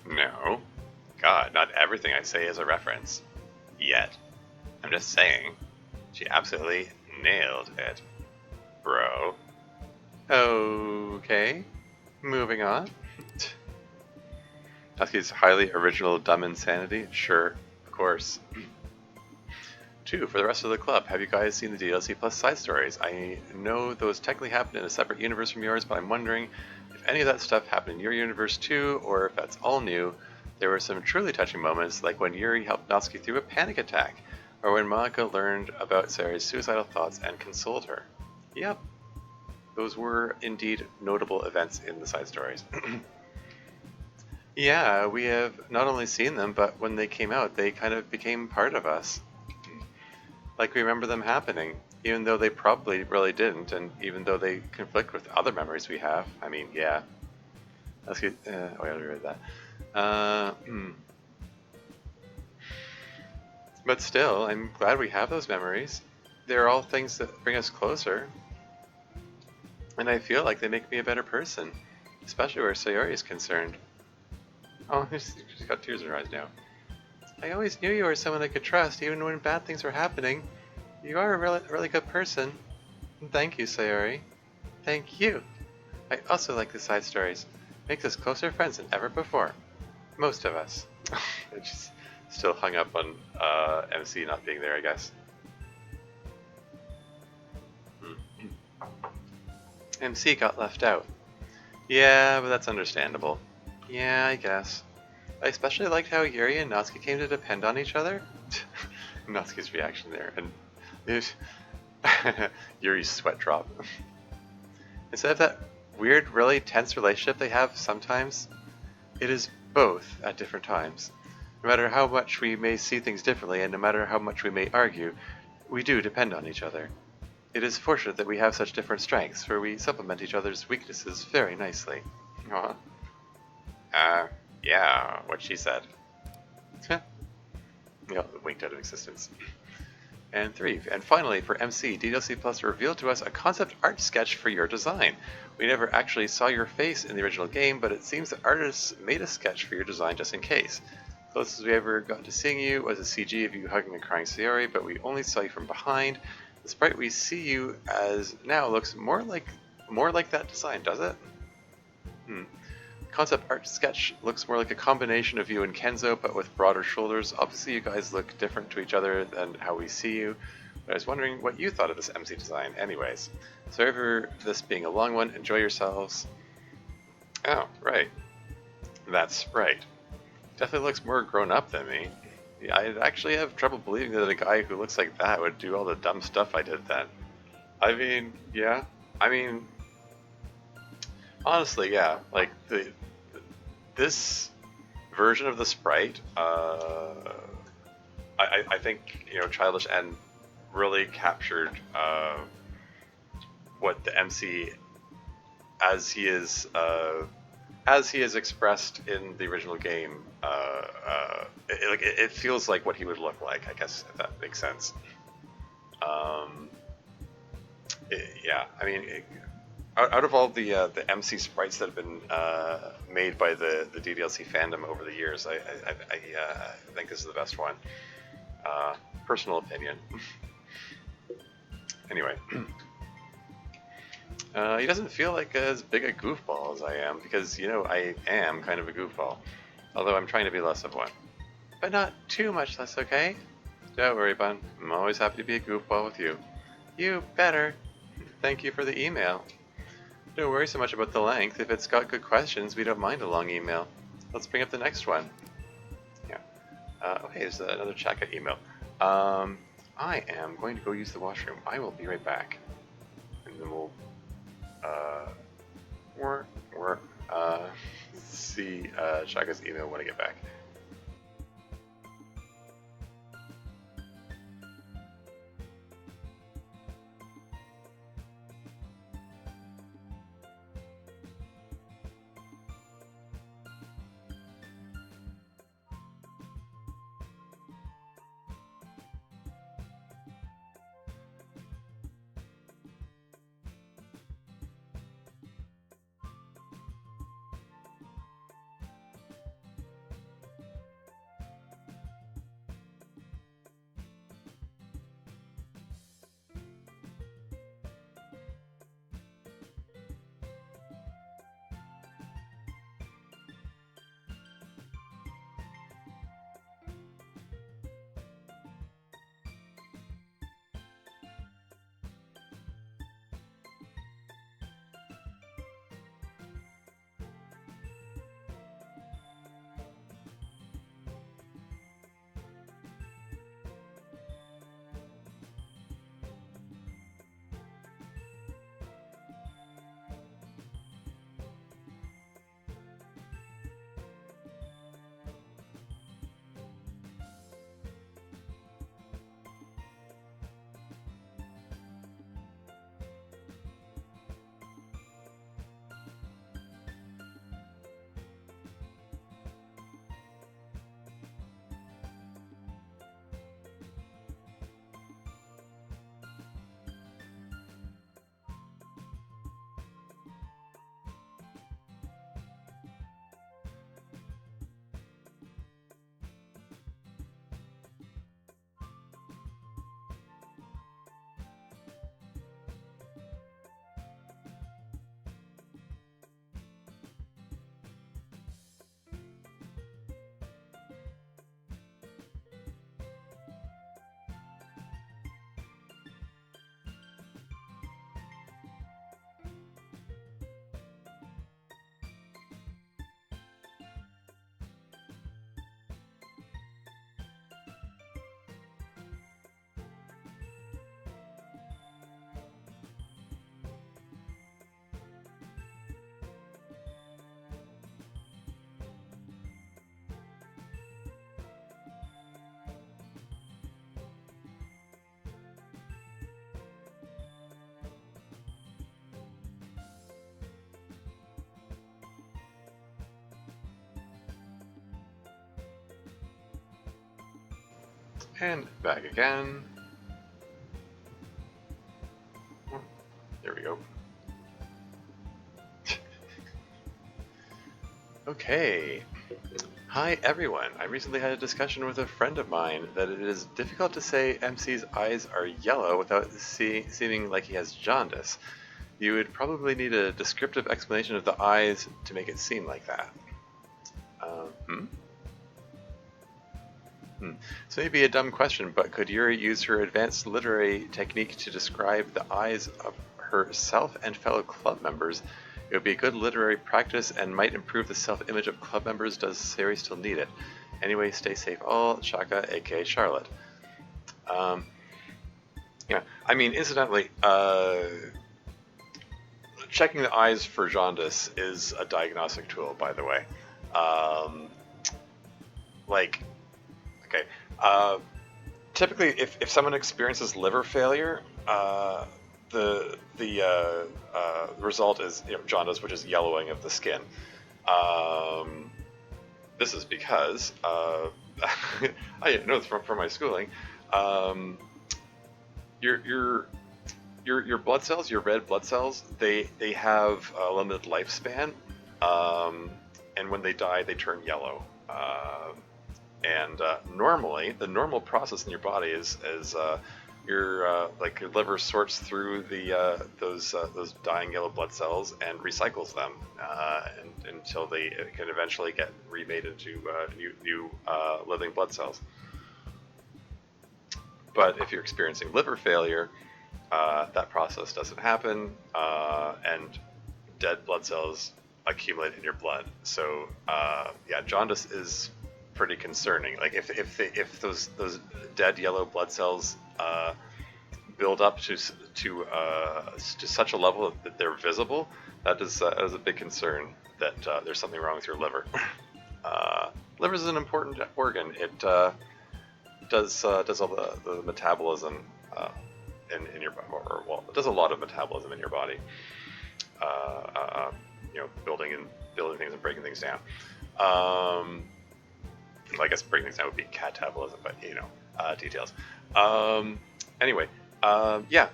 No. God, not everything I say is a reference. Yet. I'm just saying. She absolutely nailed it. Bro. Okay. Moving on. Natsuki's highly original dumb insanity? Sure, of course. 2. For the rest of the club, have you guys seen the DLC plus side stories? I know those technically happen in a separate universe from yours, but I'm wondering if any of that stuff happened in your universe too, or if that's all new. There were some truly touching moments, like when Yuri helped Natsuki through a panic attack, or when Monika learned about Sayori's suicidal thoughts and consoled her. Yep, those were indeed notable events in the side stories. Yeah, we have not only seen them, but when they came out, they kind of became part of us. Like we remember them happening, even though they probably really didn't, and even though they conflict with other memories we have. I mean, yeah. That's good. Oh, I already read that. But still, I'm glad we have those memories. They're all things that bring us closer, and I feel like they make me a better person, especially where Sayori is concerned. Oh, she's got tears in her eyes now. I always knew you were someone I could trust, even when bad things were happening. You are a really good person. Thank you, Sayori. Thank you. I also like the side stories. Makes us closer friends than ever before. Most of us. She's still hung up on MC not being there, I guess. MC got left out. Yeah, but that's understandable. Yeah, I guess. I especially liked how Yuri and Natsuki came to depend on each other. Natsuki's reaction there, and Yuri's sweat drop. Instead of that weird, really tense relationship they have sometimes, it is both at different times. No matter how much we may see things differently, and no matter how much we may argue, we do depend on each other. It is fortunate that we have such different strengths, for we supplement each other's weaknesses very nicely. Aw. Yeah, what she said. Winked out of existence. And 3. And finally, for MC, DLC Plus revealed to us a concept art sketch for your design. We never actually saw your face in the original game, but it seems that artists made a sketch for your design just in case. Closest we ever got to seeing you was a CG of you hugging a crying Sayori, but we only saw you from behind. The sprite we see you as now looks more like that design, does it? Concept art sketch looks more like a combination of you and Kenzo, but with broader shoulders. Obviously, you guys look different to each other than how we see you, but I was wondering what you thought of this MC design anyways. Sorry for this being a long one. Enjoy yourselves. Oh, right. That's right. Definitely looks more grown up than me. Yeah, I actually have trouble believing that a guy who looks like that would do all the dumb stuff I did then. I mean, yeah. I mean, honestly, yeah. Like, this version of the sprite, I think, Childish N really captured what the MC as he is expressed in the original game. It feels like what he would look like, I guess, if that makes sense. Yeah, I mean, out of all the MC sprites that have been made by the DDLC fandom over the years, I think this is the best one. Personal opinion. Anyway, he doesn't feel like as big a goofball as I am, because I am kind of a goofball, although I'm trying to be less of one, but not too much less. Okay? Don't worry, Bun. I'm always happy to be a goofball with you. You better. Thank you for the email. Don't worry so much about the length. If it's got good questions, we don't mind a long email. Let's bring up the next one. Yeah. Okay, there's another Chaka email. I am going to go use the washroom. I will be right back. And then we'll see Chaka's email when I get back. And back again. There we go. Okay. Hi everyone. I recently had a discussion with a friend of mine that it is difficult to say MC's eyes are yellow without seeming like he has jaundice. You would probably need a descriptive explanation of the eyes to make it seem like that. Hmm? This may be a dumb question, but could Yuri use her advanced literary technique to describe the eyes of herself and fellow club members? It would be a good literary practice and might improve the self-image of club members. Does Sayori still need it? Anyway, stay safe all. Shaka, aka Charlotte. Yeah, I mean, incidentally, checking the eyes for jaundice is a diagnostic tool, by the way. Okay, typically, if someone experiences liver failure, the result is jaundice, which is yellowing of the skin. This is because I know this from my schooling. Your blood cells, your red blood cells, they have a limited lifespan, and when they die, they turn yellow. And normally, the normal process in your body is your liver sorts through those dying yellow blood cells and recycles them until they can eventually get remade into new living blood cells. But if you're experiencing liver failure, that process doesn't happen, and dead blood cells accumulate in your blood. So yeah, jaundice is pretty concerning. Like if those dead yellow blood cells build up to such a level that they're visible, that is a big concern that there's something wrong with your liver. Liver is an important organ. It does all the metabolism in your body, or well, it does a lot of metabolism in your body. Building things and breaking things down. I guess breaking things down would be catabolism, but details. Anyway, yeah.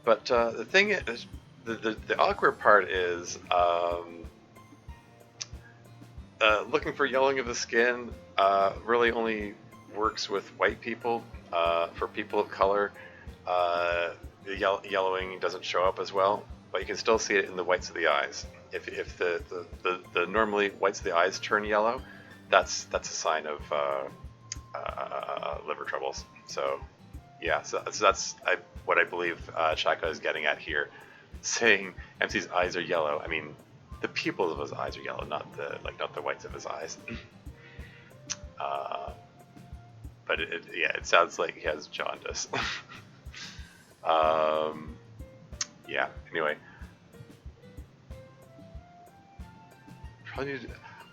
But the thing is, the awkward part is looking for yellowing of the skin really only works with white people. For people of color, the yellowing doesn't show up as well, but you can still see it in the whites of the eyes. If the normally whites of the eyes turn yellow, that's a sign of liver troubles. So yeah, so that's what I believe Chaka is getting at here, saying MC's eyes are yellow. I mean, the pupils of his eyes are yellow, not the whites of his eyes. But it sounds like he has jaundice. Yeah. Anyway,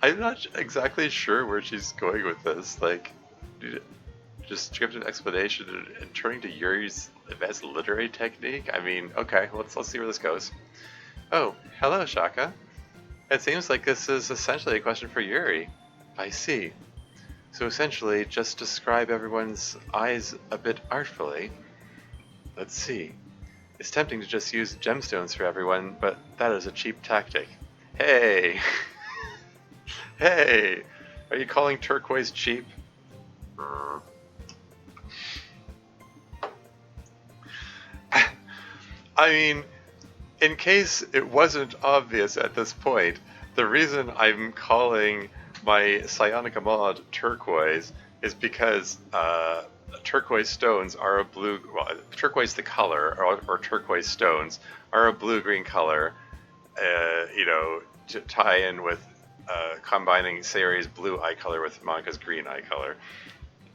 I'm not exactly sure where she's going with this. Like, just scripted explanation and turning to Yuri's advanced literary technique. I mean, okay, let's see where this goes. Oh, hello, Shaka. It seems like this is essentially a question for Yuri. I see. So essentially, just describe everyone's eyes a bit artfully. Let's see. It's tempting to just use gemstones for everyone, but that is a cheap tactic. Hey! Hey! Are you calling turquoise cheap? I mean, in case it wasn't obvious at this point, the reason I'm calling my Psionica mod turquoise is because turquoise stones are a blue, well, turquoise the color, or turquoise stones are a blue-green color, to tie in with combining Sayori's blue eye color with Monika's green eye color.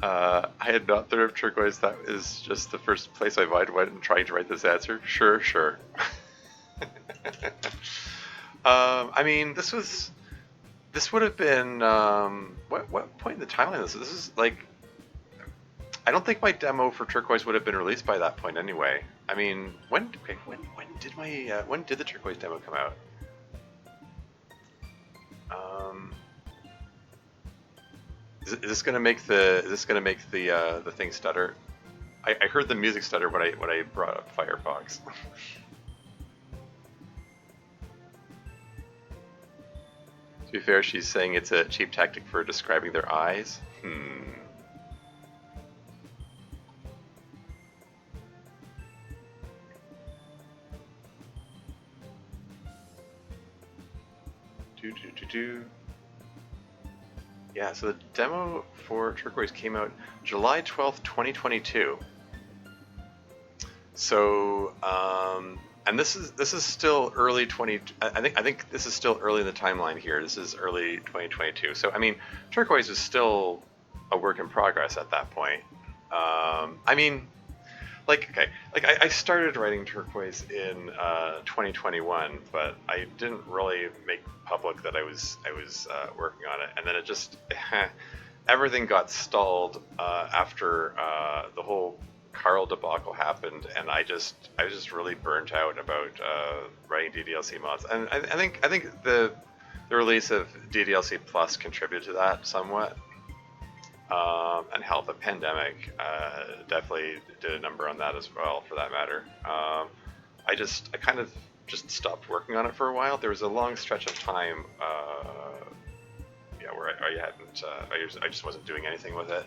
I had not thought of turquoise. That is just the first place my mind went in trying to write this answer. Sure. I mean, this would have been what point in the timeline is this? This is like, I don't think my demo for turquoise would have been released by that point anyway. I mean, when did the turquoise demo come out? Is this gonna make the thing stutter? I heard the music stutter when I brought up Firefox. To be fair, she's saying it's a cheap tactic for describing their eyes. Do. Yeah, so the demo for Turquoise came out July 12th, 2022. So, and this is still early 20. I think this is still early in the timeline here. This is early 2022. So, I mean, Turquoise is still a work in progress at that point. I mean, I started writing Turquoise in 2021, but I didn't really make public that I was working on it, and then it just everything got stalled after the whole Carl debacle happened, and I was just really burnt out about writing DDLC mods, and I think the release of DDLC Plus contributed to that somewhat. And hell, the pandemic definitely did a number on that as well, for that matter. I kind of just stopped working on it for a while. There was a long stretch of time, where I hadn't, I just wasn't doing anything with it.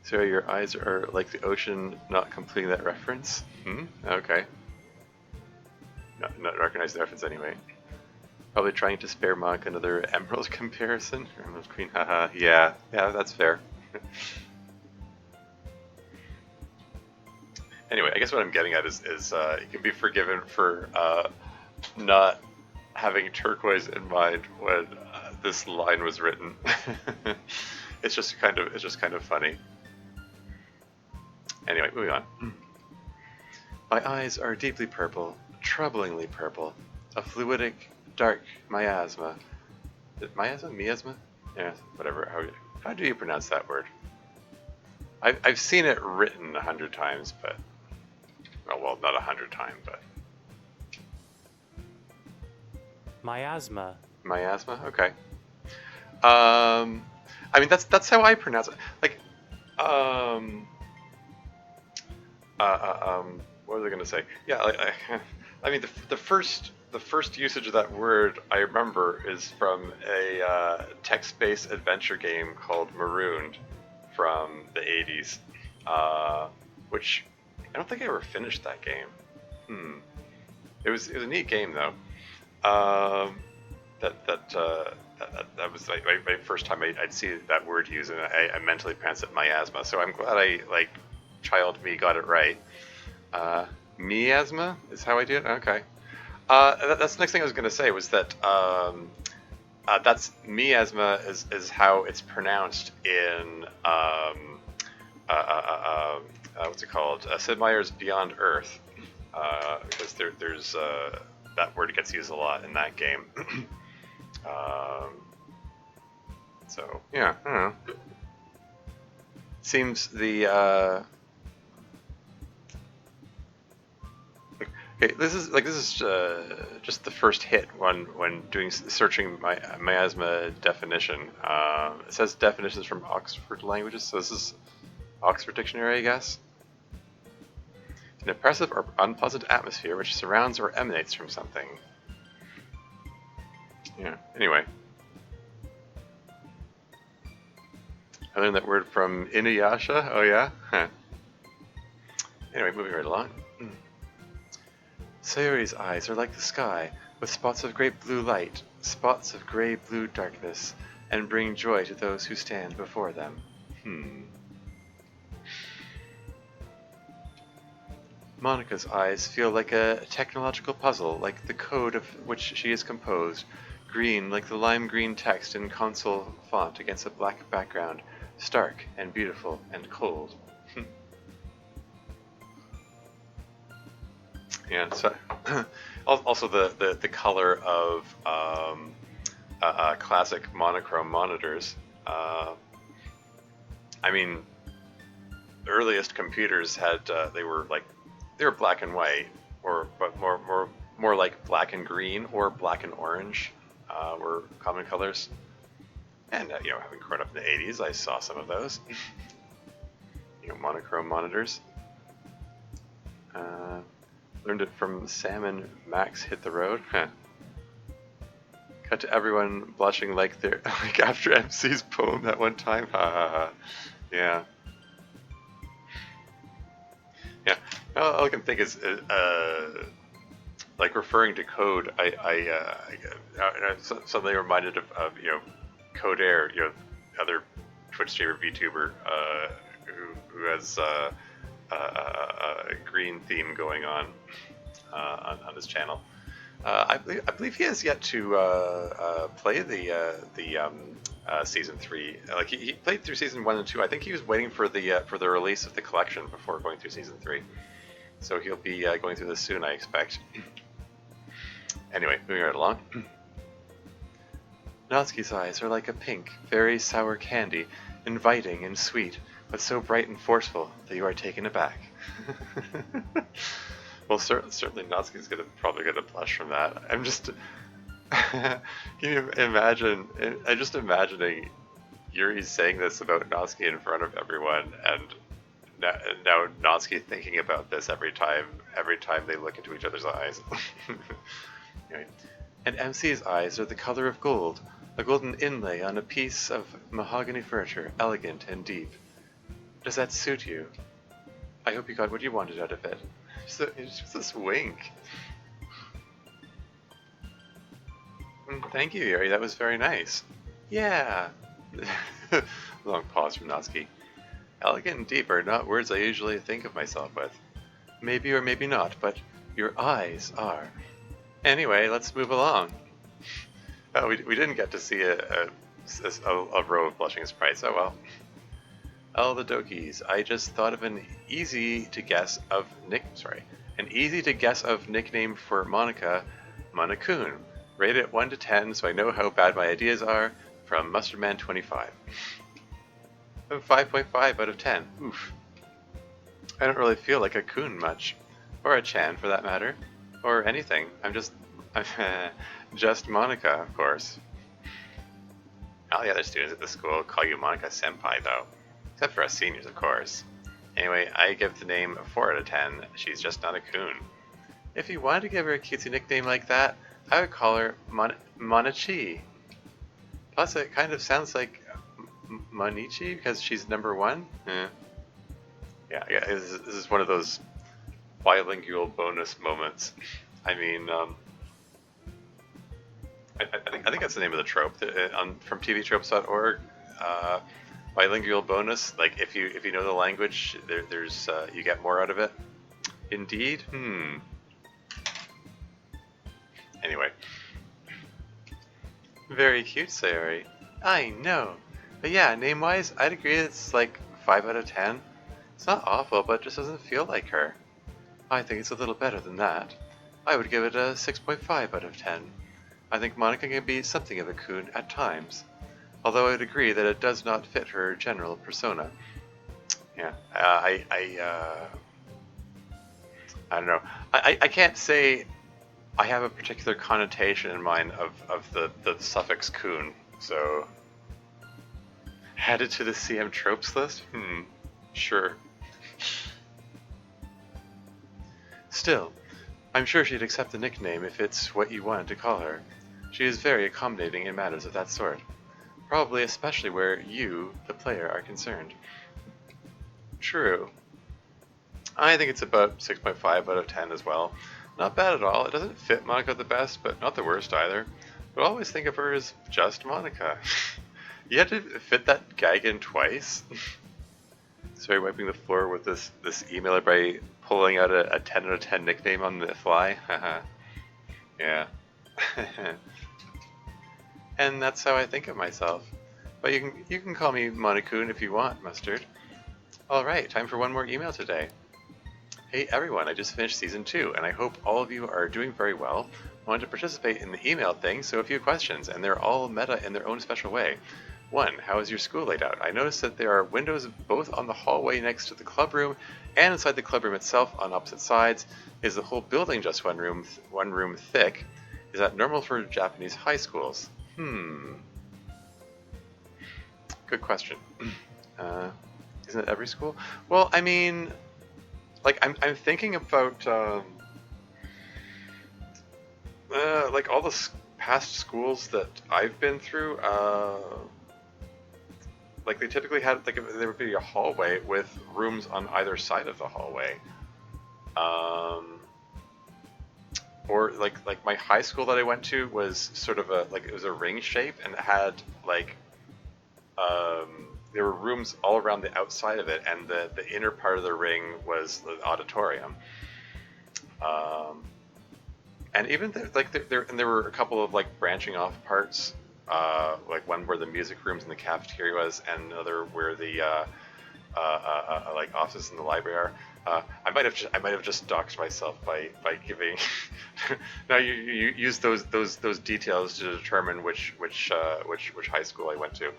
So your eyes are like the ocean, not completing that reference? Okay. Not recognize the reference anyway. Probably trying to spare Monika another Emerald comparison. Emerald Queen, haha. Yeah, that's fair. Anyway, I guess what I'm getting at is you can be forgiven for not having Turquoise in mind when this line was written. It's just kind of funny. Anyway, moving on. My eyes are deeply purple, troublingly purple, a fluidic, dark miasma. Miasma? Miasma? Yeah, whatever. How do you pronounce that word? I've seen it written 100 times, but well, not 100 times, but miasma. Miasma. Okay. I mean that's how I pronounce it. Like, what was I gonna say? Yeah, I mean the first usage of that word I remember is from a text-based adventure game called Marooned from the 80s, which I don't think I ever finished that game. It was a neat game though. That was like my first time I'd see that word used, and I mentally pronounced it miasma. So I'm glad child me got it right. Miasma is how I do it. Okay. That's the next thing I was going to say was that that's miasma is how it's pronounced in what's it called? Sid Meier's Beyond Earth, because there's that word gets used a lot in that game. So yeah, I don't know. Seems the okay, this is just the first hit when doing searching my miasma definition. It says definitions from Oxford Languages, so this is Oxford Dictionary, I guess. An oppressive or unpleasant atmosphere which surrounds or emanates from something. Yeah. Anyway, I learned that word from Inuyasha. Oh yeah. Huh. Anyway, moving right along. Sayori's eyes are like the sky, with spots of great blue light, spots of grey-blue darkness, and bring joy to those who stand before them. Monika's eyes feel like a technological puzzle, like the code of which she is composed, green like the lime green text in console font against a black background, stark and beautiful and cold. Yeah, so also the color of classic monochrome monitors. I mean, the earliest computers had they were black and white, but more more like black and green or black and orange were common colors. And having grown up in the 80s, I saw some of those. Monochrome monitors. Learned it from Sam and Max Hit the Road. Cut to everyone blushing like they're like after MC's poem that one time. Ha ha ha. Yeah. Yeah. All I can think is like referring to code. I'm suddenly reminded of Code Air, other Twitch streamer VTuber who has a green theme going on his channel. I believe he has yet to play the season 3. Like he played through season 1 and 2. I think he was waiting for the release of the collection before going through season 3. So he'll be going through this soon, I expect. Anyway, moving right along. Natsuki's eyes are like a pink, very sour candy, inviting and sweet, but so bright and forceful that you are taken aback. Well, certainly Natsuki's probably gonna blush from that. I'm just, can you imagine? I'm just imagining Yuri saying this about Natsuki in front of everyone, and now Natsuki thinking about this every time they look into each other's eyes. Anyway. And MC's eyes are the color of gold, a golden inlay on a piece of mahogany furniture, elegant and deep. Does that suit you? I hope you got what you wanted out of it. It's just this wink. Thank you, Yuri. That was very nice. Yeah. Long pause from Natsuki. Elegant and deep are not words I usually think of myself with. Maybe or maybe not, but your eyes are. Anyway, let's move along. Oh, we didn't get to see a row of blushing sprites. Oh well. Oh, the Dokis. I just thought of an easy to guess of nickname for Monika, Monokun. Rate it 1 to 10 so I know how bad my ideas are. From Mustardman25. 5.5 out of 10. Oof. I don't really feel like a Kun much, or a Chan for that matter, or anything. I'm just Monika, of course. All the other students at the school call you Monika Senpai, though. Except for us seniors, of course. Anyway, I give the name a 4 out of 10. She's just not a Kun. If you wanted to give her a cutesy nickname like that, I would call her Monachi. Plus, it kind of sounds like Monichi because she's number 1. Yeah, this is one of those bilingual bonus moments. I mean, I think that's the name of the trope from tvtropes.org. Bilingual bonus, like if you know the language, there's you get more out of it. Indeed. Anyway, very cute, Sayori. I know, but yeah, name-wise, I'd agree it's like 5 out of 10. It's not awful, but it just doesn't feel like her. I think it's a little better than that. I would give it a 6.5 out of 10. I think Monika can be something of a Kun at times, although I would agree that it does not fit her general persona. Yeah, I don't know. I can't say I have a particular connotation in mind of the suffix Kun, so add it to the CM tropes list? Sure. Still, I'm sure she'd accept the nickname if it's what you wanted to call her. She is very accommodating in matters of that sort. Probably especially where you, the player, are concerned. True. I think it's about 6.5 out of 10 as well. Not bad at all. It doesn't fit Monika the best, but not the worst either. But always think of her as just Monika. You had to fit that gag in twice. Sorry, wiping the floor with this emailer by pulling out a 10 out of 10 nickname on the fly. Yeah. And that's how I think of myself. But you can call me Monokun if you want, Mustard. Alright, time for one more email today. Hey everyone, I just finished Season 2, and I hope all of you are doing very well. Wanted to participate in the email thing, so a few questions, and they're all meta in their own special way. 1. How is your school laid out? I noticed that there are windows both on the hallway next to the clubroom and inside the clubroom itself on opposite sides. Is the whole building just one room thick? Is that normal for Japanese high schools? Good question. Isn't it every school? Well, I mean, like I'm thinking about like all the past schools that I've been through. Like they typically had like there would be a hallway with rooms on either side of the hallway. Or like my high school that I went to was sort of a like it was a ring shape and it had like there were rooms all around the outside of it, and the inner part of the ring was the auditorium. And even there were a couple of like branching off parts, like one where the music rooms and the cafeteria was, and another where the like offices in the library are. I might have just doxed myself by giving. Now you use those details to determine which high school I went to.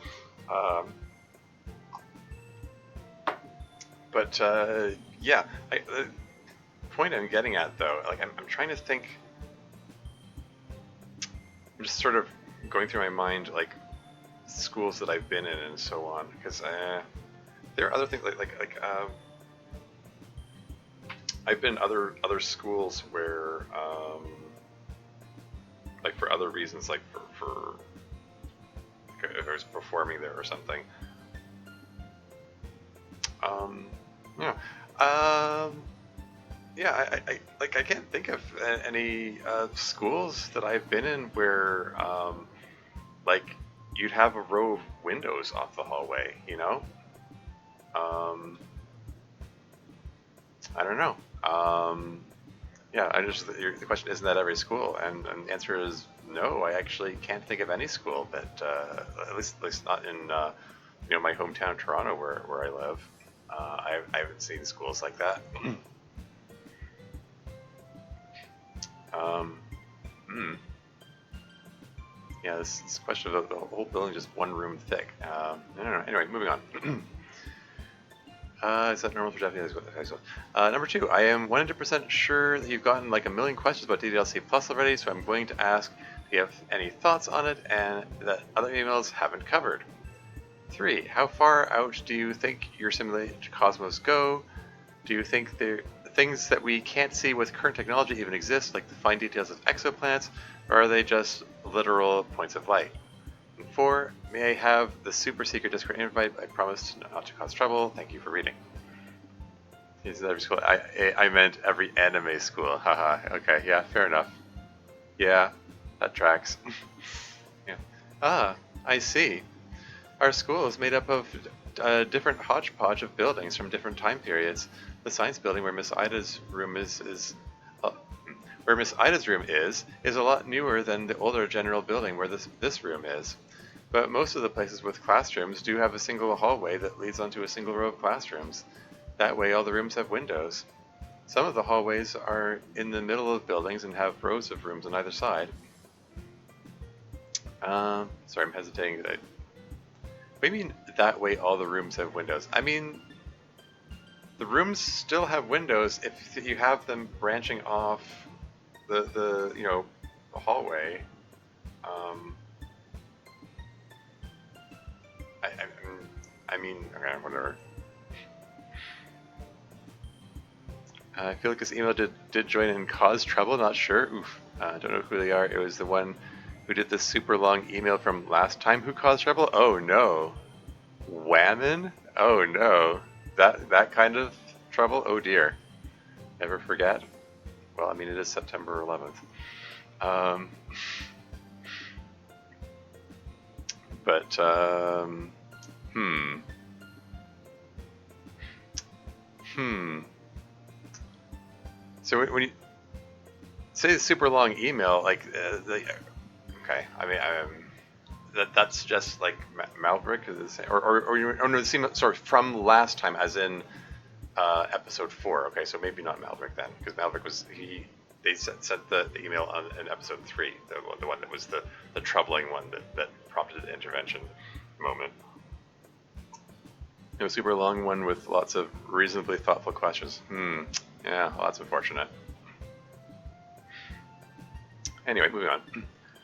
But yeah, the point I'm getting at though, like I'm trying to think. I'm just sort of going through my mind like schools that I've been in and so on, because there are other things like I've been other schools where like for other reasons, like for if I was performing there or something. Yeah. Yeah, I can't think of any schools that I've been in where like you'd have a row of windows off the hallway, you know? I don't know. Yeah, the question, isn't that every school? And the answer is no. I actually can't think of any school that at least not in my hometown Toronto where I live. I haven't seen schools like that. Yeah, this question of the whole building just one room thick. I don't know. Anyway, moving on. Is that normal for Japanese high school? Number 2, I am 100% sure that you've gotten like a million questions about DDLC Plus already, so I'm going to ask if you have any thoughts on it and that other emails haven't covered. 3, how far out do you think your simulated cosmos go? Do you think things that we can't see with current technology even exist, like the fine details of exoplanets, or are they just literal points of light? And 4, may I have the super secret Discord invite? I promised not to cause trouble. Thank you for reading. Is every school? I meant every anime school. Haha. Okay. Yeah. Fair enough. Yeah, that tracks. Yeah. Ah, I see. Our school is made up of different hodgepodge of buildings from different time periods. The science building where Miss Ida's room is a lot newer than the older general building where this room is. But most of the places with classrooms do have a single hallway that leads onto a single row of classrooms. That way all the rooms have windows. Some of the hallways are in the middle of buildings and have rows of rooms on either side. Sorry, I'm hesitating. What do you mean that way all the rooms have windows? I mean, the rooms still have windows if you have them branching off the hallway. I mean, okay, whatever. I feel like this email did join and cause trouble. Not sure. Oof. Don't know who they are. It was the one who did the super long email from last time who caused trouble. Oh no. Whammon? Oh no. That kind of trouble? Oh dear. Never forget. Well, I mean, it is September 11th. But, So when you say the super long email, like, okay, I mean, that's just like Maverick, or no, sorry, from last time, as in episode 4. Okay, so maybe not Maverick then, because Maverick they sent the email in episode 3, the one that was the troubling one that prompted the intervention. moment. A super long one with lots of reasonably thoughtful questions. Yeah, well, that's unfortunate. Anyway, moving on.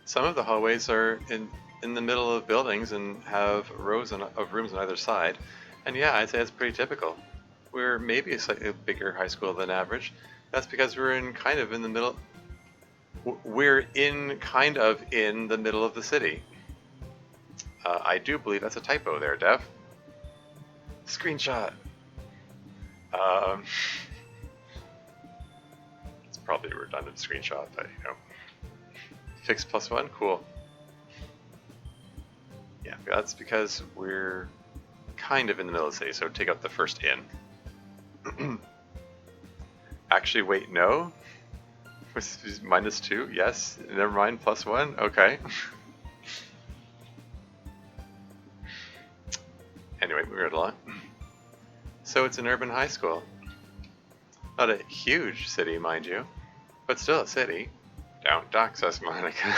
Some of the hallways are in the middle of buildings and have rows of rooms on either side. And yeah, I'd say it's pretty typical. We're maybe a slightly bigger high school than average. That's because we're in kind of in the middle. We're in kind of in the middle of the city. I do believe that's a typo there, Dev. Screenshot. It's probably a redundant screenshot, but you know. Fix +1, cool. Yeah, that's because we're kind of in the middle of the city, so take out the first in. Actually, wait, no? -2? Yes? Never mind, +1? Okay. Anyway, moving right along. So it's an urban high school. Not a huge city, mind you, but still a city. Don't dox us, Monika.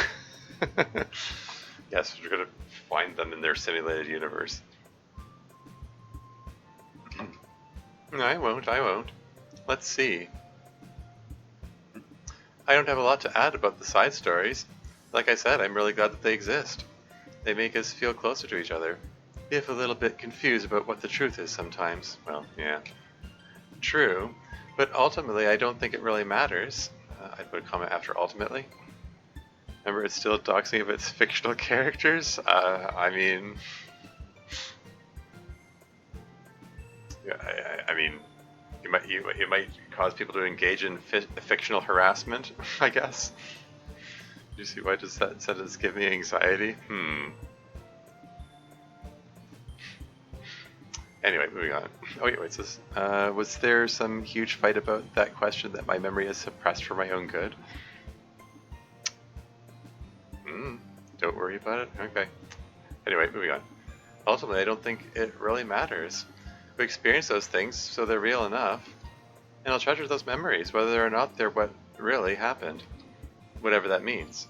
Yes, we're gonna find them in their simulated universe. I won't. Let's see. I don't have a lot to add about the side stories. Like I said, I'm really glad that they exist. They make us feel closer to each other. If a little bit confused about what the truth is sometimes. Well, yeah. True. But ultimately, I don't think it really matters. I'd put a comment after ultimately. Remember, it's still doxing of its fictional characters? I mean... Yeah, I mean, it might cause people to engage in fictional harassment, I guess. Do you see why does that sentence give me anxiety? Anyway, moving on. Oh wait, it says, was there some huge fight about that question that my memory is suppressed for my own good? Don't worry about it? Okay. Anyway, moving on. Ultimately, I don't think it really matters. We experience those things, so they're real enough. And I'll treasure those memories, whether or not they're what really happened. Whatever that means.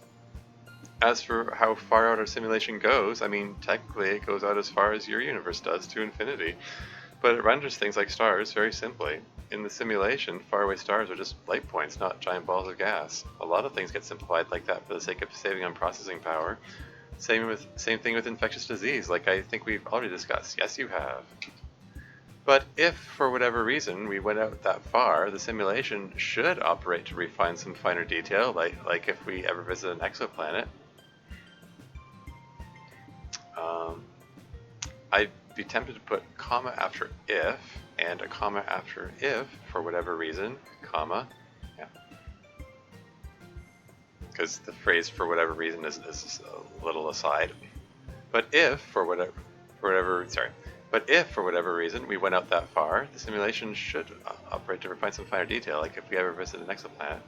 As for how far out our simulation goes, I mean, technically it goes out as far as your universe does, to infinity. But it renders things like stars very simply. In the simulation, faraway stars are just light points, not giant balls of gas. A lot of things get simplified like that for the sake of saving on processing power. Same thing with infectious disease, like I think we've already discussed. Yes, you have. But if, for whatever reason, we went out that far, the simulation should operate to refine some finer detail, like if we ever visit an exoplanet. I'd be tempted to put comma after if, and a comma after if, for whatever reason, comma, yeah. Because the phrase for whatever reason is a little aside. But if, for whatever reason we went out that far, the simulation should operate to refine some finer detail, like if we ever visit an exoplanet.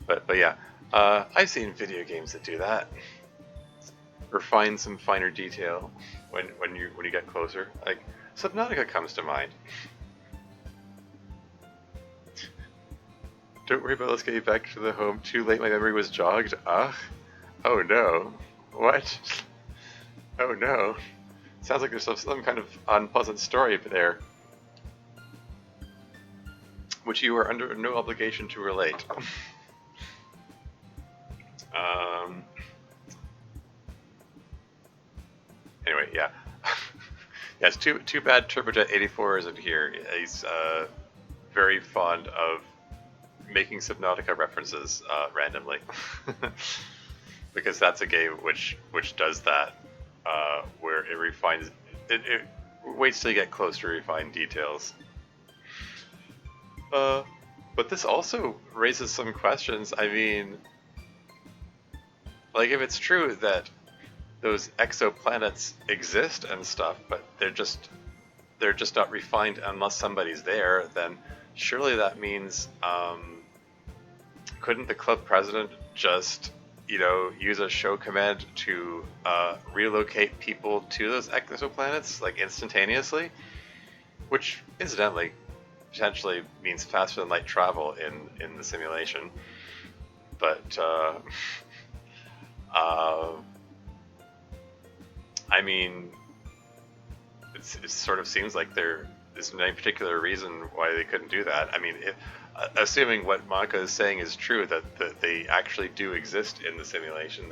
But yeah, I've seen video games that do that. Refine some finer detail when you get closer. Like Subnautica comes to mind. Don't worry about, let's get you back to the home. Too late, my memory was jogged. Ugh. Oh no. What? Oh no. Sounds like there's some kind of unpleasant story there, which you are under no obligation to relate. Anyway, yeah. Yeah, it's too bad Turbojet 84 isn't here. He's very fond of making Subnautica references randomly. Because that's a game which does that, where it refines... It waits till you get close to refine details. But this also raises some questions. I mean, like if it's true that those exoplanets exist and stuff, but they're just not refined unless somebody's there, then surely that means couldn't the club president just, you know, use a show command to relocate people to those exoplanets like instantaneously? Which incidentally potentially means faster than light travel in the simulation. But I mean, it sort of seems like there is no particular reason why they couldn't do that. I mean, assuming what Monika is saying is true, that they actually do exist in the simulation,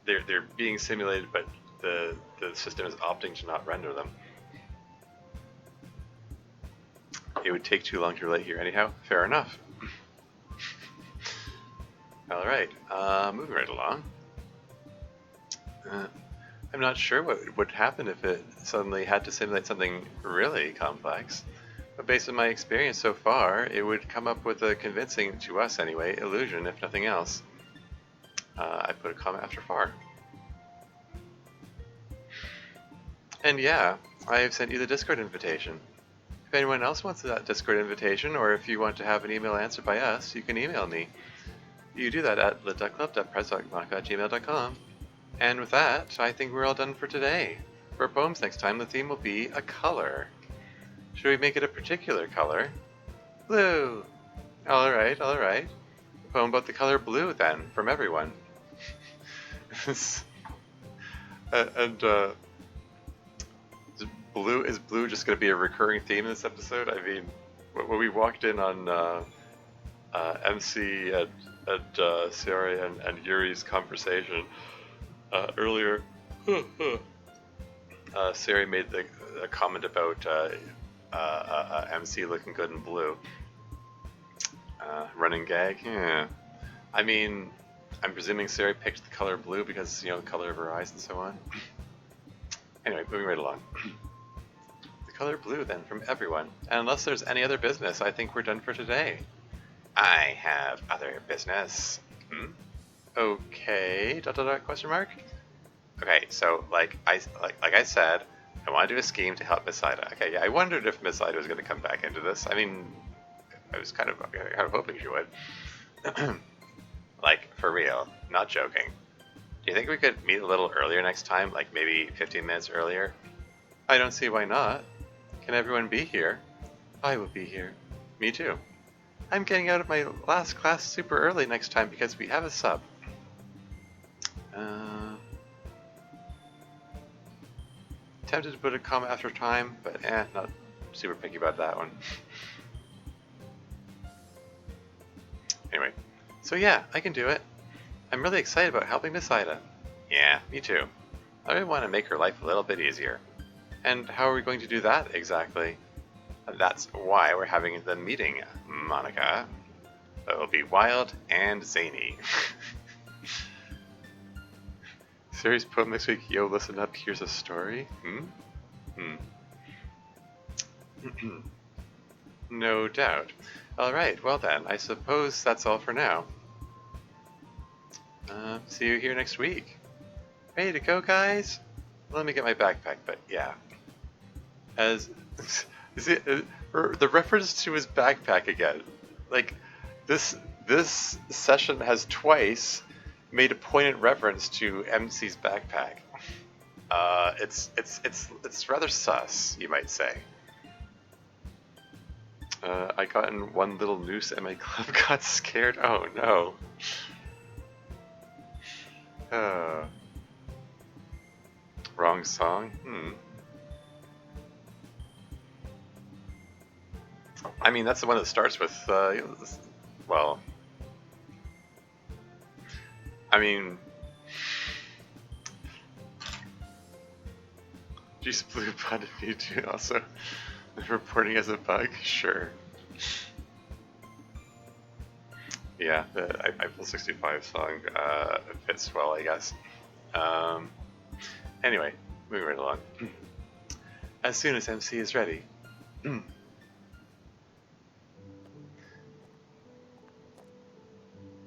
they're being simulated, but the system is opting to not render them. It would take too long to relate here anyhow. Fair enough. Alright, moving right along. I'm not sure what would happen if it suddenly had to simulate something really complex. But based on my experience so far, it would come up with a convincing, to us anyway, illusion, if nothing else. I put a comment after far. And yeah, I have sent you the Discord invitation. If anyone else wants that Discord invitation, or if you want to have an email answered by us, you can email me. You do that at lit.club.press.monica@gmail.com. And with that, I think we're all done for today. For poems next time, the theme will be a color. Should we make it a particular color? Blue! Alright, alright. A poem about the color blue, then, from everyone. Is blue just going to be a recurring theme in this episode? I mean, when we walked in on MC and Sayori and Yuri's conversation earlier, Sayori made a comment about MC looking good in blue. Running gag? Yeah. I mean, I'm presuming Sayori picked the color blue because, you know, the color of her eyes and so on. Anyway, moving right along. The color blue, then, from everyone. And unless there's any other business, I think we're done for today. I have other business. Okay, ... question mark? Okay, so, like I said, I want to do a scheme to help Miss Ida. Okay, yeah, I wondered if Miss Ida was going to come back into this. I mean, I was kind of hoping she would. Like, for real, not joking. Do you think we could meet a little earlier next time, like maybe 15 minutes earlier? I don't see why not. Can everyone be here? I will be here. Me too. I'm getting out of my last class super early next time because we have a sub. Tempted to put a comma after time, but not super picky about that one. Anyway, so yeah, I can do it. I'm really excited about helping Miss Ida. Yeah, me too. I really want to make her life a little bit easier. And how are we going to do that exactly? That's why we're having the meeting, Monika. It'll be wild and zany. Series poem next week, yo, listen up, here's a story? No doubt. Alright, well then, I suppose that's all for now. See you here next week. Ready to go, guys? Let me get my backpack, but yeah. Is it the reference to his backpack again? Like, this session has twice made a pointed reference to MC's backpack. It's rather sus, you might say. I got in one little noose and my club got scared. Oh no. Wrong song? I mean, that's the one that starts with, well, I mean, geez, blue button me too, also reporting as a bug, sure. Yeah, the Eiffel 65 song fits well, I guess. Anyway, moving right along. As soon as MC is ready.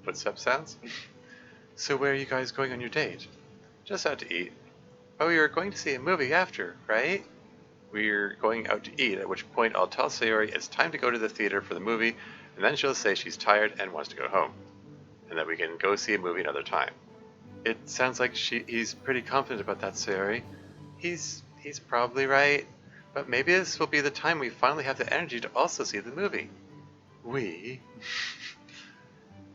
Footstep sounds? So where are you guys going on your date? Just out to eat. Oh, you're going to see a movie after, right? We're going out to eat, at which point I'll tell Sayori it's time to go to the theater for the movie, and then she'll say she's tired and wants to go home, and that we can go see a movie another time. It sounds like he's pretty confident about that, Sayori. He's probably right, but maybe this will be the time we finally have the energy to also see the movie. We?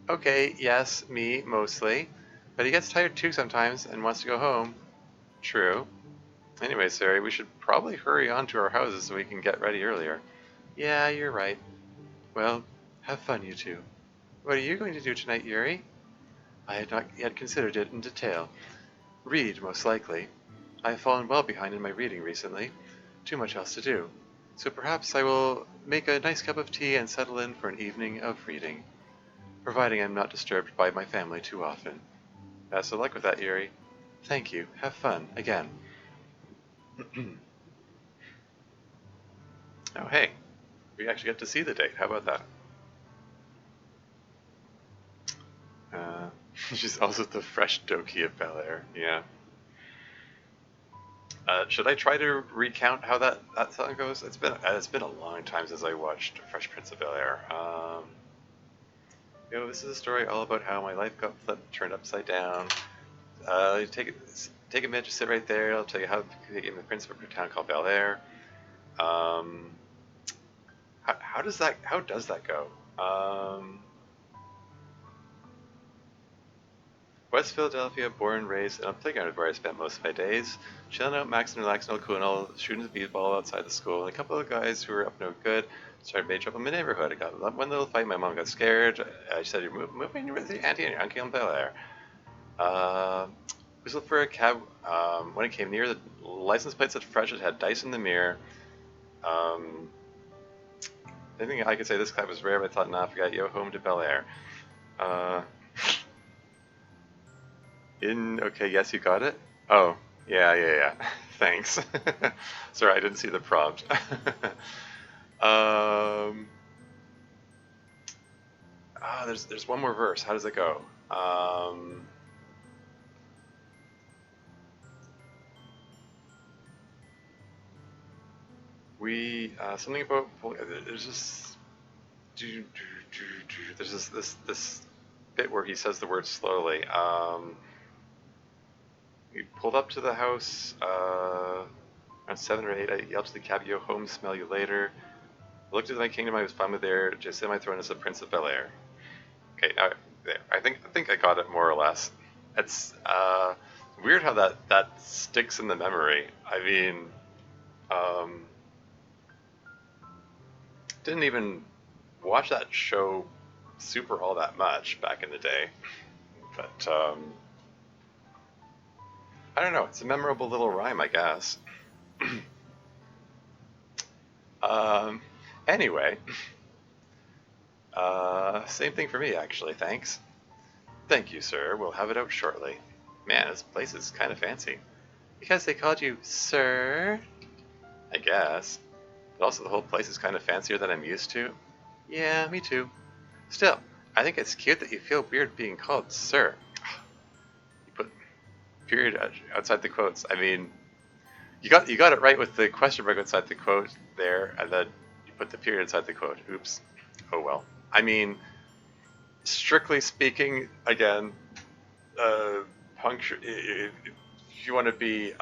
Okay, yes, me, mostly. But he gets tired too sometimes and wants to go home. True. Anyway, Sayori, we should probably hurry on to our houses so we can get ready earlier. Yeah, you're right. Well, have fun, you two. What are you going to do tonight, Yuri? I had not yet considered it in detail. Read, most likely. I have fallen well behind in my reading recently. Too much else to do. So perhaps I will make a nice cup of tea and settle in for an evening of reading, providing I'm not disturbed by my family too often. Best of luck with that, Yuri. Thank you. Have fun, again. Oh, hey. We actually get to see the date. How about that? She's also the fresh Doki of Bel Air. Yeah. Should I try to recount how that song goes? It's been a long time since I watched Fresh Prince of Bel Air. This is a story all about how my life got flipped, turned upside down. Take a minute, just sit right there. I'll tell you how to became the prince of a town called Bel Air. How does that go? West Philadelphia, born and raised, and I'm thinking of where I spent most of my days. Chilling out, maxing, relaxing, cool, and all, shooting the beatball outside the school. And a couple of guys who were up no good started major up in my neighborhood. I got one little fight. My mom got scared. She said, "You're moving with your auntie and your uncle in Bel Air." Whistled for a cab. When it came near, the license plate said fresh. It had dice in the mirror. I think I could say this cab was rare, but I thought, nah, forgot. Yo, home to Bel Air. Okay, yes, you got it? Oh, yeah. Thanks. Sorry, I didn't see the prompt. There's one more verse. How does it go? Something about, there's this bit where he says the word slowly. We pulled up to the house around 7 or 8. I yelled to the cab, "Yo, home, smell you later." I looked at my kingdom. I was fine with there. Just sit on my throne as the Prince of Bel Air. Okay, now I think I got it more or less. It's weird how that sticks in the memory. I mean, didn't even watch that show super all that much back in the day, but I don't know. It's a memorable little rhyme, I guess. Anyway, same thing for me, actually. Thanks. Thank you, sir. We'll have it out shortly. Man, this place is kind of fancy. Because they called you sir? I guess. But also the whole place is kind of fancier than I'm used to. Yeah, me too. Still, I think it's cute that you feel weird being called sir. You put period outside the quotes. I mean, you got it right with the question mark outside the quote there, and then you put the period inside the quote. Oops. Oh well. I mean, strictly speaking, again, puncture. If you want to be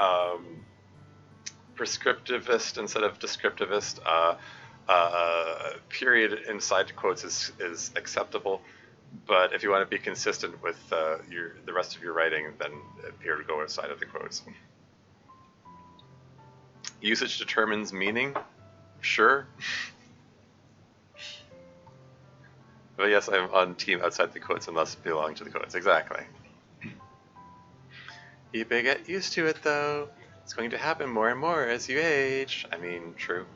prescriptivist instead of descriptivist, period inside quotes is acceptable. But if you want to be consistent with the rest of your writing, then period would go outside of the quotes. Usage determines meaning. Sure. But yes, I'm on team outside the quotes and thus belong to the quotes. Exactly. You better get used to it, though. It's going to happen more and more as you age. I mean, true.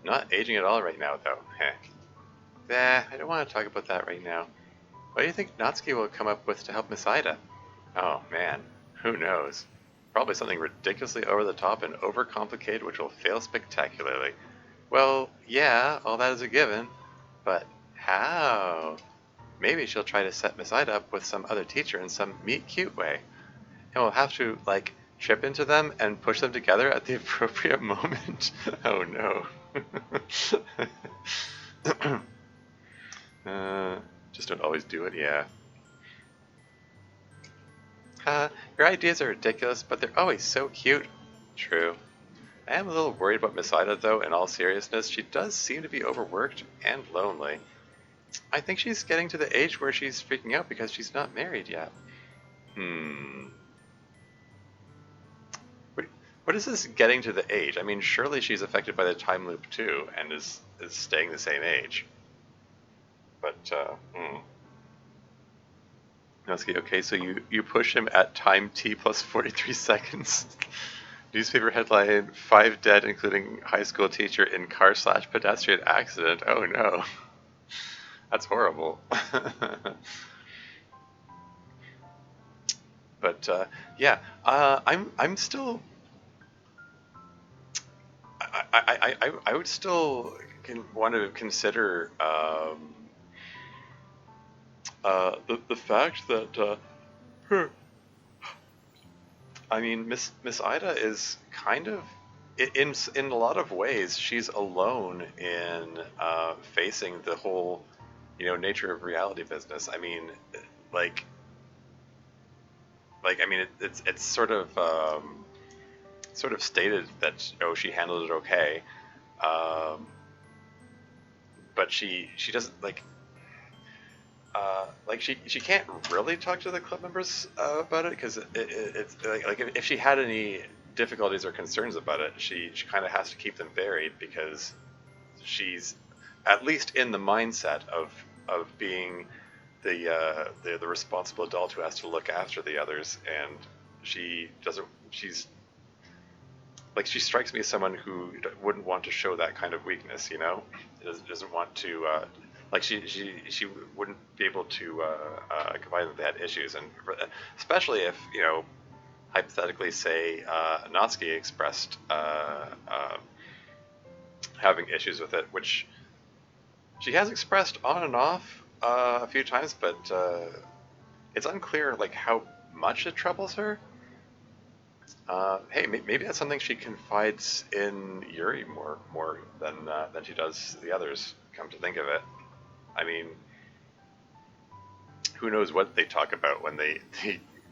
Not aging at all right now, though. Heck. I don't want to talk about that right now. What do you think Natsuki will come up with to help Miss Ida? Oh, man. Who knows? Probably something ridiculously over the top and overcomplicated which will fail spectacularly. Well, yeah, all that is a given. But how? Maybe she'll try to set Miss Ida up with some other teacher in some meet-cute way. And we'll have to, like, trip into them and push them together at the appropriate moment. Oh, no. Just don't always do it, yeah. Your ideas are ridiculous, but they're always so cute. True. I am a little worried about Miss Ida, though, in all seriousness. She does seem to be overworked and lonely. I think she's getting to the age where she's freaking out because she's not married yet. What is this getting to the age? I mean, surely she's affected by the time loop too, and is staying the same age. But Natsuki, okay, so you push him at time t plus 43 seconds. Newspaper headline: 5 dead, including high school teacher in car/pedestrian accident. Oh no, that's horrible. But yeah, I'm still. I would still want to consider the fact that I mean Miss Ida is kind of in a lot of ways she's alone in facing the whole nature of reality business. I mean like I mean it's sort of stated that she handled it okay, but she doesn't like she can't really talk to the club members about it because it's like if she had any difficulties or concerns about it, she kind of has to keep them buried because she's at least in the mindset of being the responsible adult who has to look after the others, and she's like she strikes me as someone who wouldn't want to show that kind of weakness, doesn't want to like she wouldn't be able to confide that they had issues, and especially if hypothetically say Natsuki expressed having issues with it, which she has expressed on and off a few times, but it's unclear like how much it troubles her. Hey, maybe that's something she confides in Yuri more than she does the others. Come to think of it, I mean, who knows what they talk about when they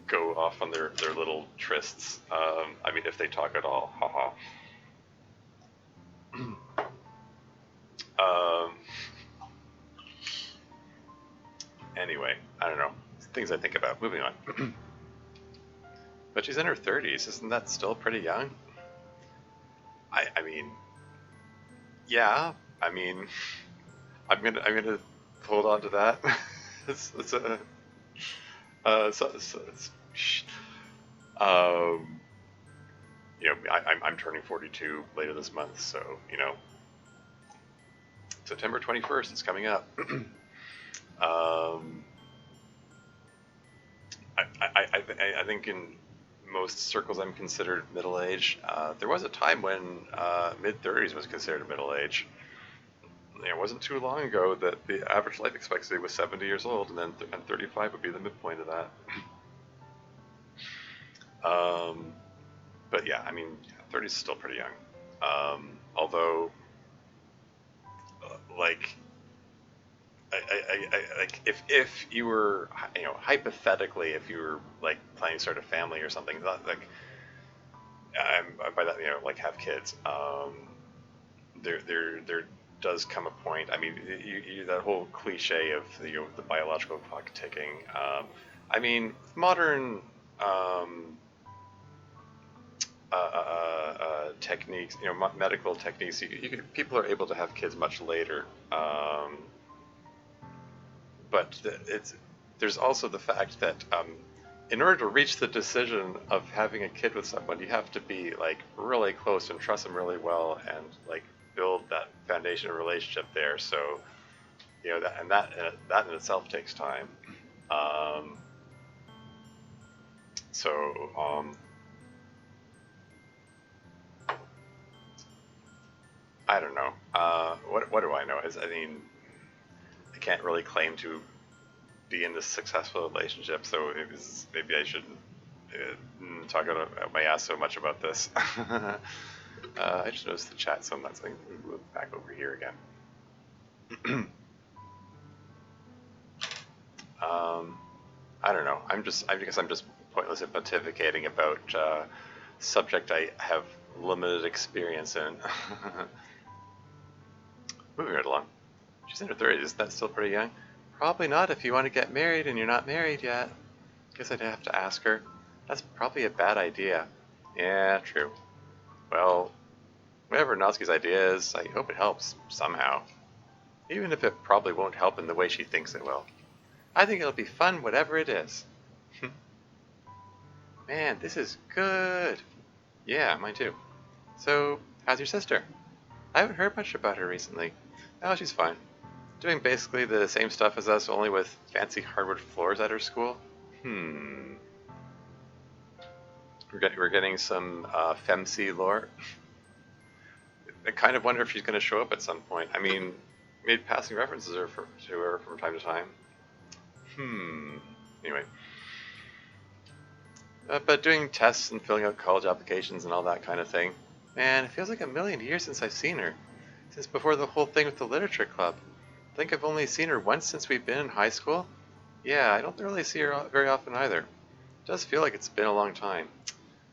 go off on their little trysts. I mean, if they talk at all, haha. Anyway, I don't know. Things I think about. Moving on. But she's in her 30s. Isn't that still pretty young? I mean, yeah. I mean, I'm gonna hold on to that. it's a I'm turning 42 later this month, so September 21st is coming up. I think in most circles I'm considered middle age. There was a time when mid-30s was considered middle age. It wasn't too long ago that the average life expectancy was 70 years old, and then 35 would be the midpoint of that. But yeah, I mean, 30 is still pretty young. Although, like, like if you were, hypothetically, if you were like planning to start a family or something, like, by that, like have kids, there does come a point. I mean, that whole cliche of the biological clock ticking. I mean, modern techniques, medical techniques, people are able to have kids much later. But there's also the fact that in order to reach the decision of having a kid with someone, you have to be like really close and trust them really well, and like build that foundation of relationship there. So that in itself takes time. I don't know. What do I know? I mean, I can't really claim to be in this successful relationship, so maybe I shouldn't talk out my ass so much about this. I just noticed the chat, so let's move back over here again. I don't know. I guess I'm just pointlessly pontificating about subject I have limited experience in. Moving right along. She's in her 30s. Is that still pretty young? Probably not if you want to get married and you're not married yet. Guess I'd have to ask her. That's probably a bad idea. Yeah, true. Well, whatever Natsuki's idea is, I hope it helps somehow. Even if it probably won't help in the way she thinks it will. I think it'll be fun whatever it is. Man, this is good. Yeah, mine too. So, how's your sister? I haven't heard much about her recently. Oh, she's fine. Doing basically the same stuff as us, only with fancy hardwood floors at her school. We're getting some FemC lore. I kind of wonder if she's going to show up at some point. I mean, made passing references to her from time to time. Anyway. But doing tests and filling out college applications and all that kind of thing. Man, it feels like a million years since I've seen her. Since before the whole thing with the literature club. I think I've only seen her once since we've been in high school. Yeah, I don't really see her very often either. It does feel like it's been a long time.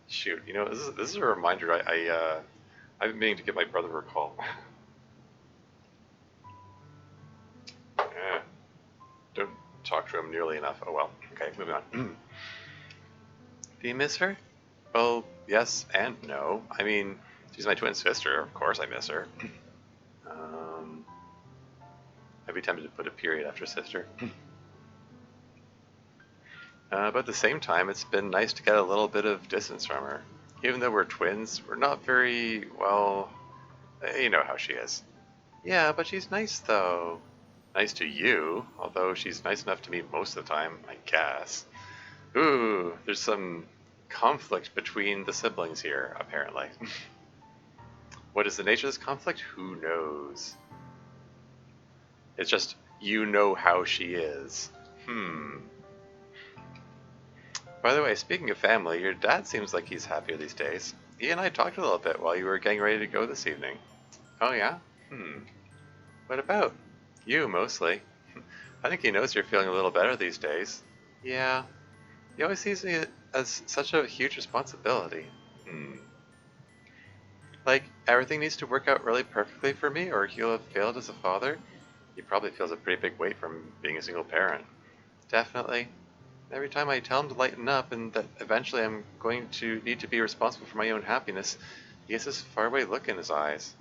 Shoot, you know, this is a reminder I've been meaning to give my brother a call. Don't talk to him nearly enough. Oh well. Okay, moving on. Do you miss her? Well, yes and no. I mean, she's my twin sister. Of course I miss her. I'd be tempted to put a period after sister. But at the same time, it's been nice to get a little bit of distance from her. Even though we're twins, we're not very, well, you know how she is. Yeah, but she's nice though. Nice to you, although she's nice enough to me most of the time, I guess. Ooh, there's some conflict between the siblings here, apparently. What is the nature of this conflict? Who knows? It's just, you know how she is. By the way, speaking of family, your dad seems like he's happier these days. He and I talked a little bit while you were getting ready to go this evening. Oh yeah? What about? You, mostly. I think he knows you're feeling a little better these days. Yeah. He always sees me as such a huge responsibility. Like, everything needs to work out really perfectly for me, or he'll have failed as a father. He probably feels a pretty big weight from being a single parent. Definitely. Every time I tell him to lighten up and that eventually I'm going to need to be responsible for my own happiness, he gets this faraway look in his eyes.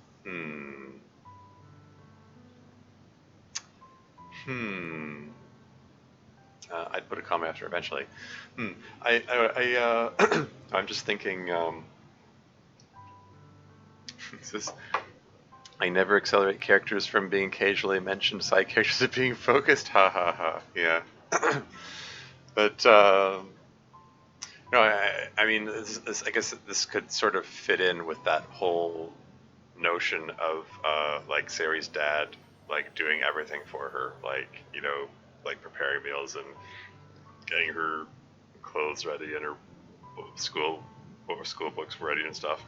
I'd put a comma after eventually. I'm just thinking, this, I never accelerate characters from being occasionally mentioned side characters to being focused. Ha ha ha. Yeah. But, no, I mean, I guess this could sort of fit in with that whole notion of, like, Sayori's dad, like, doing everything for her. Like, you know, like, preparing meals and getting her clothes ready and her school books ready and stuff.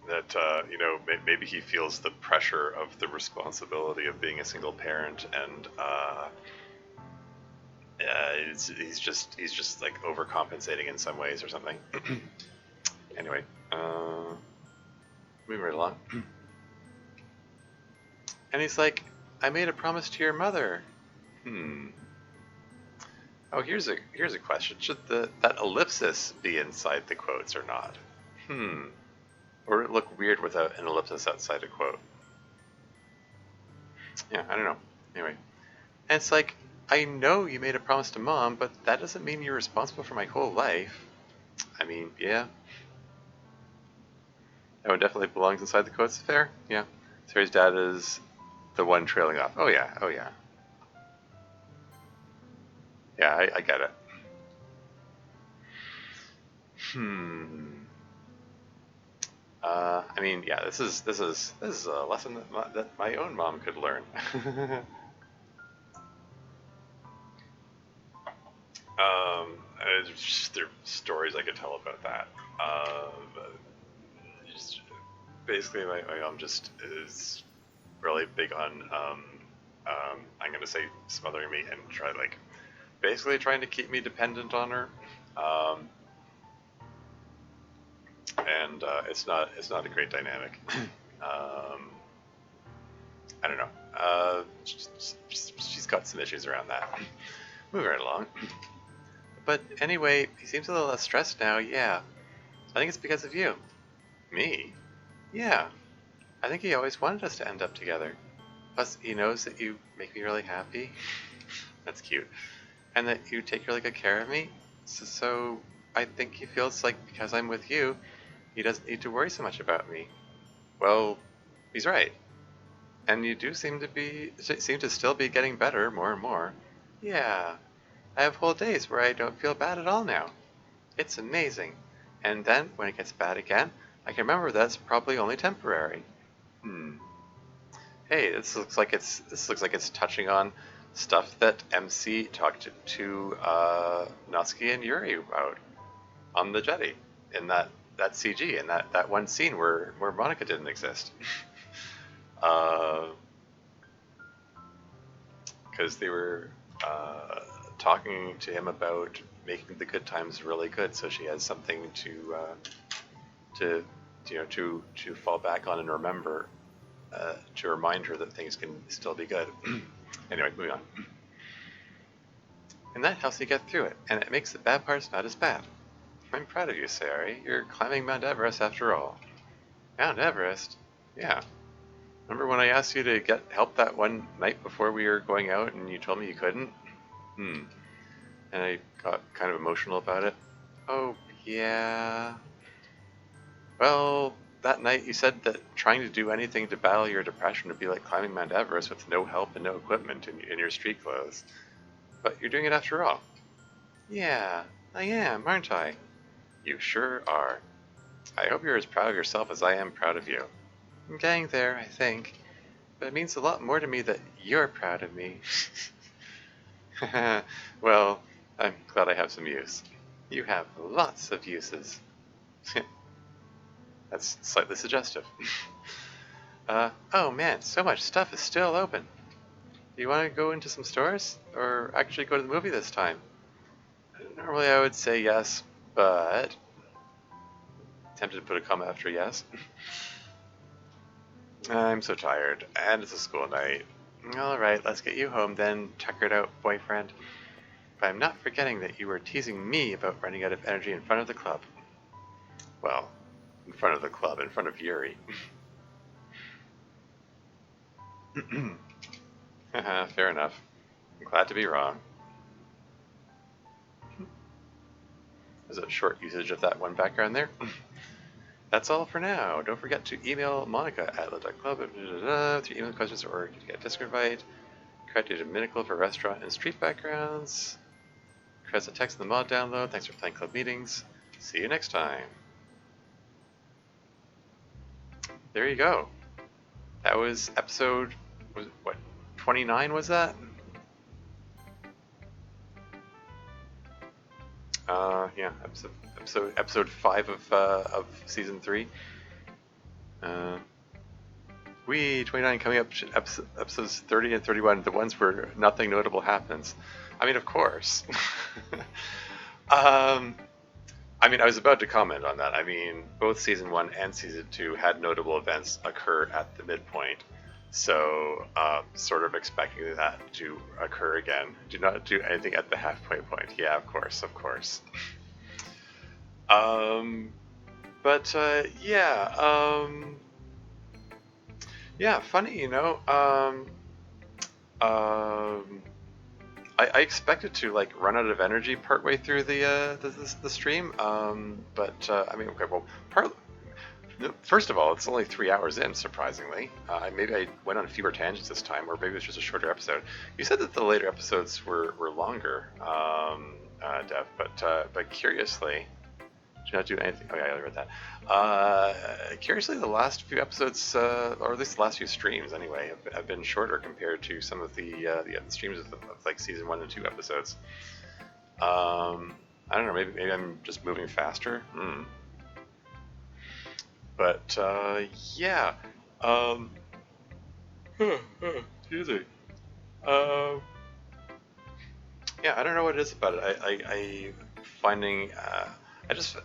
That, you know, maybe he feels the pressure of the responsibility of being a single parent, and he's just like overcompensating in some ways or something. Anyway, moving right along. And he's like, I made a promise to your mother. Oh, here's a question. Should that ellipsis be inside the quotes or not? Or would it look weird without an ellipsis outside a quote? Yeah, I don't know. Anyway. And it's like, I know you made a promise to Mom, but that doesn't mean you're responsible for my whole life. I mean, yeah. That one definitely belongs inside the quotes. Fair? Yeah. Sayori's dad is the one trailing off. Oh yeah, oh yeah. Yeah, I get it. I mean, yeah, this is a lesson that my own mom could learn. There are stories I could tell about that. Basically, my mom just is really big on, I'm going to say, smothering me and basically trying to keep me dependent on her. And it's not a great dynamic. I don't know. She's got some issues around that. Moving right along. But anyway, he seems a little less stressed now, yeah. I think it's because of you. Me? Yeah. I think he always wanted us to end up together. Plus, he knows that you make me really happy. That's cute. And that you take really good care of me. So I think he feels like because I'm with you, he doesn't need to worry so much about me. Well, he's right. And you do seem to still be getting better more and more. Yeah. I have whole days where I don't feel bad at all now. It's amazing. And then, when it gets bad again, I can remember that's probably only temporary. Hmm. Hey, this looks like it's touching on stuff that MC talked to Natsuki and Yuri about on the jetty in that CG in that one scene where Monika didn't exist. Because they were talking to him about making the good times really good, so she has something to to fall back on and remember, to remind her that things can still be good. Anyway, moving on. And that helps you get through it, and it makes the bad parts not as bad. I'm proud of you, Sayori. You're climbing Mount Everest after all. Mount Everest? Yeah. Remember when I asked you to get help that one night before we were going out and you told me you couldn't? Hmm. And I got kind of emotional about it. Oh, yeah. Well, that night you said that trying to do anything to battle your depression would be like climbing Mount Everest with no help and no equipment in your street clothes. But you're doing it after all. Yeah, I am, aren't I? You sure are. I hope you're as proud of yourself as I am proud of you. I'm getting there, I think. But it means a lot more to me that you're proud of me. Well, I'm glad I have some use. You have lots of uses. That's slightly suggestive. Oh man, so much stuff is still open. Do you want to go into some stores? Or actually go to the movie this time? Normally I would say yes, but... tempted to put a comma after yes. I'm so tired, and it's a school night. Alright, let's get you home then, tuckered out boyfriend. But I'm not forgetting that you were teasing me about running out of energy in front of the club. Well, in front of the club, in front of Yuri. Fair enough. I'm glad to be wrong. There's a short usage of that one background there. That's all for now. Don't forget to email Monika at the.club with your email questions or get a Discord invite. Correct your dominical for restaurant and street backgrounds. Press the text in the mod download. Thanks for playing club meetings. See you next time. There you go. That was episode, what, 29 was that? Yeah, episode 5 of season 3. 29 coming up, episodes 30 and 31, the ones where nothing notable happens. I mean, of course. I mean, I was about to comment on that. I mean, both season 1 and season 2 had notable events occur at the midpoint. So, sort of expecting that to occur again. Do not do anything at the halfway point. Yeah, of course, of course. Yeah, funny, you know. I expected to like run out of energy partway through the stream. I mean, okay, well, first of all, it's only 3 hours in, surprisingly. Maybe I went on fewer tangents this time, or maybe it was just a shorter episode. You said that the later episodes were longer, Dev, but curiously, do not do anything. Oh yeah, I read that. Curiously, the last few episodes, or at least the last few streams anyway, have been shorter compared to some of the streams of like season 1 and 2 episodes. I don't know. Maybe I'm just moving faster. But yeah. Excuse me. Yeah, I don't know what it is about it. I finding I just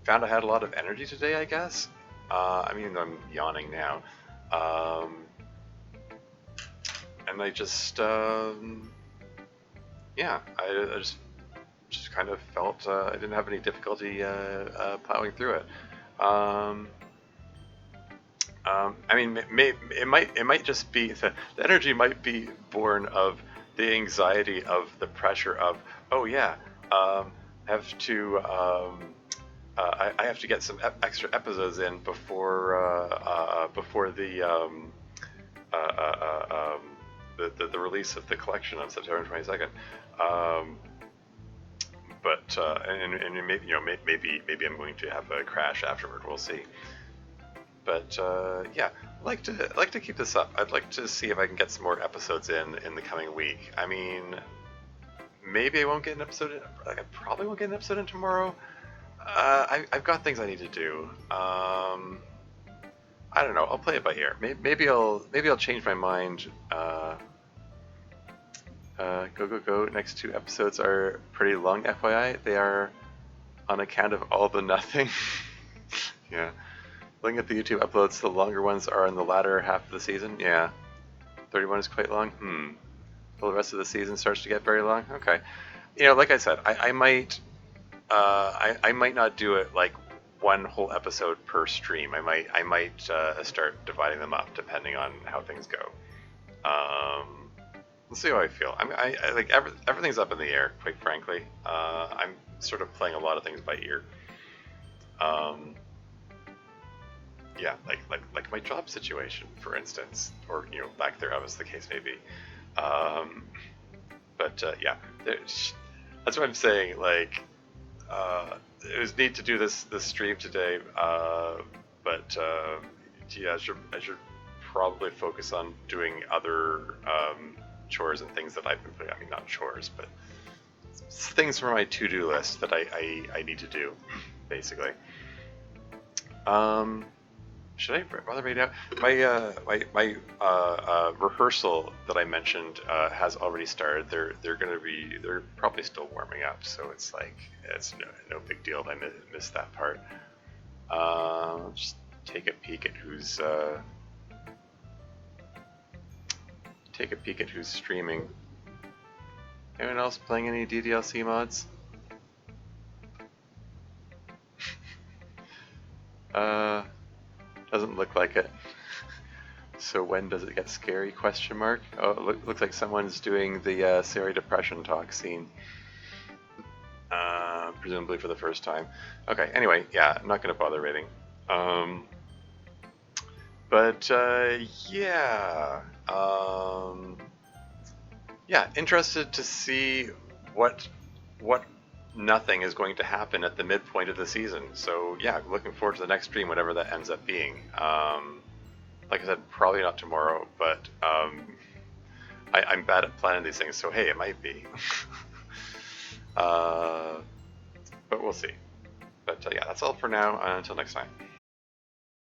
found I had a lot of energy today, I guess. I mean, I'm yawning now. And I just, yeah, I just kind of felt I didn't have any difficulty plowing through it. I mean, it might just be the energy might be born of the anxiety of the pressure of, oh yeah, have to I have to get some extra episodes in before the release of the collection on September 22nd. And maybe maybe I'm going to have a crash afterward. We'll see. But yeah, I'd like to keep this up. I'd like to see if I can get some more episodes in the coming week. I mean, maybe I won't get an episode in. I probably won't get an episode in tomorrow. I've got things I need to do. I don't know. I'll play it by ear. Maybe I'll change my mind. Go. Next 2 episodes are pretty long, FYI. They are on account of all the nothing. Yeah. Looking at the YouTube uploads, the longer ones are in the latter half of the season. Yeah. 31 is quite long. Well, the rest of the season starts to get very long. Okay. You know, like I said, I might not do it like one whole episode per stream. I might start dividing them up depending on how things go. We'll see how I feel. I like everything's up in the air, quite frankly. I'm sort of playing a lot of things by ear. Yeah, like my job situation, for instance, or lack thereof, as the case may be. Yeah, that's what I'm saying. Like, it was neat to do this stream today, but yeah, I should probably focus on doing other chores and things that I've been putting. I mean, not chores, but things from my to-do list that I need to do, basically. Should I bother reading out? My rehearsal that I mentioned has already started. They're probably still warming up, so it's like it's no big deal if I miss that part. Just take a peek at who's streaming. Anyone else playing any DDLC mods? Doesn't look like it. So when does it get scary? Question mark. Oh, it looks like someone's doing the Sayori depression talk scene. Presumably for the first time. Okay. Anyway, yeah, I'm not going to bother rating. Yeah. Yeah, interested to see what nothing is going to happen at the midpoint of the season. So yeah, looking forward to the next stream, whatever that ends up being. Like I said, probably not tomorrow, but I'm bad at planning these things, so hey, it might be. But we'll see. But yeah, that's all for now. Until next time.